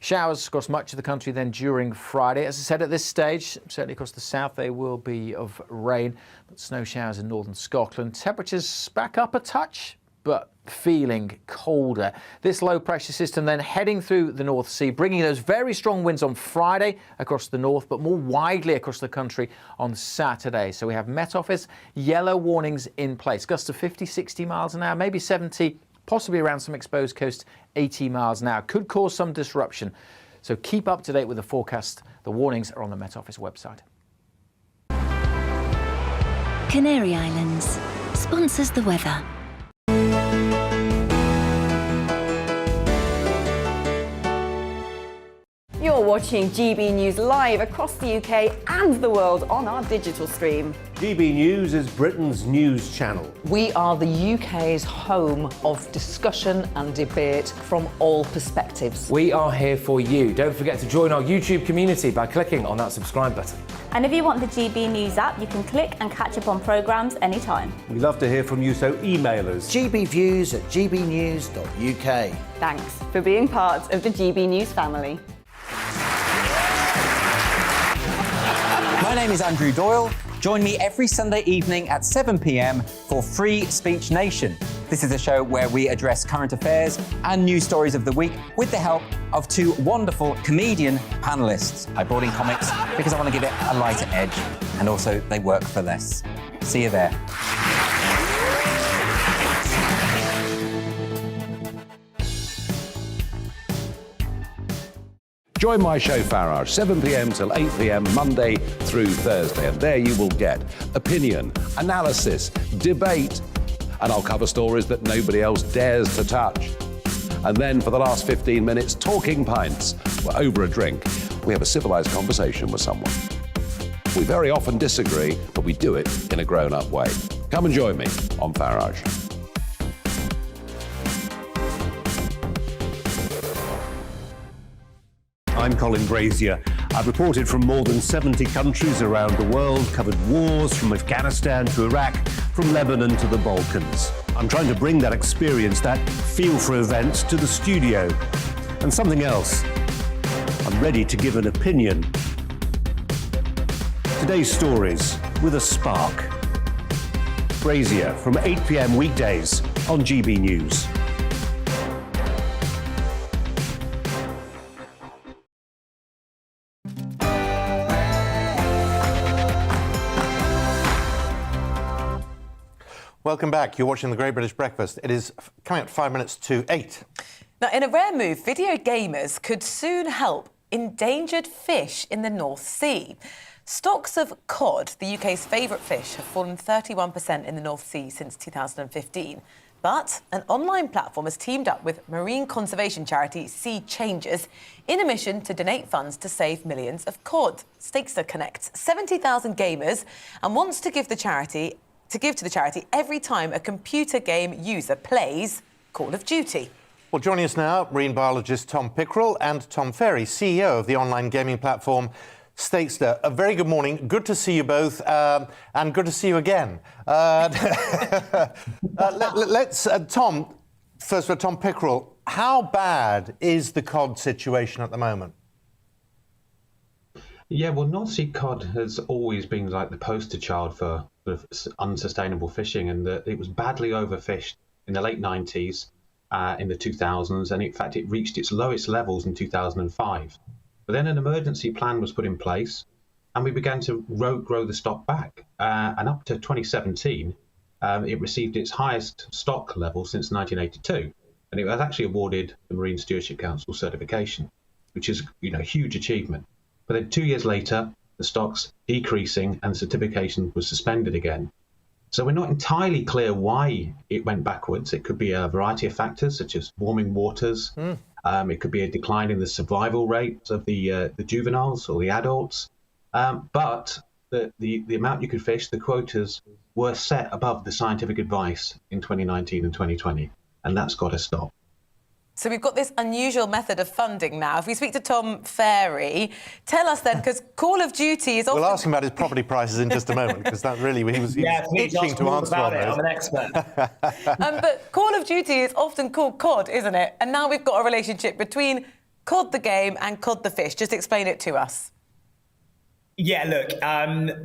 Showers across much of the country then during Friday. As I said, at this stage, certainly across the south, they will be of rain, but snow showers in northern Scotland. Temperatures back up a touch, but feeling colder. This low pressure system then heading through the North Sea, bringing those very strong winds on Friday across the north, but more widely across the country on Saturday. So we have Met Office yellow warnings in place. Gusts of 50, 60 miles an hour, maybe 70, possibly around some exposed coast, 80 miles an hour. Could cause some disruption. So keep up to date with the forecast. The warnings are on the Met Office website. Canary Islands sponsors the weather. You're watching GB News live across the UK and the world on our digital stream. GB News is Britain's news channel. We are the UK's home of discussion and debate from all perspectives. We are here for you. Don't forget to join our YouTube community by clicking on that subscribe button. And if you want the GB News app, you can click and catch up on programmes anytime. We love to hear from you, so email us. gbviews@gbnews.uk. Thanks for being part of the GB News family. My name is Andrew Doyle. Join me every Sunday evening at 7 p.m. for Free Speech Nation. This is a show where we address current affairs and news stories of the week with the help of two wonderful comedian panellists. I brought in comics because I want to give it a lighter edge, and also they work for less. See you there. Join my show Farage, 7 p.m. till 8 p.m. Monday through Thursday, and there you will get opinion, analysis, debate, and I'll cover stories that nobody else dares to touch. And then for the last 15 minutes, talking pints. We're over a drink. We have a civilized conversation with someone. We very often disagree, but we do it in a grown-up way. Come and join me on Farage. I'm Colin Brazier. I've reported from more than 70 countries around the world, covered wars from Afghanistan to Iraq, from Lebanon to the Balkans. I'm trying to bring that experience, that feel for events, to the studio. And something else. I'm ready to give an opinion. Today's stories with a spark. Brazier from 8 p.m. weekdays on GB News. Welcome back. You're watching The Great British Breakfast. It is coming up 5 minutes to 8. Now, in a rare move, video gamers could soon help endangered fish in the North Sea. Stocks of cod, the UK's favourite fish, have fallen 31% in the North Sea since 2015. But an online platform has teamed up with marine conservation charity Sea Changers in a mission to donate funds to save millions of cod. Stakester connects 70,000 gamers and wants to give to the charity every time a computer game user plays Call of Duty. Well, joining us now, marine biologist Tom Pickrell and Tom Ferry, CEO of the online gaming platform Stakester. A very good morning. Good to see you both, and good to see you again. Let's, Tom, first of all, Tom Pickrell, how bad is the cod situation at the moment? Yeah, well, North Sea cod has always been like the poster child for sort of unsustainable fishing, and it was badly overfished in the late 90s, in the 2000s, and in fact it reached its lowest levels in 2005. But then an emergency plan was put in place, and we began to grow the stock back. And up to 2017, it received its highest stock level since 1982, and it was actually awarded the Marine Stewardship Council certification, which is a huge achievement. But then 2 years later, the stock's decreasing and certification was suspended again. So we're not entirely clear why it went backwards. It could be a variety of factors, such as warming waters. It could be a decline in the survival rates of the juveniles or the adults. But the amount you could fish, the quotas, were set above the scientific advice in 2019 and 2020, and that's got to stop. So we've got this unusual method of funding now. If we speak to Tom Ferry, tell us then, because Call of Duty is often... We'll ask him about his property prices in just a moment, because that really, he was itching to answer on those. I'm an expert. But Call of Duty is often called COD, isn't it? And now we've got a relationship between COD the game and COD the fish. Just explain it to us. Yeah, look,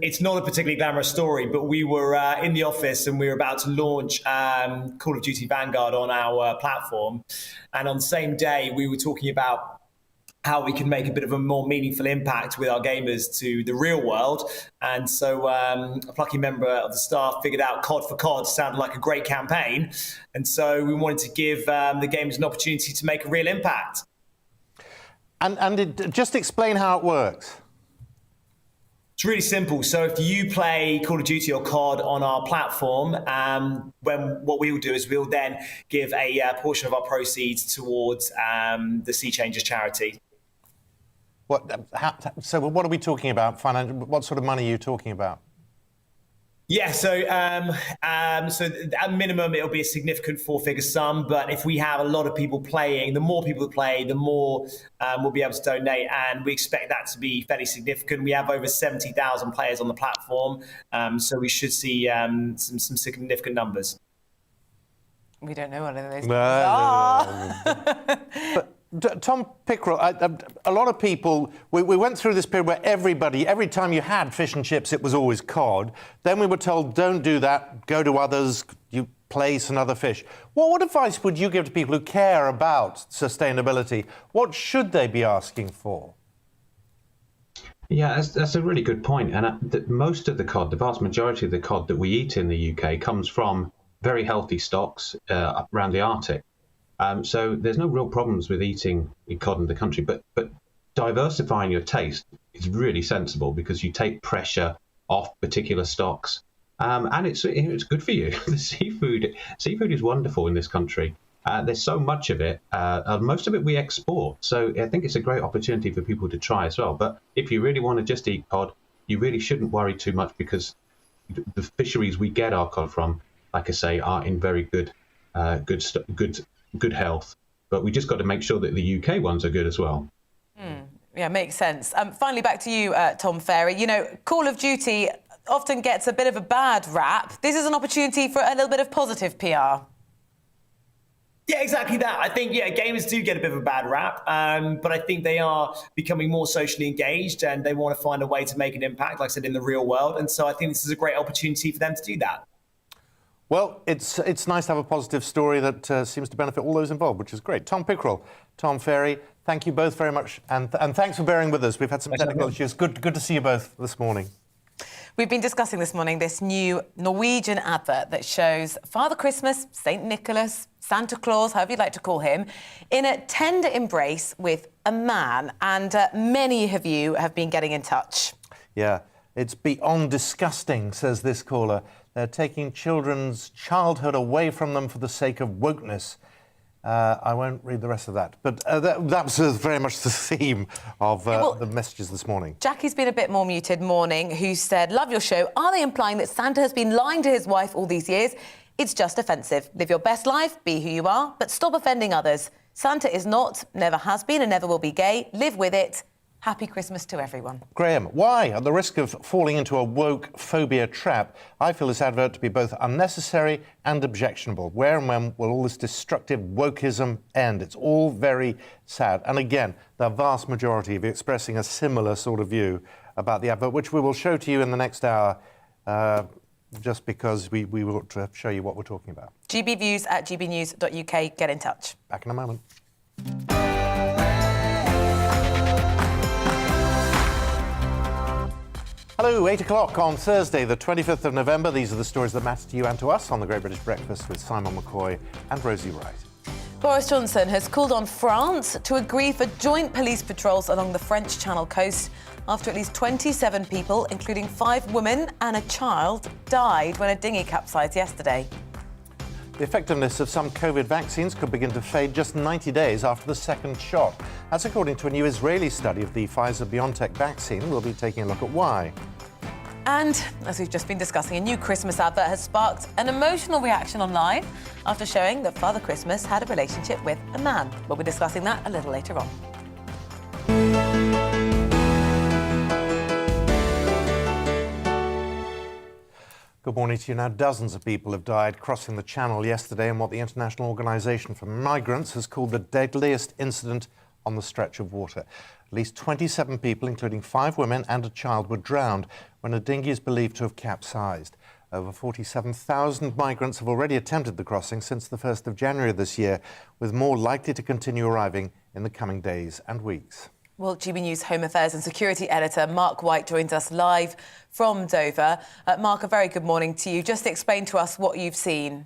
it's not a particularly glamorous story, but we were in the office and we were about to launch Call of Duty Vanguard on our platform. And on the same day, we were talking about how we can make a bit of a more meaningful impact with our gamers to the real world. And so a plucky member of the staff figured out COD for COD sounded like a great campaign. And so we wanted to give the gamers an opportunity to make a real impact. And just explain how it works. It's really simple. So if you play Call of Duty or COD on our platform, what we will do is we'll then give a portion of our proceeds towards the Sea Changers charity. So what are we talking about? What sort of money are you talking about? Yeah, so at minimum, it'll be a significant four-figure sum. But if we have a lot of people playing, the more people play, the more we'll be able to donate. And we expect that to be fairly significant. We have over 70,000 players on the platform, so we should see some significant numbers. We don't know what any of those numbers are. But Tom Pickrell, a lot of people, we went through this period where every time you had fish and chips, it was always cod. Then we were told, don't do that, go to others, you place another fish. What advice would you give to people who care about sustainability? What should they be asking for? Yeah, that's a really good point. And most of the cod, the vast majority of the cod that we eat in the UK comes from very healthy stocks around the Arctic. So there's no real problems with eating cod in the country, but diversifying your taste is really sensible because you take pressure off particular stocks, and it's good for you. The seafood is wonderful in this country. There's so much of it. Most of it we export, so I think it's a great opportunity for people to try as well. But if you really want to just eat cod, you really shouldn't worry too much because the fisheries we get our cod from, like I say, are in very good health, but we just got to make sure that the UK ones are good as well. Yeah, makes sense. Finally, back to you, Tom Ferry. You know, Call of Duty often gets a bit of a bad rap. This is an opportunity for a little bit of positive PR. Yeah, exactly that. I think, gamers do get a bit of a bad rap, but I think they are becoming more socially engaged and they want to find a way to make an impact, like I said, in the real world. And so I think this is a great opportunity for them to do that. Well, it's nice to have a positive story that seems to benefit all those involved, which is great. Tom Pickrell, Tom Ferry, thank you both very much, and thanks for bearing with us. We've had some technical issues. Good to see you both this morning. We've been discussing this morning this new Norwegian advert that shows Father Christmas, St. Nicholas, Santa Claus, however you'd like to call him, in a tender embrace with a man. And many of you have been getting in touch. Yeah, it's beyond disgusting, says this caller. They're taking children's childhood away from them for the sake of wokeness. I won't read the rest of that. But that was very much the theme of the messages this morning. Jackie's been a bit more muted morning, who said, love your show. Are they implying that Santa has been lying to his wife all these years? It's just offensive. Live your best life, be who you are, but stop offending others. Santa is not, never has been and never will be gay. Live with it. Happy Christmas to everyone. Graham, why, at the risk of falling into a woke phobia trap, I feel this advert to be both unnecessary and objectionable. Where and when will all this destructive wokeism end? It's all very sad. And again, the vast majority of you expressing a similar sort of view about the advert, which we will show to you in the next hour, just because we want to show you what we're talking about. gbviews@gbnews.uk. Get in touch. Back in a moment. Hello, 8 o'clock on Thursday, the 25th of November. These are the stories that matter to you and to us on the Great British Breakfast with Simon McCoy and Rosie Wright. Boris Johnson has called on France to agree for joint police patrols along the French Channel coast after at least 27 people, including 5 women and a child, died when a dinghy capsized yesterday. The effectiveness of some COVID vaccines could begin to fade just 90 days after the second shot. That's according to a new Israeli study of the Pfizer-BioNTech vaccine. We'll be taking a look at why. And, as we've just been discussing, a new Christmas advert has sparked an emotional reaction online after showing that Father Christmas had a relationship with a man. We'll be discussing that a little later on. Good morning to you. Now, dozens of people have died crossing the Channel yesterday in what the International Organisation for Migrants has called the deadliest incident on the stretch of water. At least 27 people, including 5 women and a child, were drowned when a dinghy is believed to have capsized. Over 47,000 migrants have already attempted the crossing since the 1st of January this year, with more likely to continue arriving in the coming days and weeks. Well, GB News Home Affairs and Security Editor Mark White joins us live from Dover. Mark, a very good morning to you. Just explain to us what you've seen.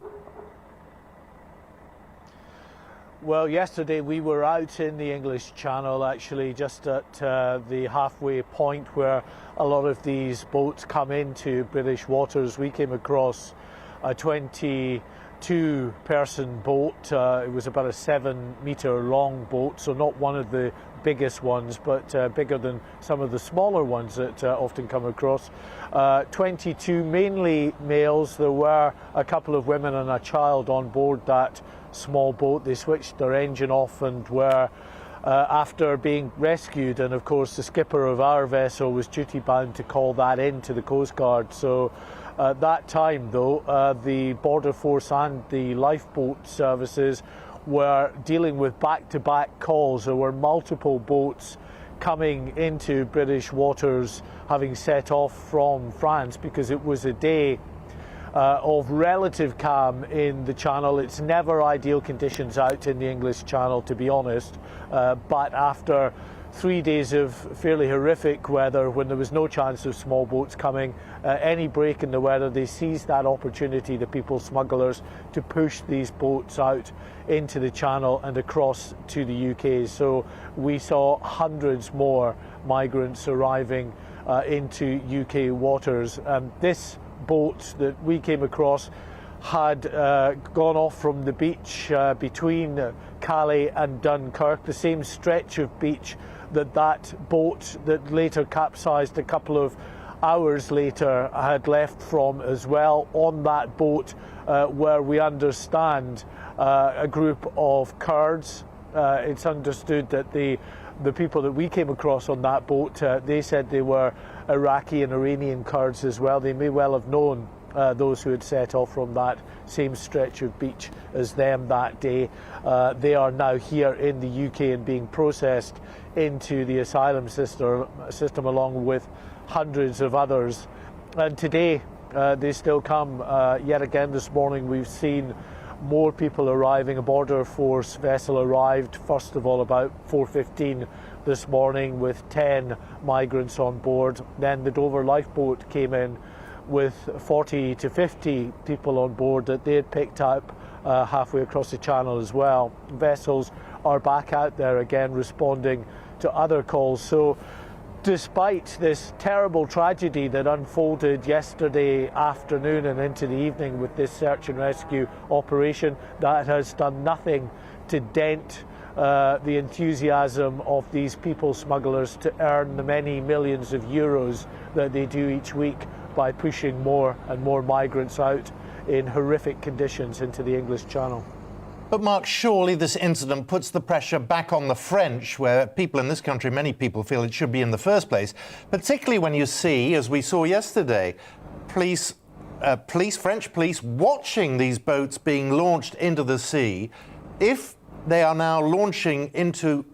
Well, yesterday we were out in the English Channel, actually, just at the halfway point where a lot of these boats come into British waters. We came across a 22-person boat. It was about a 7-metre long boat, so not one of the biggest ones, but bigger than some of the smaller ones that often come across. 22, mainly males. There were a couple of women and a child on board that small boat. They switched their engine off and were after being rescued, and of course the skipper of our vessel was duty bound to call that in to the Coast Guard. So at that time, though, the Border Force and the lifeboat services were dealing with back-to-back calls. There were multiple boats coming into British waters, having set off from France, because it was a day of relative calm in the Channel. It's never ideal conditions out in the English Channel, to be honest, but after 3 days of fairly horrific weather, when there was no chance of small boats coming, any break in the weather, they seized that opportunity, the people smugglers, to push these boats out into the Channel and across to the UK. So we saw hundreds more migrants arriving into UK waters. This boat that we came across had gone off from the beach between Calais and Dunkirk, the same stretch of beach that boat that later capsized a couple of hours later had left from as well. On that boat where we understand a group of Kurds. It's understood that the the people that we came across on that boat, they said they were Iraqi and Iranian Kurds as well. They may well have known those who had set off from that same stretch of beach as them that day. They are now here in the UK and being processed into the asylum system along with hundreds of others. And today they still come. Yet again this morning we've seen more people arriving. A border force vessel arrived first of all about 4:15 this morning with 10 migrants on board. Then the Dover lifeboat came in with 40 to 50 people on board that they had picked up halfway across the channel as well. Vessels are back out there again responding to other calls. So despite this terrible tragedy that unfolded yesterday afternoon and into the evening with this search and rescue operation, that has done nothing to dent the enthusiasm of these people smugglers to earn the many millions of euros that they do each week by pushing more and more migrants out in horrific conditions into the English Channel. But Mark, surely this incident puts the pressure back on the French, where people in this country, many people feel it should be in the first place, particularly when you see, as we saw yesterday, French police watching these boats being launched into the sea. If they are now launching into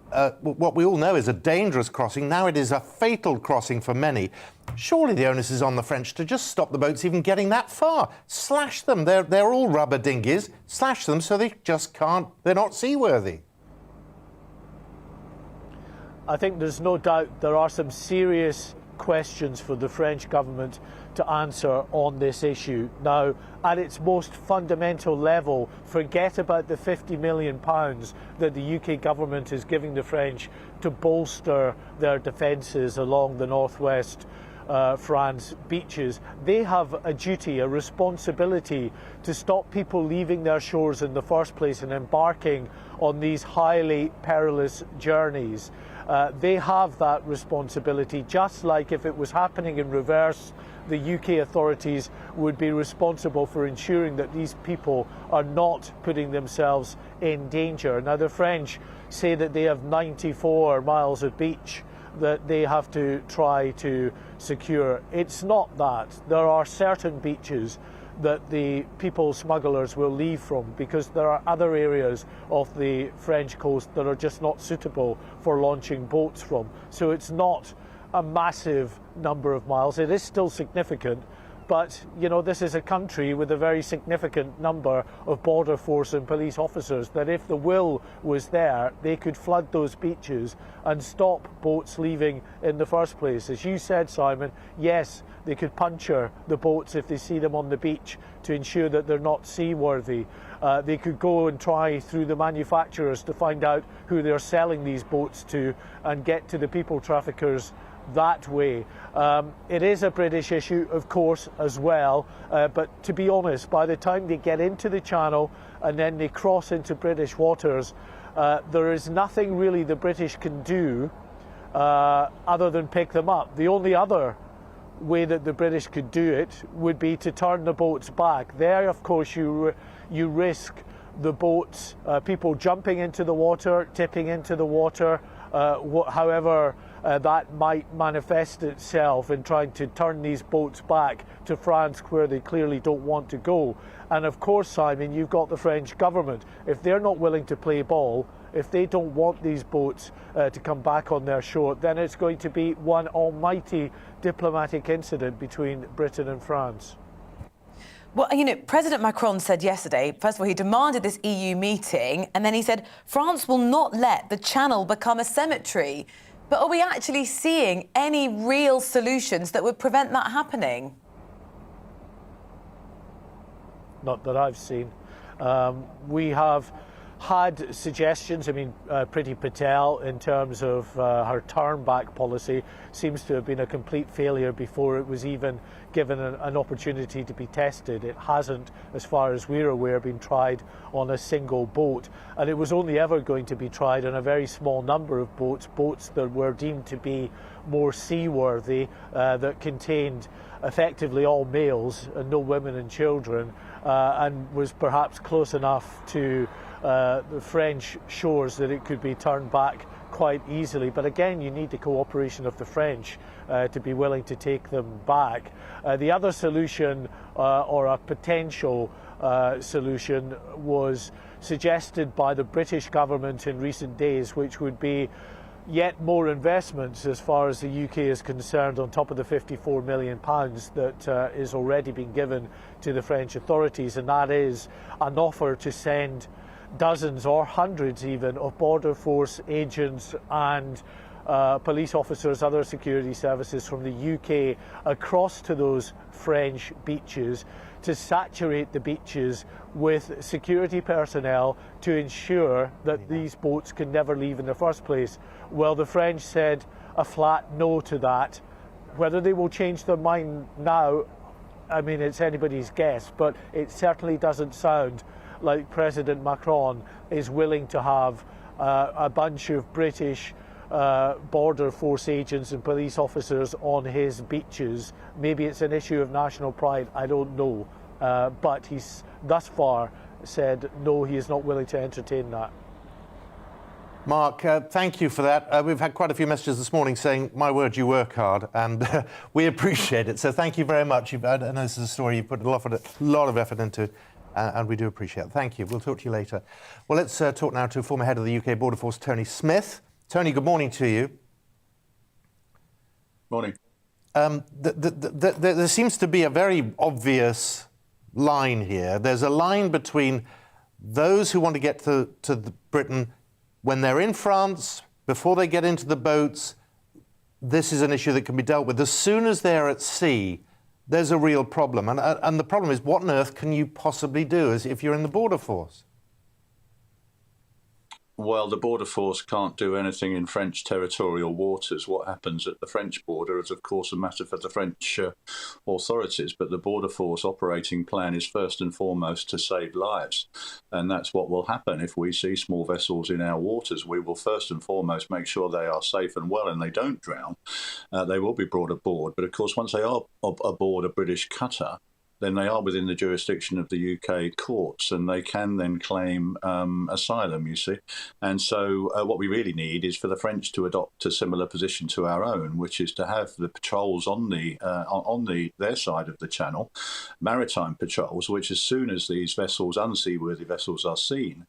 what we all know is a dangerous crossing, now it is a fatal crossing for many. Surely the onus is on the French to just stop the boats even getting that far. Slash them. They're all rubber dinghies. Slash them so they just can't, they're not seaworthy. I think there's no doubt there are some serious questions for the French government to answer on this issue. Now, at its most fundamental level, forget about the £50 million that the UK government is giving the French to bolster their defences along the northwest France beaches. They have a duty, a responsibility to stop people leaving their shores in the first place and embarking on these highly perilous journeys. They have that responsibility, just like if it was happening in reverse, the UK authorities would be responsible for ensuring that these people are not putting themselves in danger. Now, the French say that they have 94 miles of beach that they have to try to secure. It's not that. There are certain beaches that the people smugglers will leave from because there are other areas of the French coast that are just not suitable for launching boats from. So it's not a massive number of miles. It is still significant, but you know, this is a country with a very significant number of border force and police officers that if the will was there, they could flood those beaches and stop boats leaving in the first place. As you said, Simon, yes, they could puncture the boats if they see them on the beach to ensure that they're not seaworthy. They could go and try through the manufacturers to find out who they're selling these boats to and get to the people traffickers that way. It is a British issue, of course, as well, but to be honest, by the time they get into the Channel and then they cross into British waters, there is nothing really the British can do other than pick them up. The only other way that the British could do it would be to turn the boats back. There, of course, you risk the boats, people jumping into the water, tipping into the water, however that might manifest itself in trying to turn these boats back to France where they clearly don't want to go. And of course, Simon, you've got the French government. If they're not willing to play ball, if they don't want these boats to come back on their shore, then it's going to be one almighty diplomatic incident between Britain and France. Well, you know, President Macron said yesterday, first of all, he demanded this EU meeting, and then he said France will not let the Channel become a cemetery. But are we actually seeing any real solutions that would prevent that happening? Not that I've seen. We have had suggestions. I mean, Priti Patel, in terms of her turn-back policy, seems to have been a complete failure before it was even given an opportunity to be tested. It hasn't, as far as we're aware, been tried on a single boat, and it was only ever going to be tried on a very small number of boats that were deemed to be more seaworthy, that contained effectively all males and no women and children, and was perhaps close enough to the French shores that it could be turned back quite easily. But again, you need the cooperation of the French to be willing to take them back. The other solution, or a potential solution, was suggested by the British government in recent days, which would be yet more investments as far as the UK is concerned, on top of the £54 million that is already being given to the French authorities, and that is an offer to send dozens or hundreds even of border force agents and police officers, other security services from the UK across to those French beaches to saturate the beaches with security personnel to ensure that these boats can never leave in the first place. Well, the French said a flat no to that. Whether they will change their mind now, I mean, it's anybody's guess, but it certainly doesn't sound like President Macron is willing to have a bunch of British border force agents and police officers on his beaches. Maybe it's an issue of national pride, I don't know. But he's thus far said no, he is not willing to entertain that. Mark, thank you for that. We've had quite a few messages this morning saying, my word, you work hard, and we appreciate it. So thank you very much. I know this is a story you've put a lot of effort into, and we do appreciate it. Thank you. We'll talk to you later. Well, let's talk now to former head of the UK Border Force, Tony Smith. Tony, good morning to you. Morning. There seems to be a very obvious line here. There's a line between those who want to get to Britain when they're in France, before they get into the boats. This is an issue that can be dealt with. As soon as they're at sea, there's a real problem. And the problem is, what on earth can you possibly do as if you're in the border force? Well, the border force can't do anything in French territorial waters. What happens at the French border is, of course, a matter for the French authorities, but the border force operating plan is first and foremost to save lives. And that's what will happen if we see small vessels in our waters. We will first and foremost make sure they are safe and well and they don't drown. They will be brought aboard. But, of course, once they are aboard a British cutter, then they are within the jurisdiction of the UK courts, and they can then claim asylum, you see. And so what we really need is for the French to adopt a similar position to our own, which is to have the patrols on their side of the channel, maritime patrols, which as soon as these vessels, unseaworthy vessels, are seen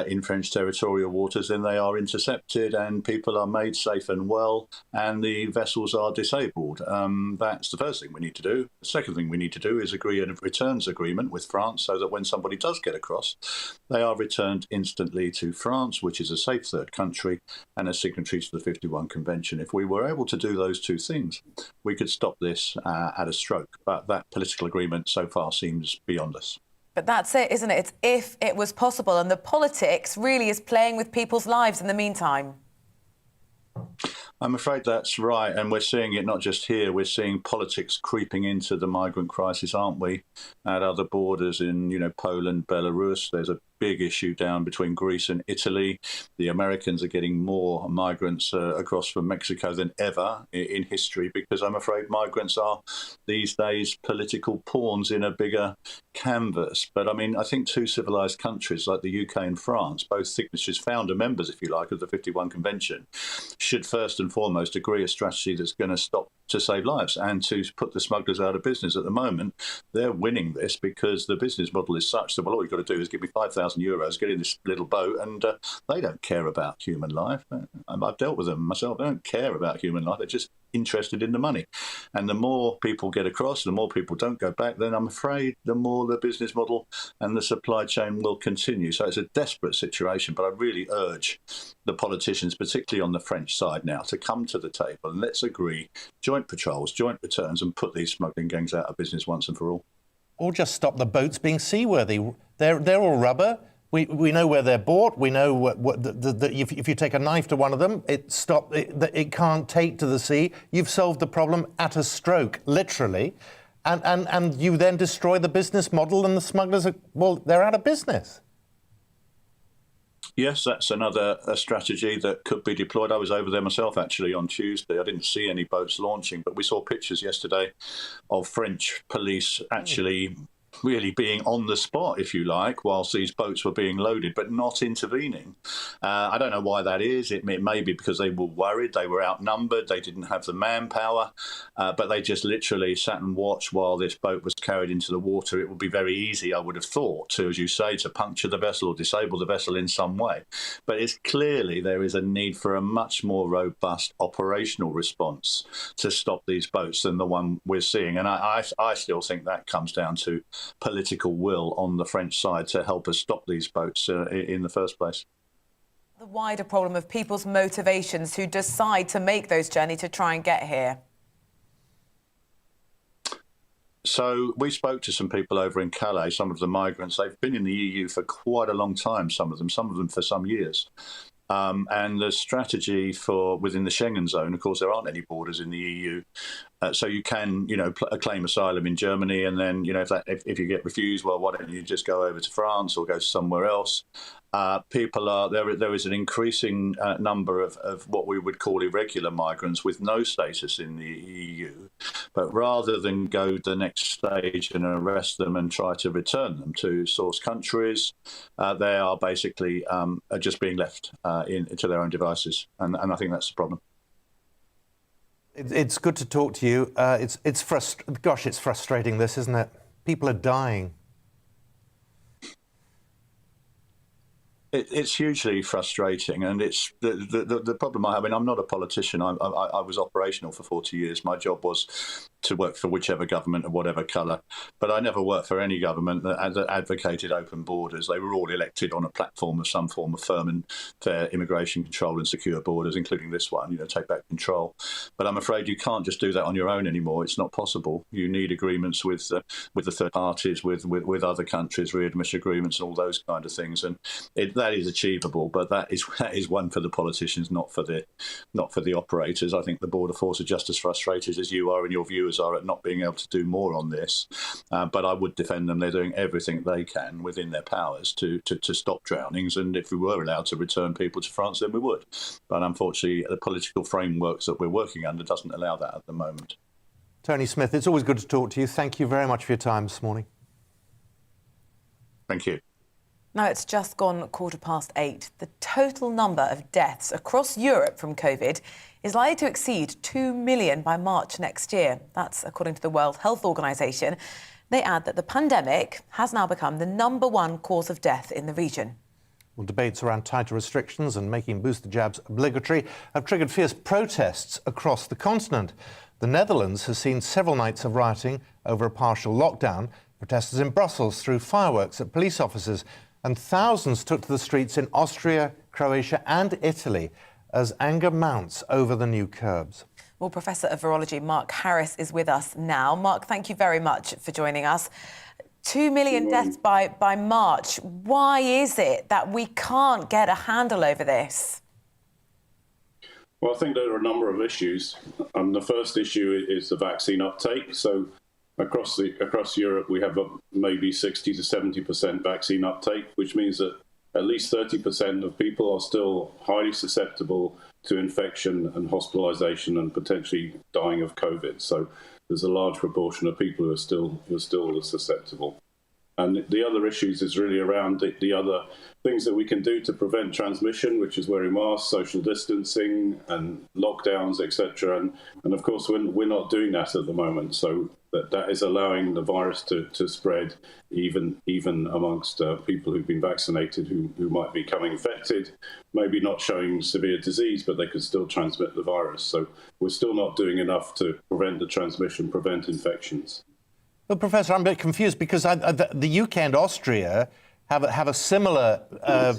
in French territorial waters, then they are intercepted and people are made safe and well, and the vessels are disabled. That's the first thing we need to do. The second thing we need to do is agree a returns agreement with France so that when somebody does get across, they are returned instantly to France, which is a safe third country and a signatory to the 51 Convention. If we were able to do those two things, we could stop this at a stroke. But that political agreement so far seems beyond us. But that's it, isn't it? It's if it was possible, and the politics really is playing with people's lives in the meantime. I'm afraid that's right, and we're seeing it not just here. We're seeing politics creeping into the migrant crisis, aren't we? At other borders in, Poland, Belarus. There's a big issue down between Greece and Italy. The Americans are getting more migrants across from Mexico than ever in history, because I'm afraid migrants are these days political pawns in a bigger canvas. But I mean, I think two civilized countries like the UK and France, both signatories, founder members, if you like, of the 51 Convention, should first and foremost agree a strategy that's going to stop to save lives and to put the smugglers out of business. At the moment, they're winning this because the business model is such that, well, all you've got to do is give me €5,000, get in this little boat, and they don't care about human life. I've dealt with them myself. They don't care about human life. They're just interested in the money. And the more people get across, the more people don't go back, then I'm afraid the more the business model and the supply chain will continue. So it's a desperate situation, but I really urge the politicians, particularly on the French side now, to come to the table and let's agree joint patrols, joint returns, and put these smuggling gangs out of business once and for all. Or just stop the boats being seaworthy. They're all rubber. We know where they're bought. We know if you take a knife to one of them, it can't take to the sea. You've solved the problem at a stroke, literally. And you then destroy the business model, and the smugglers they're out of business. Yes, that's another strategy that could be deployed. I was over there myself, actually, on Tuesday. I didn't see any boats launching, but we saw pictures yesterday of French police actually really being on the spot, if you like, whilst these boats were being loaded, but not intervening. I don't know why that is. It may be because they were worried, they were outnumbered, they didn't have the manpower, but they just literally sat and watched while this boat was carried into the water. It would be very easy, I would have thought, to, as you say, to puncture the vessel or disable the vessel in some way. But it's clearly there is a need for a much more robust operational response to stop these boats than the one we're seeing. And I still think that comes down to political will on the French side to help us stop these boats in the first place. The wider problem of people's motivations who decide to make those journeys to try and get here. So we spoke to some people over in Calais, some of the migrants. They've been in the EU for quite a long time, some of them for some years. And the strategy for within the Schengen zone, of course, there aren't any borders in the EU. So you can, claim asylum in Germany, and then, if you get refused, well, why don't you just go over to France or go somewhere else? There is an increasing number of what we would call irregular migrants with no status in the EU. But rather than go the next stage and arrest them and try to return them to source countries, they are basically just being left to their own devices. And I think that's the problem. It's good to talk to you. It's frustrating, this, isn't it? People are dying. It's hugely frustrating, and it's the problem I have. I mean, I'm not a politician. I was operational for 40 years. My job was to work for whichever government of whatever colour, but I never worked for any government that advocated open borders. They were all elected on a platform of some form of firm and fair immigration control and secure borders, including this one, take back control. But I'm afraid you can't just do that on your own anymore. It's not possible. You need agreements with the third parties, with other countries, readmission agreements and all those kind of things. And that is achievable, but that is one for the politicians, not for the operators. I think the border force are just as frustrated as you are and your viewers are at not being able to do more on this. But I would defend them. They're doing everything they can within their powers to stop drownings. And if we were allowed to return people to France, then we would. But unfortunately, the political frameworks that we're working under doesn't allow that at the moment. Tony Smith, it's always good to talk to you. Thank you very much for your time this morning. Thank you. Now it's just gone 8:15. The total number of deaths across Europe from COVID is likely to exceed 2 million by March next year. That's according to the World Health Organization. They add that the pandemic has now become the #1 cause of death in the region. Well, debates around tighter restrictions and making booster jabs obligatory have triggered fierce protests across the continent. The Netherlands has seen several nights of rioting over a partial lockdown. Protesters in Brussels threw fireworks at police officers, and thousands took to the streets in Austria, Croatia and Italy as anger mounts over the new curbs. Well, Professor of Virology Mark Harris is with us now. Mark, thank you very much for joining us. 2 million deaths by March. Why is it that we can't get a handle over this? Well, I think there are a number of issues. The first issue is the vaccine uptake. So across Europe, we have maybe 60 to 70% vaccine uptake, which means that at least 30% of people are still highly susceptible to infection and hospitalisation and potentially dying of COVID. So there's a large proportion of people who are still susceptible. And the other issues is really around the other things that we can do to prevent transmission, which is wearing masks, social distancing and lockdowns, etc. And of course, we're not doing that at the moment. So that is allowing the virus to spread even amongst people who've been vaccinated who might be becoming infected, maybe not showing severe disease, but they could still transmit the virus. So we're still not doing enough to prevent the transmission, prevent infections. Well, Professor, I'm a bit confused because the UK and Austria have a similar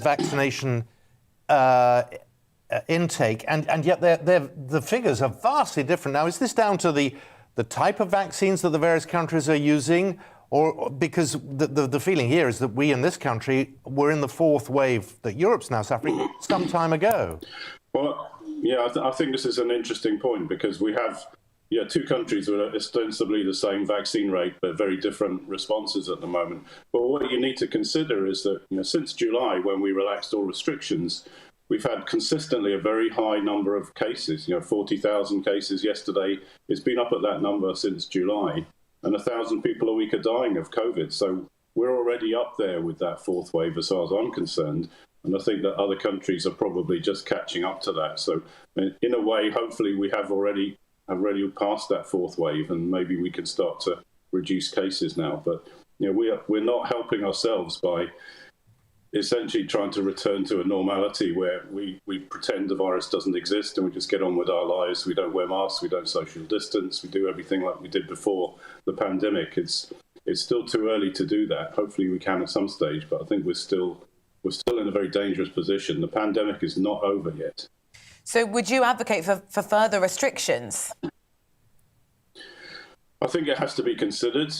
vaccination intake, and yet the figures are vastly different. Now, is this down to the type of vaccines that the various countries are using, or because the feeling here is that we in this country were in the fourth wave that Europe's now suffering some time ago? Well, yeah, I think this is an interesting point because we have two countries with ostensibly the same vaccine rate, but very different responses at the moment. But what you need to consider is that since July, when we relaxed all restrictions, we've had consistently a very high number of cases. 40,000 cases yesterday. It's been up at that number since July. and 1,000 people a week are dying of COVID. So we're already up there with that fourth wave as far as I'm concerned. And I think that other countries are probably just catching up to that. So in a way, hopefully we have already passed that fourth wave, and maybe we can start to reduce cases now. But we're not helping ourselves by essentially trying to return to a normality where we pretend the virus doesn't exist and we just get on with our lives. We don't wear masks, we don't social distance, we do everything like we did before the pandemic. It's still too early to do that. Hopefully we can at some stage, but I think we're still in a very dangerous position. The pandemic is not over yet. So would you advocate for further restrictions? I think it has to be considered.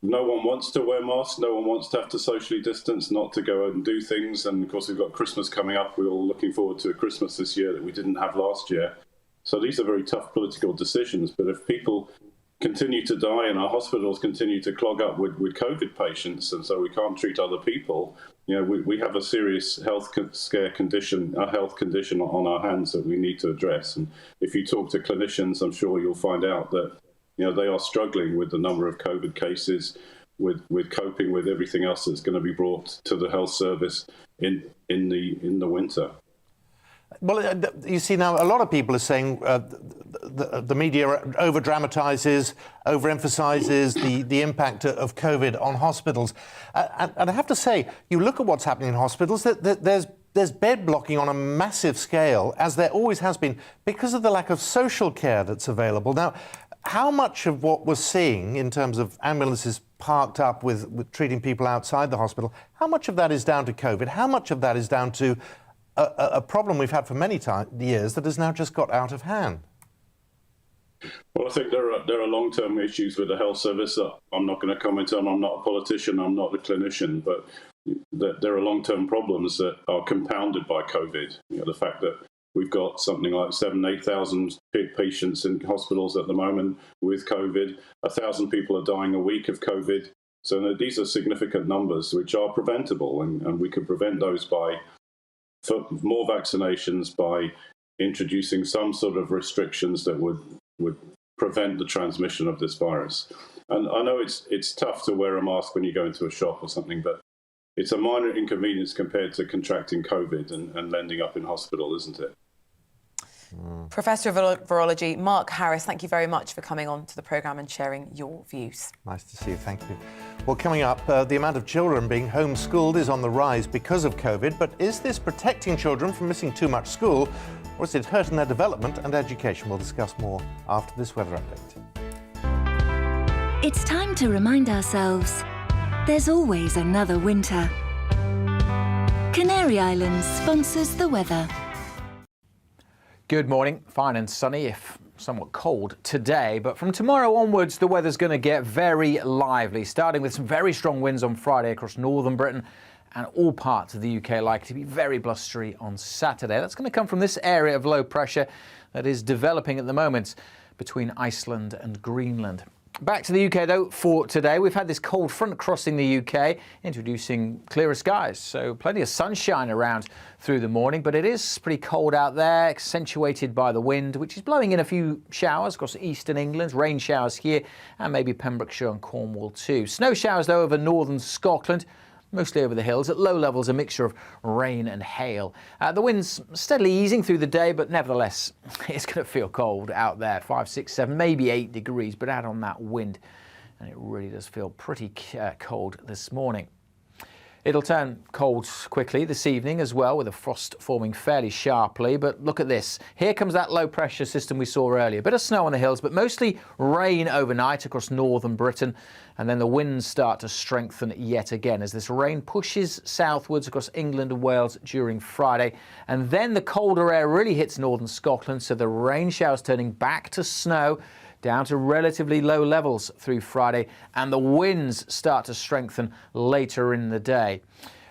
No one wants to wear masks. No one wants to have to socially distance, not to go out and do things. And of course, we've got Christmas coming up. We're all looking forward to a Christmas this year that we didn't have last year. So these are very tough political decisions. But if people continue to die and our hospitals continue to clog up with COVID patients, and so we can't treat other people, we have a serious health condition on our hands that we need to address. And if you talk to clinicians, I'm sure you'll find out that they are struggling with the number of COVID cases, with coping with everything else that's going to be brought to the health service in the winter. Well, you see now a lot of people are saying the media over-dramatizes, overemphasizes the impact of COVID on hospitals. And I have to say, you look at what's happening in hospitals, there's bed blocking on a massive scale, as there always has been, because of the lack of social care that's available. Now, how much of what we're seeing in terms of ambulances parked up with treating people outside the hospital, how much of that is down to COVID? How much of that is down to a problem we've had for many years that has now just got out of hand? Well, I think there are long-term issues with the health service that I'm not going to comment on. I'm not a politician, I'm not a clinician, but there are long-term problems that are compounded by COVID. The fact that we've got something like 8,000 patients in hospitals at the moment with COVID. 1,000 people are dying a week of COVID. So these are significant numbers which are preventable, and we could prevent those by more vaccinations, by introducing some sort of restrictions that would prevent the transmission of this virus. And I know it's tough to wear a mask when you go into a shop or something, but it's a minor inconvenience compared to contracting COVID and ending up in hospital, isn't it? Professor of Virology, Mark Harris, thank you very much for coming on to the programme and sharing your views. Nice to see you, thank you. Well, coming up, the amount of children being homeschooled is on the rise because of COVID, but is this protecting children from missing too much school, or is it hurting their development and education? We'll discuss more after this weather update. It's time to remind ourselves there's always another winter. Canary Islands sponsors the weather. Good morning. Fine and sunny, if somewhat cold today, but from tomorrow onwards the weather's going to get very lively, starting with some very strong winds on Friday across northern Britain, and all parts of the UK likely to be very blustery on Saturday. That's going to come from this area of low pressure that is developing at the moment between Iceland and Greenland. Back to the UK, though, for today. We've had this cold front crossing the UK, introducing clearer skies, so plenty of sunshine around through the morning, but it is pretty cold out there, accentuated by the wind, which is blowing in a few showers across eastern England, rain showers here, and maybe Pembrokeshire and Cornwall too. Snow showers, though, over northern Scotland, mostly over the hills. At low levels, a mixture of rain and hail. The wind's steadily easing through the day, but nevertheless, it's going to feel cold out there. 5, 6, 7, maybe 8 degrees, but add on that wind, and it really does feel pretty cold this morning. It'll turn cold quickly this evening as well, with the frost forming fairly sharply. But look at this. Here comes that low pressure system we saw earlier. Bit of snow on the hills, but mostly rain overnight across northern Britain. And then the winds start to strengthen yet again as this rain pushes southwards across England and Wales during Friday. And then the colder air really hits northern Scotland, so the rain showers turning back to snow, down to relatively low levels through Friday, and the winds start to strengthen later in the day.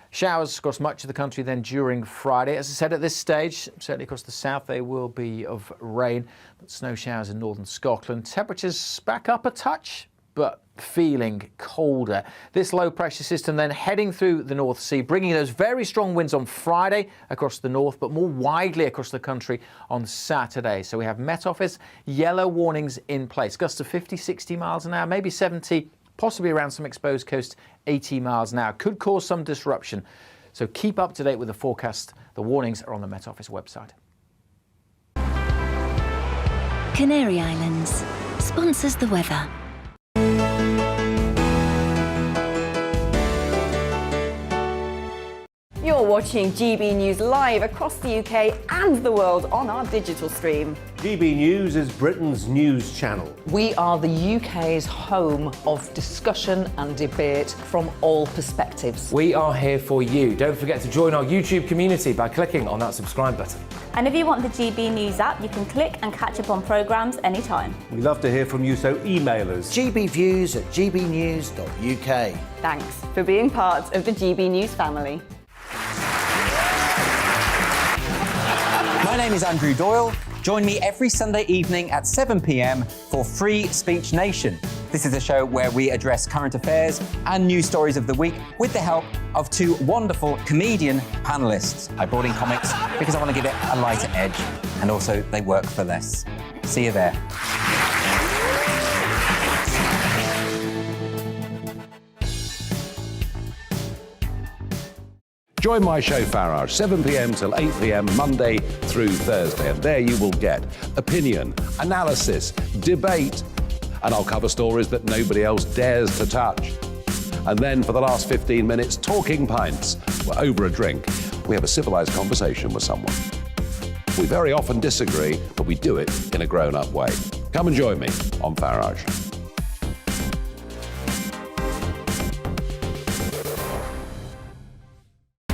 Showers across much of the country then during Friday. As I said, at this stage, certainly across the south, they will be of rain, but snow showers in northern Scotland. Temperatures back up a touch but feeling colder. This low pressure system then heading through the North Sea, bringing those very strong winds on Friday across the north, but more widely across the country on Saturday. So we have Met Office yellow warnings in place. Gusts of 50, 60 miles an hour, maybe 70, possibly around some exposed coast, 80 miles an hour. Could cause some disruption. So keep up to date with the forecast. The warnings are on the Met Office website. Canary Islands sponsors the weather. You're watching GB News live across the UK and the world on our digital stream. GB News is Britain's news channel. We are the UK's home of discussion and debate from all perspectives. We are here for you. Don't forget to join our YouTube community by clicking on that subscribe button. And if you want the GB News app, you can click and catch up on programmes anytime. We love to hear from you, so email us. gbviews@gbnews.uk. Thanks for being part of the GB News family. My name is Andrew Doyle. Join me every Sunday evening at 7 p.m. for Free Speech Nation. This is a show where we address current affairs and news stories of the week with the help of two wonderful comedian panellists. I brought in comics because I want to give it a lighter edge, and also they work for less. See you there. Join my show Farage, 7 p.m. till 8 p.m. Monday through Thursday. And there you will get opinion, analysis, debate, and I'll cover stories that nobody else dares to touch. And then for the last 15 minutes, talking pints. We're over a drink. We have a civilized conversation with someone. We very often disagree, but we do it in a grown-up way. Come and join me on Farage.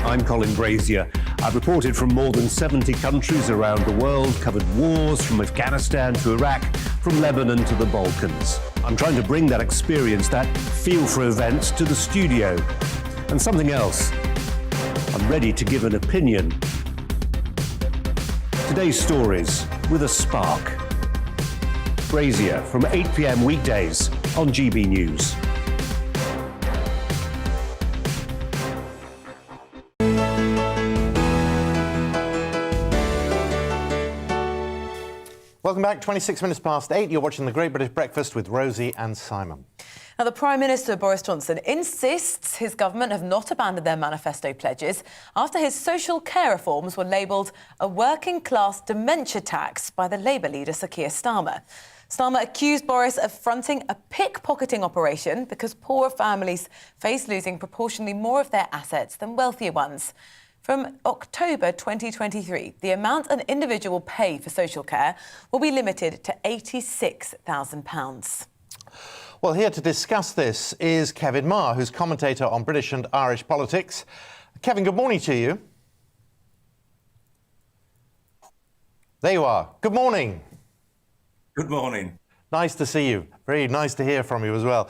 I'm Colin Brazier. I've reported from more than 70 countries around the world, covered wars from Afghanistan to Iraq, from Lebanon to the Balkans. I'm trying to bring that experience, that feel for events, to the studio. And something else. I'm ready to give an opinion. Today's stories with a spark. Brazier from 8 p.m. weekdays on GB News. Welcome back, 26 minutes past 8. You're watching The Great British Breakfast with Rosie and Simon. Now, the Prime Minister, Boris Johnson, insists his government have not abandoned their manifesto pledges after his social care reforms were labelled a working-class dementia tax by the Labour leader, Sir Keir Starmer. Starmer accused Boris of fronting a pickpocketing operation because poorer families face losing proportionally more of their assets than wealthier ones. From October 2023, the amount an individual will pay for social care will be limited to £86,000. Well, here to discuss this is Kevin Marr, who's commentator on British and Irish politics. Kevin, good morning to you. There you are. Good morning. Good morning. Nice to see you. Very nice to hear from you as well.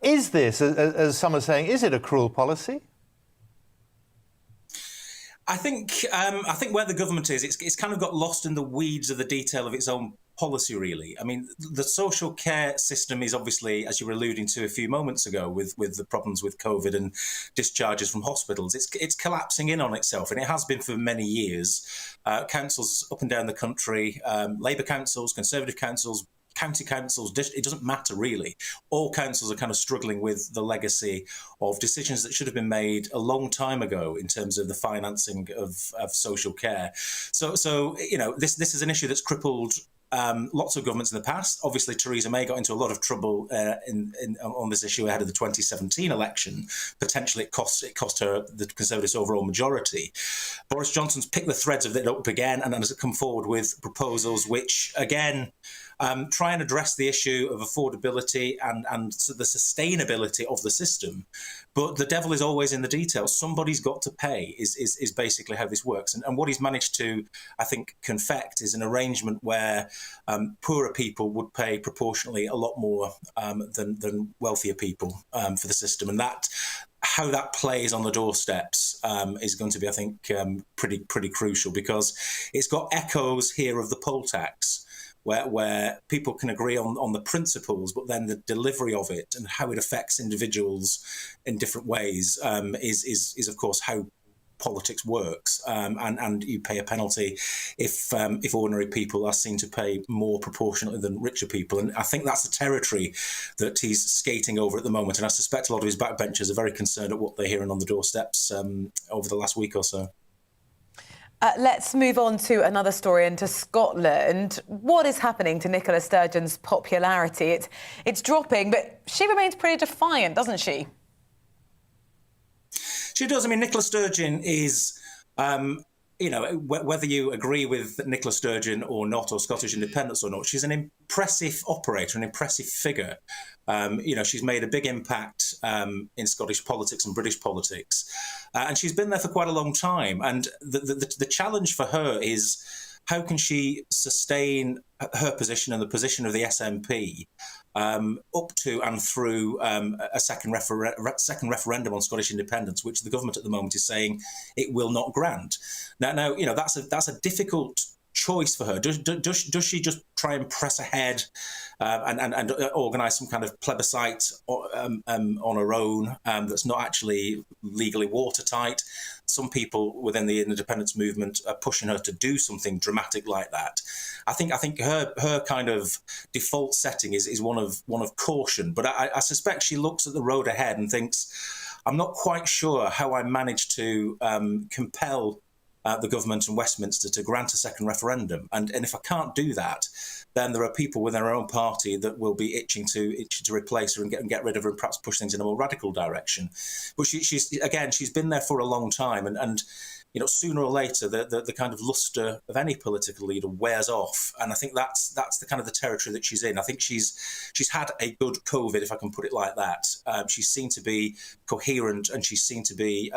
Is this, as some are saying, is it a cruel policy? I think where the government is, it's kind of got lost in the weeds of the detail of its own policy, really. I mean, the social care system is obviously, as you were alluding to a few moments ago, with the problems with COVID and discharges from hospitals, it's collapsing in on itself, and it has been for many years. Councils up and down the country, Labour councils, Conservative councils, county councils, it doesn't matter really. All councils are kind of struggling with the legacy of decisions that should have been made a long time ago in terms of the financing of social care. So you know, this is an issue that's crippled lots of governments in the past. Obviously, Theresa May got into a lot of trouble on this issue ahead of the 2017 election. Potentially, it cost her the Conservatives' overall majority. Boris Johnson's picked the threads of it up again and has come forward with proposals which, again, try and address the issue of affordability and the sustainability of the system. But the devil is always in the details. Somebody's got to pay is basically how this works. And what he's managed to, I think, confect is an arrangement where poorer people would pay proportionally a lot more than wealthier people for the system. And how that plays on the doorsteps is going to be, I think, pretty crucial, because it's got echoes here of the poll tax, where people can agree on the principles, but then the delivery of it and how it affects individuals in different ways is of course how politics works, and you pay a penalty if ordinary people are seen to pay more proportionately than richer people. And I think that's the territory that he's skating over at the moment. And I suspect a lot of his backbenchers are very concerned at what they're hearing on the doorsteps over the last week or so. Let's move on to another story and to Scotland. What is happening to Nicola Sturgeon's popularity? It's dropping, but she remains pretty defiant, doesn't she? She does. I mean, Nicola Sturgeon is, whether you agree with Nicola Sturgeon or not, or Scottish independence or not, she's an impressive operator, an impressive figure. She's made a big impact in Scottish politics and British politics, and she's been there for quite a long time. And the challenge for her is, how can she sustain her position and the position of the SNP up to and through a second referendum on Scottish independence, which the government at the moment is saying it will not grant. Now, that's a difficult choice for her. Does she just try and press ahead and organise some kind of plebiscite on her own that's not actually legally watertight? Some people within the independence movement are pushing her to do something dramatic like that. I think her kind of default setting is one of caution, but I suspect she looks at the road ahead and thinks, I'm not quite sure how I managed to compel the government in Westminster to grant a second referendum, and if I can't do that, then there are people within her own party that will be itching to replace her and get rid of her and perhaps push things in a more radical direction. But she's been there for a long time, and sooner or later the kind of lustre of any political leader wears off, and I think that's the kind of the territory that she's in. I think she's had a good COVID, if I can put it like that. She's seen to be coherent, and she's seen to be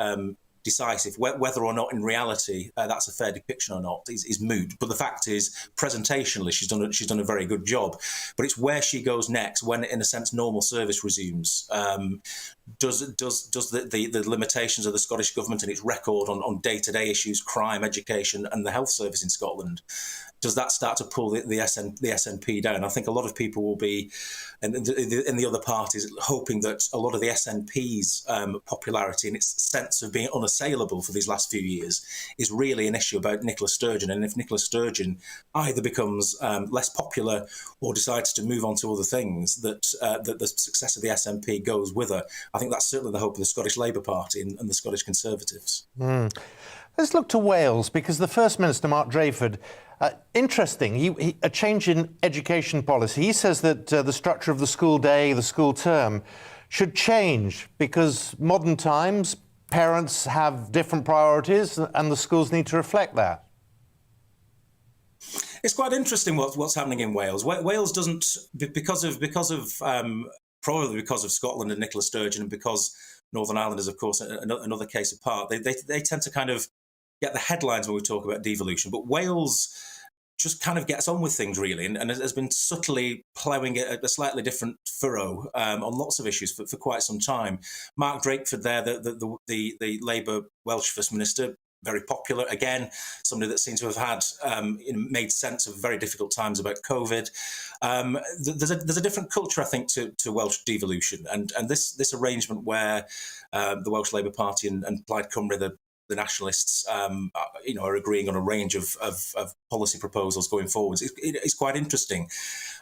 decisive. Whether or not in reality that's a fair depiction or not is moot. But the fact is, presentationally, she's done a very good job. But it's where she goes next, when, in a sense, normal service resumes. Does the limitations of the Scottish government and its record on day-to-day issues, crime, education, and the health service in Scotland, does that start to pull the SNP down? I think a lot of people will be, in the other parties, hoping that a lot of the SNP's popularity and its sense of being unassailable for these last few years is really an issue about Nicola Sturgeon. And if Nicola Sturgeon either becomes less popular or decides to move on to other things, that the success of the SNP goes with her. I think that's certainly the hope of the Scottish Labour Party and the Scottish Conservatives. Let's look to Wales, because the First Minister, Mark Drakeford, interesting, a change in education policy. He says that the structure of the school day, the school term, should change because modern times, parents have different priorities and the schools need to reflect that. It's quite interesting what's happening in Wales. Wales doesn't, probably because of Scotland and Nicola Sturgeon, and because Northern Ireland is, of course, another case apart. They tend to kind of get the headlines when we talk about devolution, but Wales just kind of gets on with things, really, and has been subtly ploughing a slightly different furrow on lots of issues for quite some time. Mark Drakeford there, the Labour Welsh First Minister, very popular, again, somebody that seems to have had made sense of very difficult times about COVID. There's a different culture, I think, to Welsh devolution, and this arrangement where the Welsh Labour Party and Plaid Cymru, the nationalists, are agreeing on a range of policy proposals going forwards. It's quite interesting.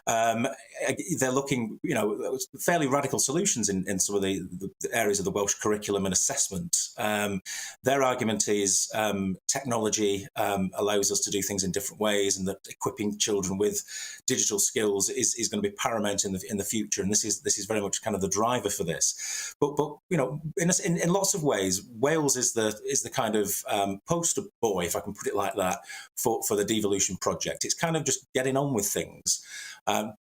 They're looking, fairly radical solutions in some of the areas of the Welsh curriculum and assessment. Their argument is technology allows us to do things in different ways, and that equipping children with digital skills is going to be paramount in the future. And this is very much kind of the driver for this. But in lots of ways, Wales is the kind of poster boy, if I can put it like that, for the devolution project. It's kind of just getting on with things.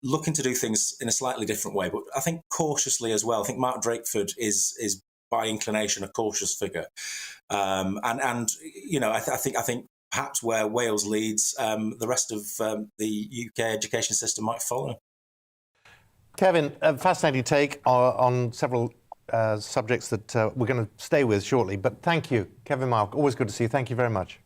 Looking to do things in a slightly different way, but I think cautiously as well. I think Mark Drakeford is by inclination a cautious figure, I think perhaps where Wales leads, the rest of the UK education system might follow. Kevin, a fascinating take on several subjects that we're going to stay with shortly, but thank you, Kevin Mark. Always good to see you. Thank you very much.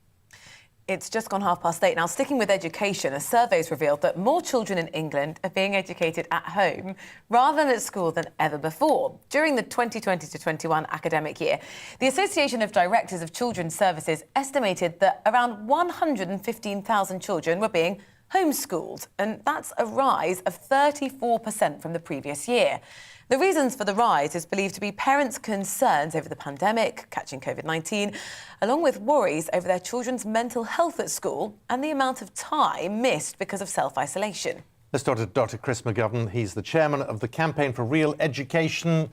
It's just gone 8:30. Now, sticking with education, a survey's revealed that more children in England are being educated at home rather than at school than ever before. During the 2020 to 21 academic year, the Association of Directors of Children's Services estimated that around 115,000 children were being homeschooled, and that's a rise of 34% from the previous year. The reasons for the rise is believed to be parents' concerns over the pandemic, catching COVID-19, along with worries over their children's mental health at school and the amount of time missed because of self-isolation. Let's talk to Dr. Chris McGovern. He's the chairman of the Campaign for Real Education.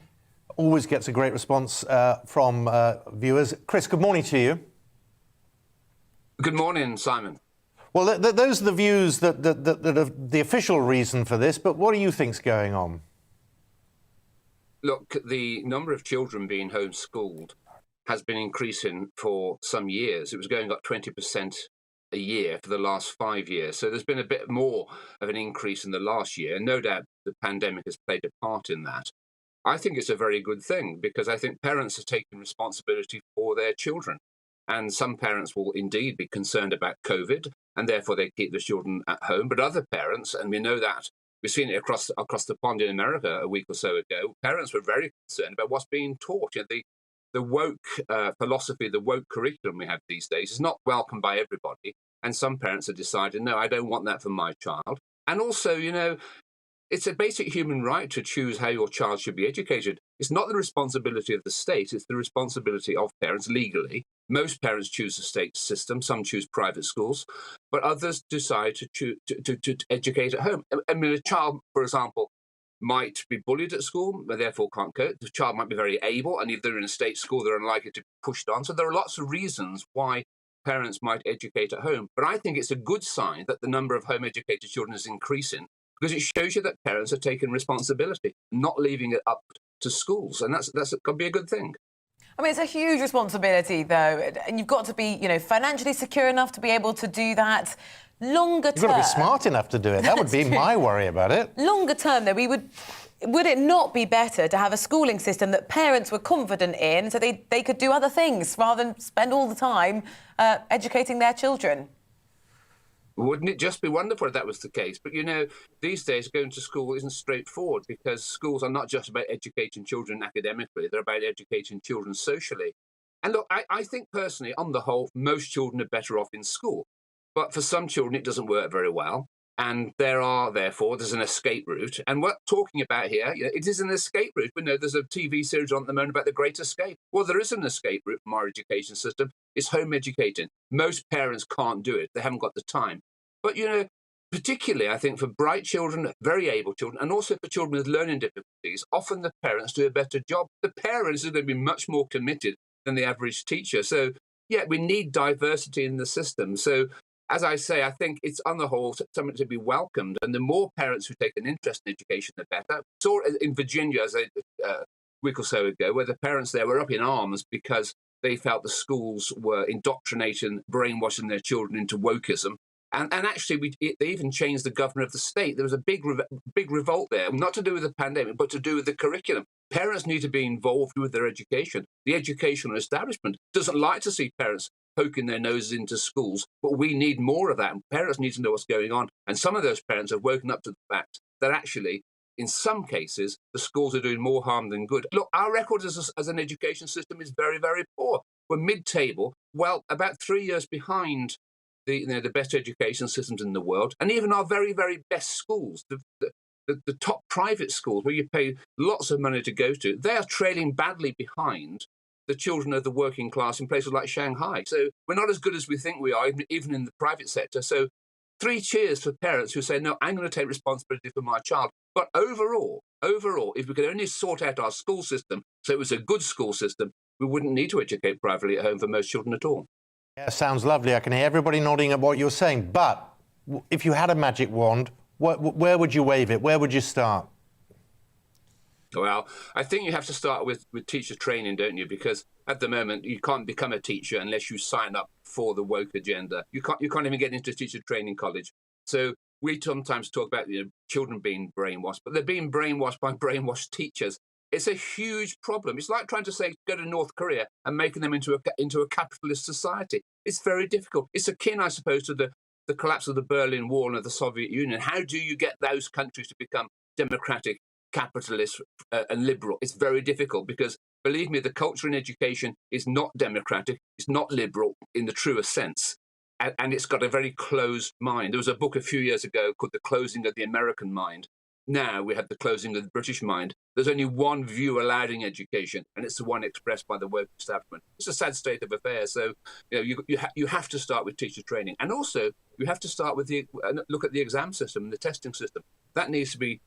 Always gets a great response from viewers. Chris, good morning to you. Good morning, Simon. Well, those are the views that are the official reason for this, but what do you think's going on? Look, the number of children being homeschooled has been increasing for some years. It was going up 20% a year for the last 5 years. So there's been a bit more of an increase in the last year. And no doubt the pandemic has played a part in that. I think it's a very good thing because I think parents are taking responsibility for their children. And some parents will indeed be concerned about COVID and therefore they keep the children at home. But other parents, and we know that, we've seen it across the pond in America a week or so ago, parents were very concerned about what's being taught. You know, the woke philosophy, the woke curriculum we have these days is not welcomed by everybody. And some parents have decided, no, I don't want that for my child. And also, you know, it's a basic human right to choose how your child should be educated. It's not the responsibility of the state, it's the responsibility of parents legally. Most parents choose the state system, some choose private schools, but others decide to educate at home. I mean, a child, for example, might be bullied at school, but therefore can't cope. The child might be very able, and if they're in a state school, they're unlikely to be pushed on. So there are lots of reasons why parents might educate at home. But I think it's a good sign that the number of home-educated children is increasing, because it shows you that parents are taking responsibility, not leaving it up to schools, and that's could be a good thing. I mean, it's a huge responsibility, though, and you've got to be, you know, financially secure enough to be able to do that. Longer term, you've got to be smart enough to do it. That would be my worry about it. Longer term, though, would it not be better to have a schooling system that parents were confident in, so they could do other things rather than spend all the time educating their children? Wouldn't it just be wonderful if that was the case? But, you know, these days going to school isn't straightforward because schools are not just about educating children academically, they're about educating children socially. And look, I think personally, on the whole, most children are better off in school. But for some children, it doesn't work very well. And there's an escape route. And what we're talking about here, you know, it is an escape route. We know there's a TV series on at the moment about the Great Escape. Well, there is an escape route from our education system. It's home educating. Most parents can't do it. They haven't got the time. But, you know, particularly, I think, for bright children, very able children, and also for children with learning difficulties, often the parents do a better job. The parents are going to be much more committed than the average teacher. So, yeah, we need diversity in the system. So, as I say, I think it's, on the whole, something to be welcomed. And the more parents who take an interest in education, the better. Saw in Virginia a week or so ago, where the parents there were up in arms because they felt the schools were indoctrinating, brainwashing their children into wokeism. And actually, they even changed the governor of the state. There was a big revolt there, not to do with the pandemic, but to do with the curriculum. Parents need to be involved with their education. The educational establishment doesn't like to see parents poking their noses into schools, but we need more of that. And parents need to know what's going on. And some of those parents have woken up to the fact that actually, in some cases, the schools are doing more harm than good. Look, our record as an education system is very, very poor. We're mid-table, well, about 3 years behind the best education systems in the world, and even our very, very best schools, the top private schools where you pay lots of money to go to, they are trailing badly behind the children of the working class in places like Shanghai. So we're not as good as we think we are, even in the private sector. So 3 cheers for parents who say, no, I'm going to take responsibility for my child. But overall, if we could only sort out our school system so it was a good school system, we wouldn't need to educate privately at home for most children at all. Yeah, sounds lovely. I can hear everybody nodding at what you're saying. But if you had a magic wand, where would you wave it? Where would you start? Well, I think you have to start with teacher training, don't you? Because at the moment, you can't become a teacher unless you sign up for the woke agenda. You can't even get into teacher training college. So we sometimes talk about children being brainwashed, but they're being brainwashed by brainwashed teachers. It's a huge problem. It's like trying to say go to North Korea and making them into a capitalist society. It's very difficult. It's akin, I suppose, to the collapse of the Berlin Wall and of the Soviet Union. How do you get those countries to become democratic, capitalist, and liberal? It's very difficult because, believe me, the culture in education is not democratic. It's not liberal in the truest sense. And it's got a very closed mind. There was a book a few years ago called The Closing of the American Mind. Now we have the closing of the British mind. There's only one view allowed in education, and it's the one expressed by the woke establishment. It's a sad state of affairs. So, you have to start with teacher training, and also you have to start with look at the exam system and the testing system. That needs to be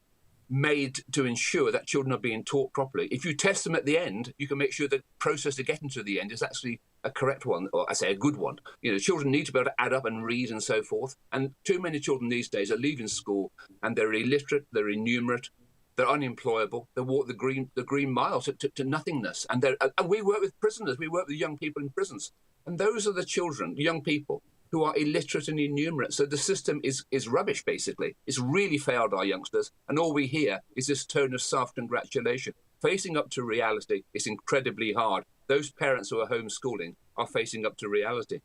made to ensure that children are being taught properly. If you test them at the end, you can make sure the process to getting to the end is actually a correct one, or I say a good one. Children need to be able to add up and read and so forth. And too many children these days are leaving school and they're illiterate, they're innumerate, they're unemployable, they walk the green mile to nothingness. And we work with prisoners, we work with young people in prisons. And those are the children, young people, who are illiterate and innumerate. So the system is rubbish, basically. It's really failed our youngsters, and all we hear is this tone of self-congratulation. Facing up to reality is incredibly hard. Those parents who are homeschooling are facing up to reality.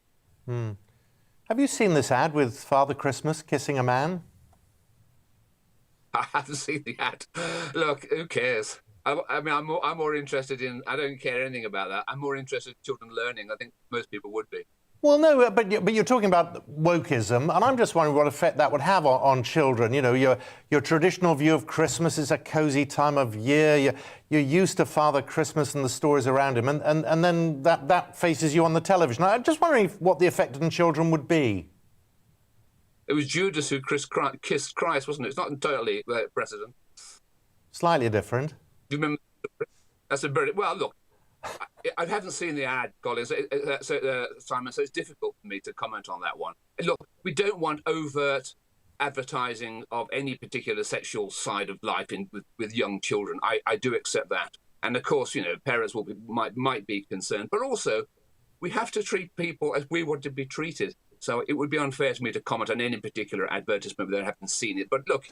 Have you seen this ad with Father Christmas kissing a man? I haven't seen the ad. Look, who cares? I mean, I'm more interested in, I don't care anything about that. I'm more interested in children learning. I think most people would be. Well, no, but you're talking about wokeism, and I'm just wondering what effect that would have on children. Your traditional view of Christmas is a cosy time of year. You're used to Father Christmas and the stories around him, and then that faces you on the television. I'm just wondering what the effect on children would be. It was Judas who kissed Christ, wasn't it? It's not entirely precedent. Slightly different. Do you remember? That's a very well. Look, I haven't seen the ad, Colin, Simon, so it's difficult for me to comment on that one. Look, we don't want overt advertising of any particular sexual side of life with young children. I do accept that. And of course, parents might be concerned. But also, we have to treat people as we want to be treated. So it would be unfair to me to comment on any particular advertisement without having seen it. But look,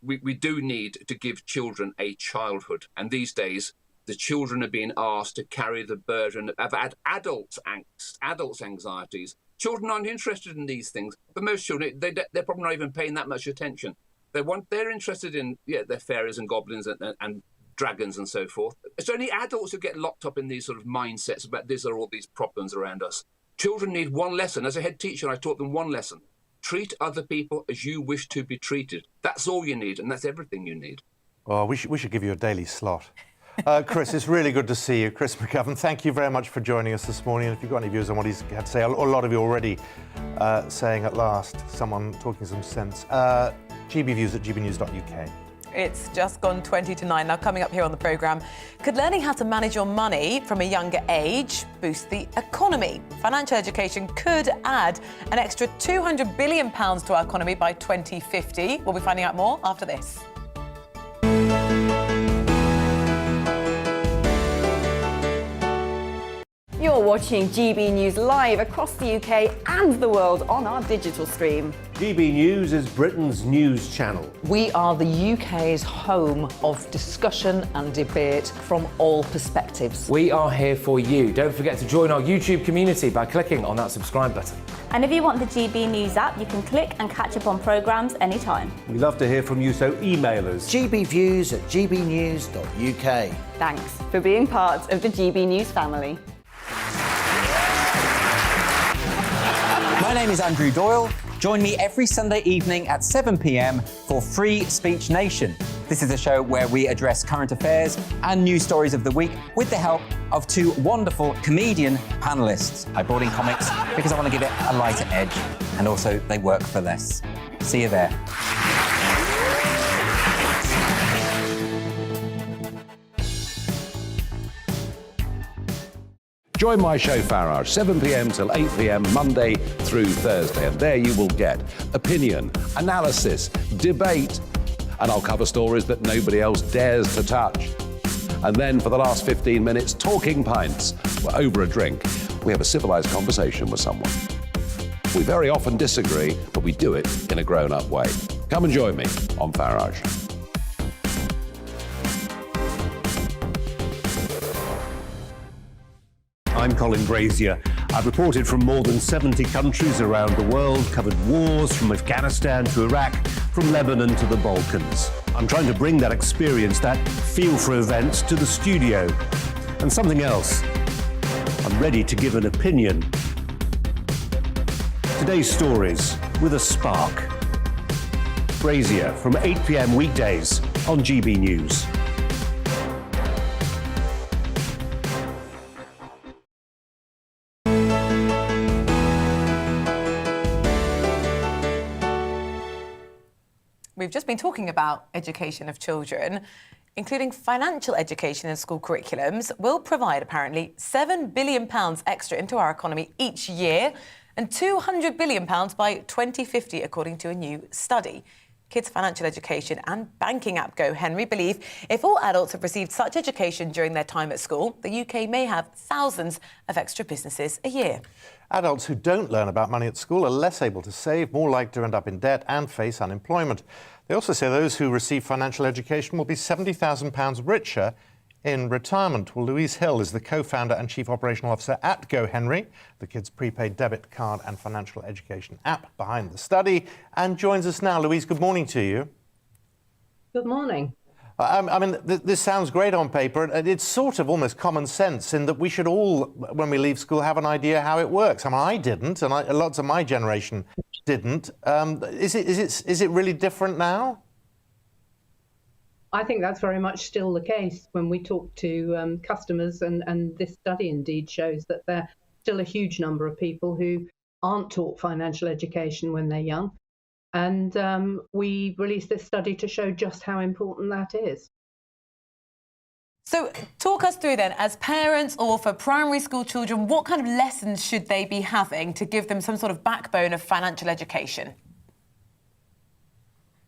we do need to give children a childhood. And these days, the children are being asked to carry the burden of adults' angst, adults' anxieties. Children aren't interested in these things. For most children, they're probably not even paying that much attention. They're interested in their fairies and goblins and dragons and so forth. It's only adults who get locked up in these sort of mindsets about these are all these problems around us. Children need one lesson. As a head teacher, I taught them one lesson. Treat other people as you wish to be treated. That's all you need, and that's everything you need. Oh, we should give you a daily slot. Chris, it's really good to see you. Chris McGovern, thank you very much for joining us this morning. And if you've got any views on what he's had to say, a lot of you already saying at last, someone talking some sense. GBviews at gbnews.uk. It's just gone 20 to 9. Now, coming up here on the programme, could learning how to manage your money from a younger age boost the economy? Financial education could add an extra £200 billion to our economy by 2050. We'll be finding out more after this. You're watching GB News live across the UK and the world on our digital stream. GB News is Britain's news channel. We are the UK's home of discussion and debate from all perspectives. We are here for you. Don't forget to join our YouTube community by clicking on that subscribe button. And if you want the GB News app, you can click and catch up on programmes anytime. We love to hear from you, so email us. gbviews at gbnews.uk. Thanks for being part of the GB News family. My name is Andrew Doyle. Join me every Sunday evening at 7 p.m. for Free Speech Nation. This is a show where we address current affairs and news stories of the week with the help of two wonderful comedian panellists. I brought in comics because I want to give it a lighter edge, and also they work for less. See you there. Join my show Farage, 7 p.m. till 8 p.m. Monday through Thursday. And there you will get opinion, analysis, debate, and I'll cover stories that nobody else dares to touch. And then for the last 15 minutes, talking pints. We're over a drink. We have a civilized conversation with someone. We very often disagree, but we do it in a grown-up way. Come and join me on Farage. I'm Colin Brazier. I've reported from more than 70 countries around the world, covered wars from Afghanistan to Iraq, from Lebanon to the Balkans. I'm trying to bring that experience, that feel for events, to the studio. And something else. I'm ready to give an opinion. Today's stories with a spark. Brazier from 8 p.m. weekdays on GB News. We've just been talking about education of children, including financial education in school curriculums, will provide apparently £7 billion extra into our economy each year and £200 billion by 2050, according to a new study. Kids' financial education and banking app GoHenry believe if all adults have received such education during their time at school, the UK may have thousands of extra businesses a year. Adults who don't learn about money at school are less able to save, more likely to end up in debt and face unemployment. They also say those who receive financial education will be £70,000 richer in retirement. Well, Louise Hill is the co-founder and chief operational officer at GoHenry, the kids' prepaid debit card and financial education app behind the study, and joins us now. Louise, good morning to you. Good morning. I mean, this sounds great on paper, and it's sort of almost common sense in that we should all, when we leave school, have an idea how it works. I mean, I didn't, and lots of my generation didn't. Is it really different now? I think that's very much still the case when we talk to customers, and this study indeed shows that there are still a huge number of people who aren't taught financial education when they're young. And we released this study to show just how important that is. So talk us through then, as parents or for primary school children, what kind of lessons should they be having to give them some sort of backbone of financial education?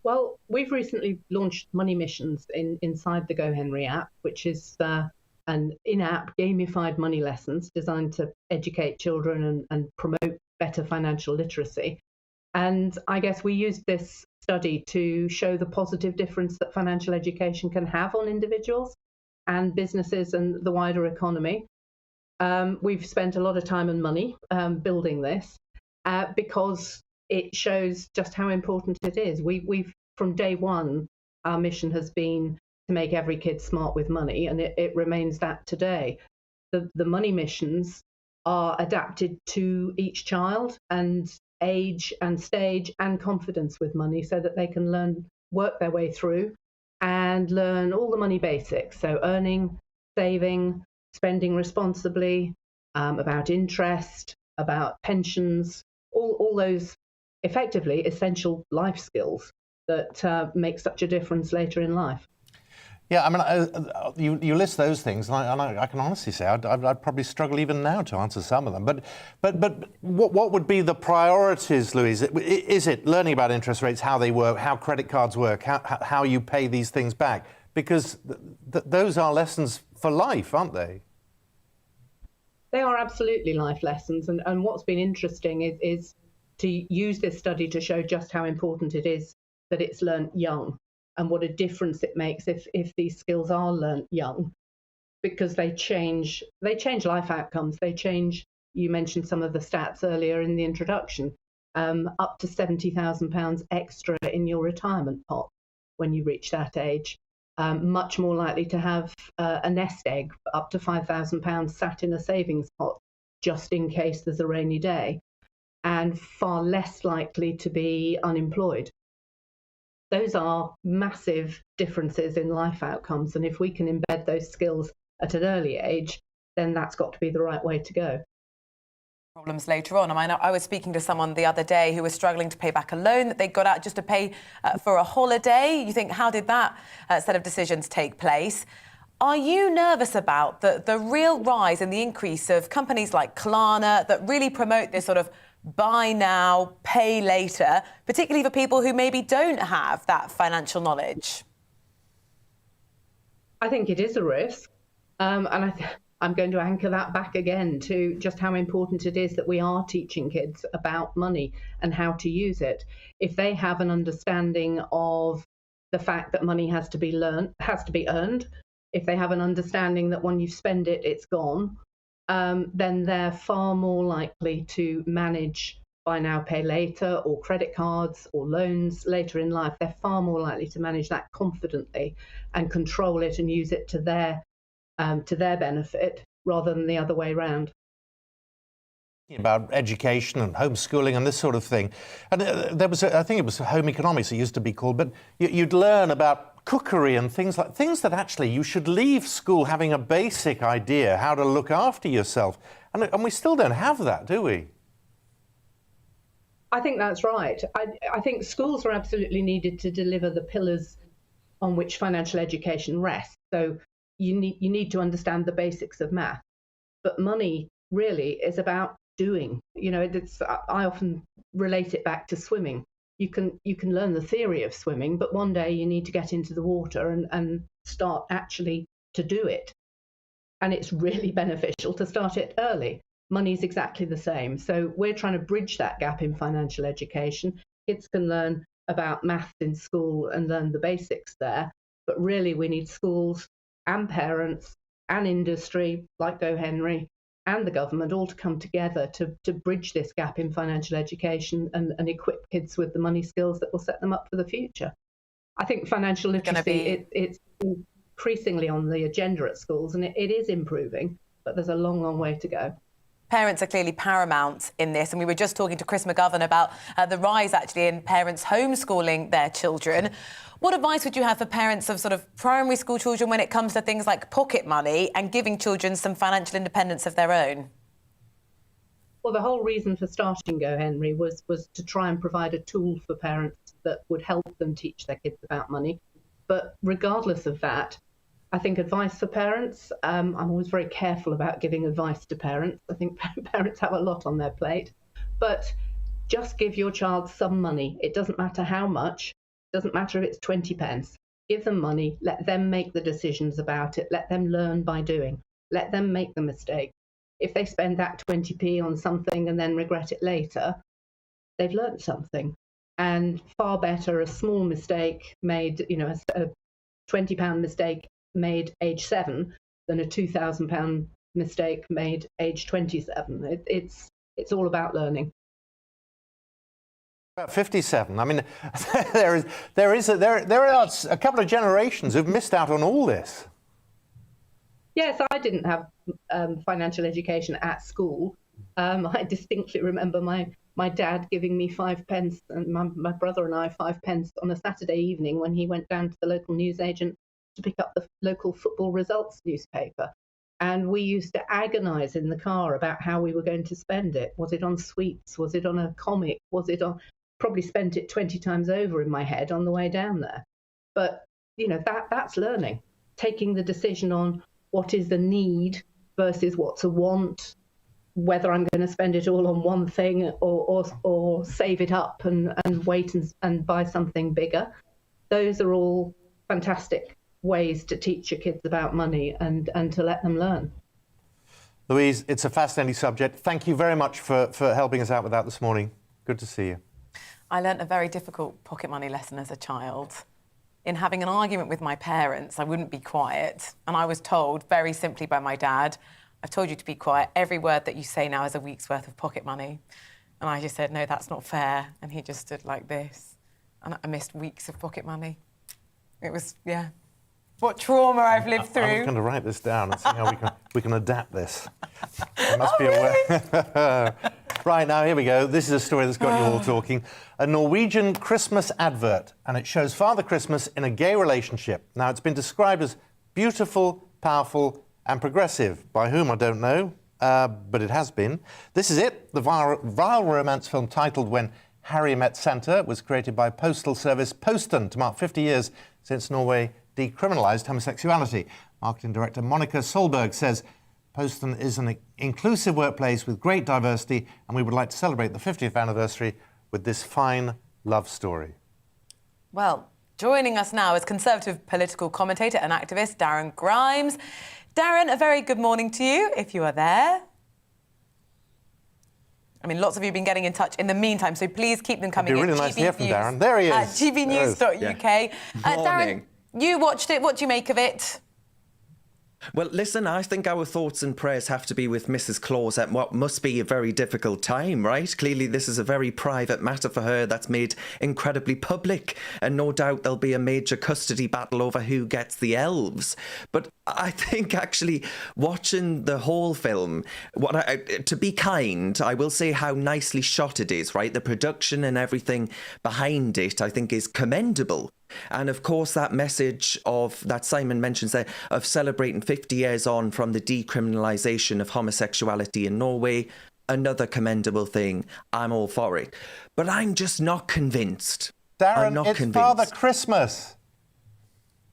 Well, we've recently launched Money Missions inside the GoHenry app, which is an in-app gamified money lessons designed to educate children and promote better financial literacy. And I guess we used this study to show the positive difference that financial education can have on individuals and businesses and the wider economy. We've spent a lot of time and money building this because it shows just how important it is. We've from day one, our mission has been to make every kid smart with money, and it remains that today. The money missions are adapted to each child and age and stage and confidence with money so that they can work their way through and learn all the money basics. So earning, saving, spending responsibly, about interest, about pensions, all those effectively essential life skills that make such a difference later in life. Yeah, I mean, you list those things, and I can honestly say I'd probably struggle even now to answer some of them. But what would be the priorities, Louise? Is it learning about interest rates, how they work, how credit cards work, how you pay these things back? Because those are lessons for life, aren't they? They are absolutely life lessons. And what's been interesting is to use this study to show just how important it is that it's learned young, and what a difference it makes if these skills are learnt young, because they change life outcomes. They change, you mentioned some of the stats earlier in the introduction, up to £70,000 extra in your retirement pot when you reach that age. Much more likely to have a nest egg, up to £5,000 sat in a savings pot just in case there's a rainy day, and far less likely to be unemployed. Those are massive differences in life outcomes, and if we can embed those skills at an early age, then that's got to be the right way to go. Problems later on. I mean, I was speaking to someone the other day who was struggling to pay back a loan that they got out just to pay for a holiday. You think, how did that set of decisions take place? Are you nervous about the real rise and the increase of companies like Klarna that really promote this sort of buy now, pay later, particularly for people who maybe don't have that financial knowledge? I think it is a risk. And I'm going to anchor that back again to just how important it is that we are teaching kids about money and how to use it. If they have an understanding of the fact that money has to be earned, if they have an understanding that when you spend it, it's gone, then they're far more likely to manage buy now, pay later, or credit cards or loans later in life. They're far more likely to manage that confidently and control it and use it to their benefit rather than the other way around. About education and homeschooling and this sort of thing. And there was, I think it was home economics it used to be called, but you'd learn about cookery and things that actually you should leave school having a basic idea how to look after yourself. And we still don't have that, do we? I think that's right. I think schools are absolutely needed to deliver the pillars on which financial education rests. So you need to understand the basics of math. But money really is about doing. You know, I often relate it back to swimming. You can learn the theory of swimming, but one day you need to get into the water and start actually to do it. And it's really beneficial to start it early. Money's exactly the same. So we're trying to bridge that gap in financial education. Kids can learn about maths in school and learn the basics there, but really we need schools and parents and industry like GoHenry and the government all to come together to bridge this gap in financial education and equip kids with the money skills that will set them up for the future. I think financial literacy, it's increasingly on the agenda at schools, and it is improving, but there's a long, long way to go. Parents are clearly paramount in this, and we were just talking to Chris McGovern about the rise, actually, in parents homeschooling their children. What advice would you have for parents of sort of primary school children when it comes to things like pocket money and giving children some financial independence of their own? Well, the whole reason for starting GoHenry was to try and provide a tool for parents that would help them teach their kids about money. But regardless of that, I think advice for parents, I'm always very careful about giving advice to parents. I think parents have a lot on their plate. But just give your child some money. It doesn't matter how much. It doesn't matter if it's 20 pence. Give them money. Let them make the decisions about it. Let them learn by doing. Let them make the mistake. If they spend that 20p on something and then regret it later, they've learned something. And far better a small mistake made, you know, a £20 mistake made age 7 than a £2,000 mistake made age 27. It's all about learning. About 57. I mean, there are a couple of generations who've missed out on all this. Yes, I didn't have financial education at school. I distinctly remember my dad giving me 5 pence and my brother and I 5 pence on a Saturday evening when he went down to the local newsagent to pick up the local football results newspaper. And we used to agonise in the car about how we were going to spend it. Was it on sweets? Was it on a comic? Was it on... Probably spent it 20 times over in my head on the way down there. But, you know, that's learning. Taking the decision on what is the need versus what's a want, whether I'm going to spend it all on one thing or save it up and wait and buy something bigger. Those are all fantastic ways to teach your kids about money and to let them learn. Louise, it's a fascinating subject. Thank you very much for helping us out with that this morning. Good to see you. I learnt a very difficult pocket money lesson as a child. In having an argument with my parents, I wouldn't be quiet. And I was told very simply by my dad, I've told you to be quiet. Every word that you say now is a week's worth of pocket money. And I just said, no, that's not fair. And he just stood like this. And I missed weeks of pocket money. It was, yeah. What trauma I've lived through. I'm going to write this down and see how we can adapt this. I must be aware. Right, now, here we go. This is a story that's got you all talking. A Norwegian Christmas advert, and it shows Father Christmas in a gay relationship. Now, it's been described as beautiful, powerful, and progressive. By whom, I don't know, but it has been. This is it. The viral romance film titled When Harry Met Santa was created by postal service Posten to mark 50 years since Norway decriminalised homosexuality. Marketing director Monica Solberg says Posten is an inclusive workplace with great diversity, and we would like to celebrate the 50th anniversary with this fine love story. Well, joining us now is Conservative political commentator and activist Darren Grimes. Darren, a very good morning to you, if you are there. I mean, lots of you have been getting in touch in the meantime, so please keep them coming in. It'd be really nice to hear from Darren. There he is. At gbnews.uk. Yeah. Darren, you watched it. What do you make of it? Well, listen, I think our thoughts and prayers have to be with Mrs. Claus at what must be a very difficult time, right? Clearly, this is a very private matter for her that's made incredibly public, and no doubt there'll be a major custody battle over who gets the elves. But I think actually watching the whole film, to be kind, I will say how nicely shot it is, right? The production and everything behind it, I think, is commendable. And of course, that message of that Simon mentions there of celebrating 50 years on from the decriminalisation of homosexuality in Norway, another commendable thing. I'm all for it. But I'm just not convinced. Darren, I'm not it's convinced. Father Christmas.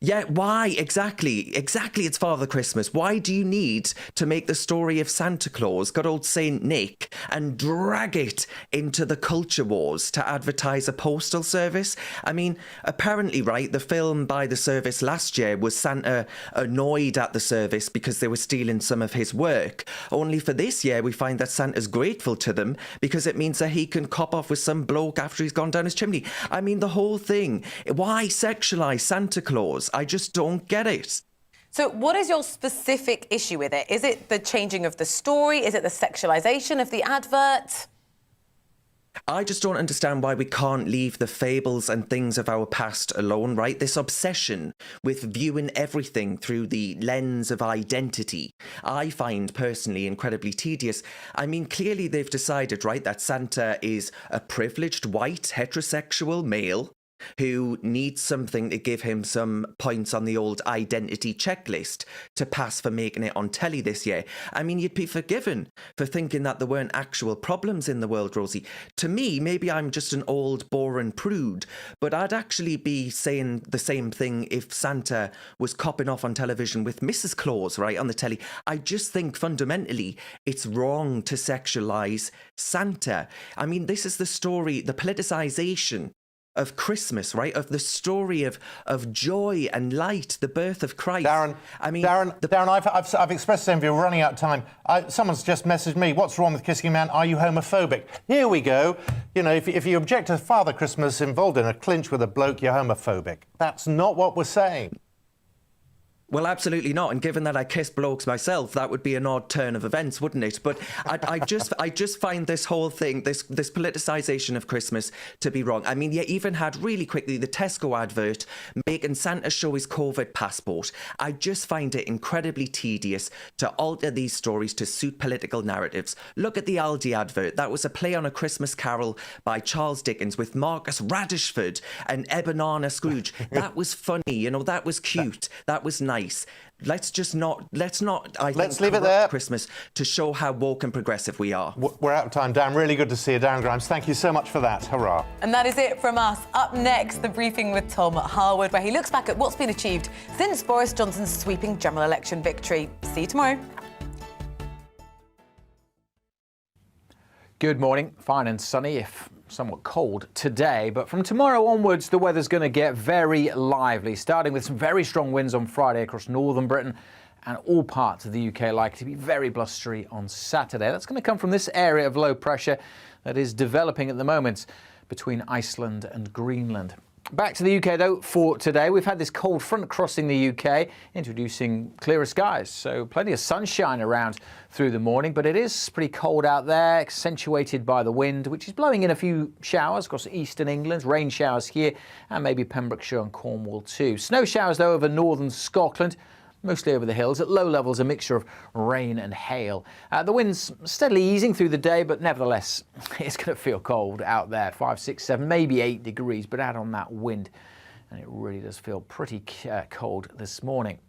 Yeah, why? Exactly, it's Father Christmas. Why do you need to make the story of Santa Claus, good old Saint Nick, and drag it into the culture wars to advertise a postal service? I mean, apparently, right, the film by the service last year was Santa annoyed at the service because they were stealing some of his work. Only for this year, we find that Santa's grateful to them because it means that he can cop off with some bloke after he's gone down his chimney. I mean, the whole thing. Why sexualise Santa Claus? I just don't get it. So what is your specific issue with it? Is it the changing of the story? Is it the sexualisation of the advert? I just don't understand why we can't leave the fables and things of our past alone, right? This obsession with viewing everything through the lens of identity, I find personally incredibly tedious. I mean, clearly they've decided, right, that Santa is a privileged white heterosexual male who needs something to give him some points on the old identity checklist to pass for making it on telly this year. I mean, you'd be forgiven for thinking that there weren't actual problems in the world, Rosie. To me, maybe I'm just an old, boring prude, but I'd actually be saying the same thing if Santa was copping off on television with Mrs. Claus, right, on the telly. I just think fundamentally it's wrong to sexualise Santa. I mean, this is the story, the politicisation of Christmas, right? Of the story of joy and light, the birth of Christ. Darren, I've expressed the same view. We're running out of time. Someone's just messaged me. What's wrong with kissing a man? Are you homophobic? Here we go. You know, if you object to Father Christmas involved in a clinch with a bloke, you're homophobic. That's not what we're saying. Well, absolutely not. And given that I kiss blokes myself, that would be an odd turn of events, wouldn't it? But I just find this whole thing, this politicisation of Christmas, to be wrong. I mean, you even had really quickly the Tesco advert making Santa show his COVID passport. I just find it incredibly tedious to alter these stories to suit political narratives. Look at the Aldi advert. That was a play on A Christmas Carol by Charles Dickens with Marcus Radishford and Ebenezer Scrooge. That was funny, you know, that was cute, that was nice. Let's leave it there. Christmas to show how woke and progressive we are. We're out of time, Dan. Really good to see you, Darren Grimes. Thank you so much for that. Hurrah. And that is it from us. Up next, the briefing with Tom Harwood, where he looks back at what's been achieved since Boris Johnson's sweeping general election victory. See you tomorrow. Good morning. Fine and sunny, if somewhat cold today, but from tomorrow onwards the weather's going to get very lively, starting with some very strong winds on Friday across northern Britain, and all parts of the UK likely to be very blustery on Saturday. That's going to come from this area of low pressure that is developing at the moment between Iceland and Greenland. Back to the UK, though, for today. We've had this cold front crossing the UK, introducing clearer skies. So plenty of sunshine around through the morning, but it is pretty cold out there, accentuated by the wind, which is blowing in a few showers across eastern England, rain showers here, and maybe Pembrokeshire and Cornwall too. Snow showers, though, over northern Scotland, mostly over the hills. At low levels, a mixture of rain and hail. The wind's steadily easing through the day, but nevertheless, it's going to feel cold out there. 5, 6, 7, maybe 8 degrees, but add on that wind, and it really does feel pretty cold this morning.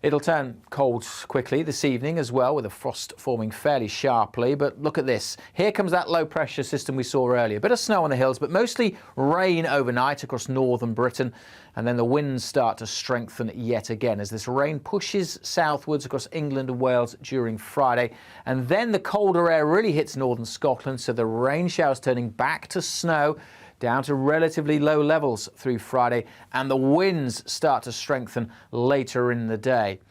It'll turn cold quickly this evening as well, with the frost forming fairly sharply. But look at this. Here comes that low pressure system we saw earlier. A bit of snow on the hills, but mostly rain overnight across northern Britain. And then the winds start to strengthen yet again as this rain pushes southwards across England and Wales during Friday. And then the colder air really hits northern Scotland, so the rain showers turning back to snow, down to relatively low levels through Friday, and the winds start to strengthen later in the day.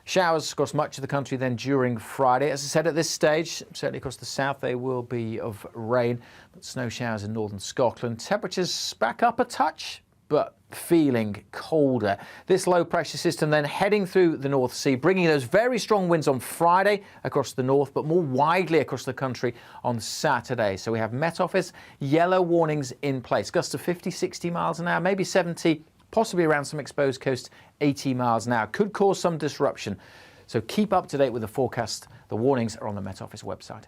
Showers across much of the country then during Friday. As I said, at this stage, certainly across the south, they will be of rain, but snow showers in northern Scotland. Temperatures back up a touch, but feeling colder. This low pressure system then heading through the North Sea, bringing those very strong winds on Friday across the north, but more widely across the country on Saturday. So we have Met Office yellow warnings in place. Gusts of 50, 60 miles an hour, maybe 70, possibly around some exposed coast, 80 miles an hour. Could cause some disruption. So keep up to date with the forecast. The warnings are on the Met Office website.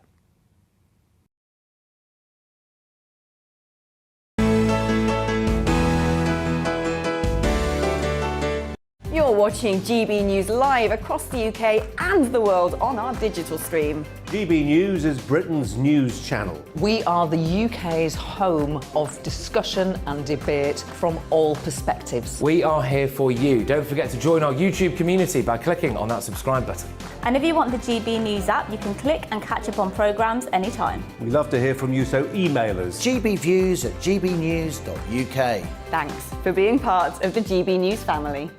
You're watching GB News live across the UK and the world on our digital stream. GB News is Britain's news channel. We are the UK's home of discussion and debate from all perspectives. We are here for you. Don't forget to join our YouTube community by clicking on that subscribe button. And if you want the GB News app, you can click and catch up on programmes anytime. We love to hear from you, so email us. gbviews@gbnews.uk. Thanks for being part of the GB News family.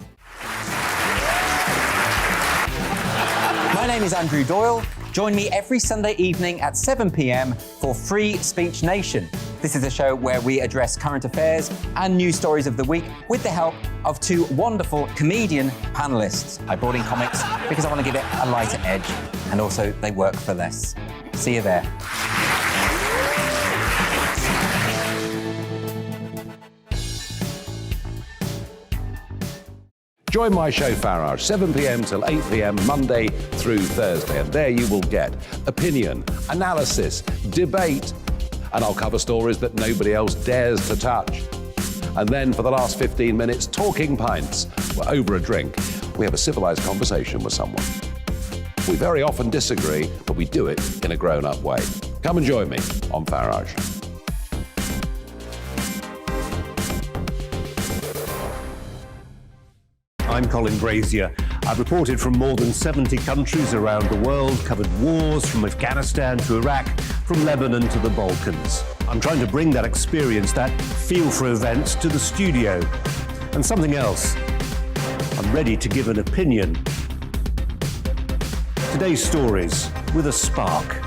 My name is Andrew Doyle. Join me every Sunday evening at 7 p.m. for Free Speech Nation. This is a show where we address current affairs and news stories of the week with the help of two wonderful comedian panellists. I brought in comics because I want to give it a lighter edge, and also they work for less. See you there. Join my show Farage, 7 p.m. till 8 p.m. Monday through Thursday, and there you will get opinion, analysis, debate, and I'll cover stories that nobody else dares to touch. And then for the last 15 minutes, talking pints. We're over a drink. We have a civilized conversation with someone. We very often disagree, but we do it in a grown-up way. Come and join me on Farage. I'm Colin Brazier. I've reported from more than 70 countries around the world, covered wars from Afghanistan to Iraq, from Lebanon to the Balkans. I'm trying to bring that experience, that feel for events, to the studio. And something else, I'm ready to give an opinion. Today's stories with a spark.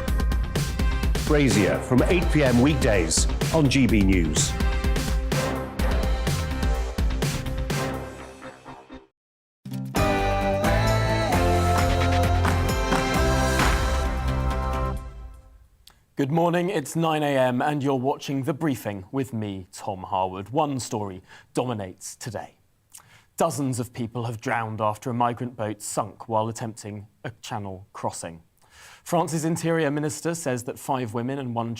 Brazier from 8 p.m. weekdays on GB News. Good morning, it's 9 a.m. and you're watching The Briefing with me, Tom Harwood. One story dominates today. Dozens of people have drowned after a migrant boat sunk while attempting a channel crossing. France's Interior Minister says that 5 women and 1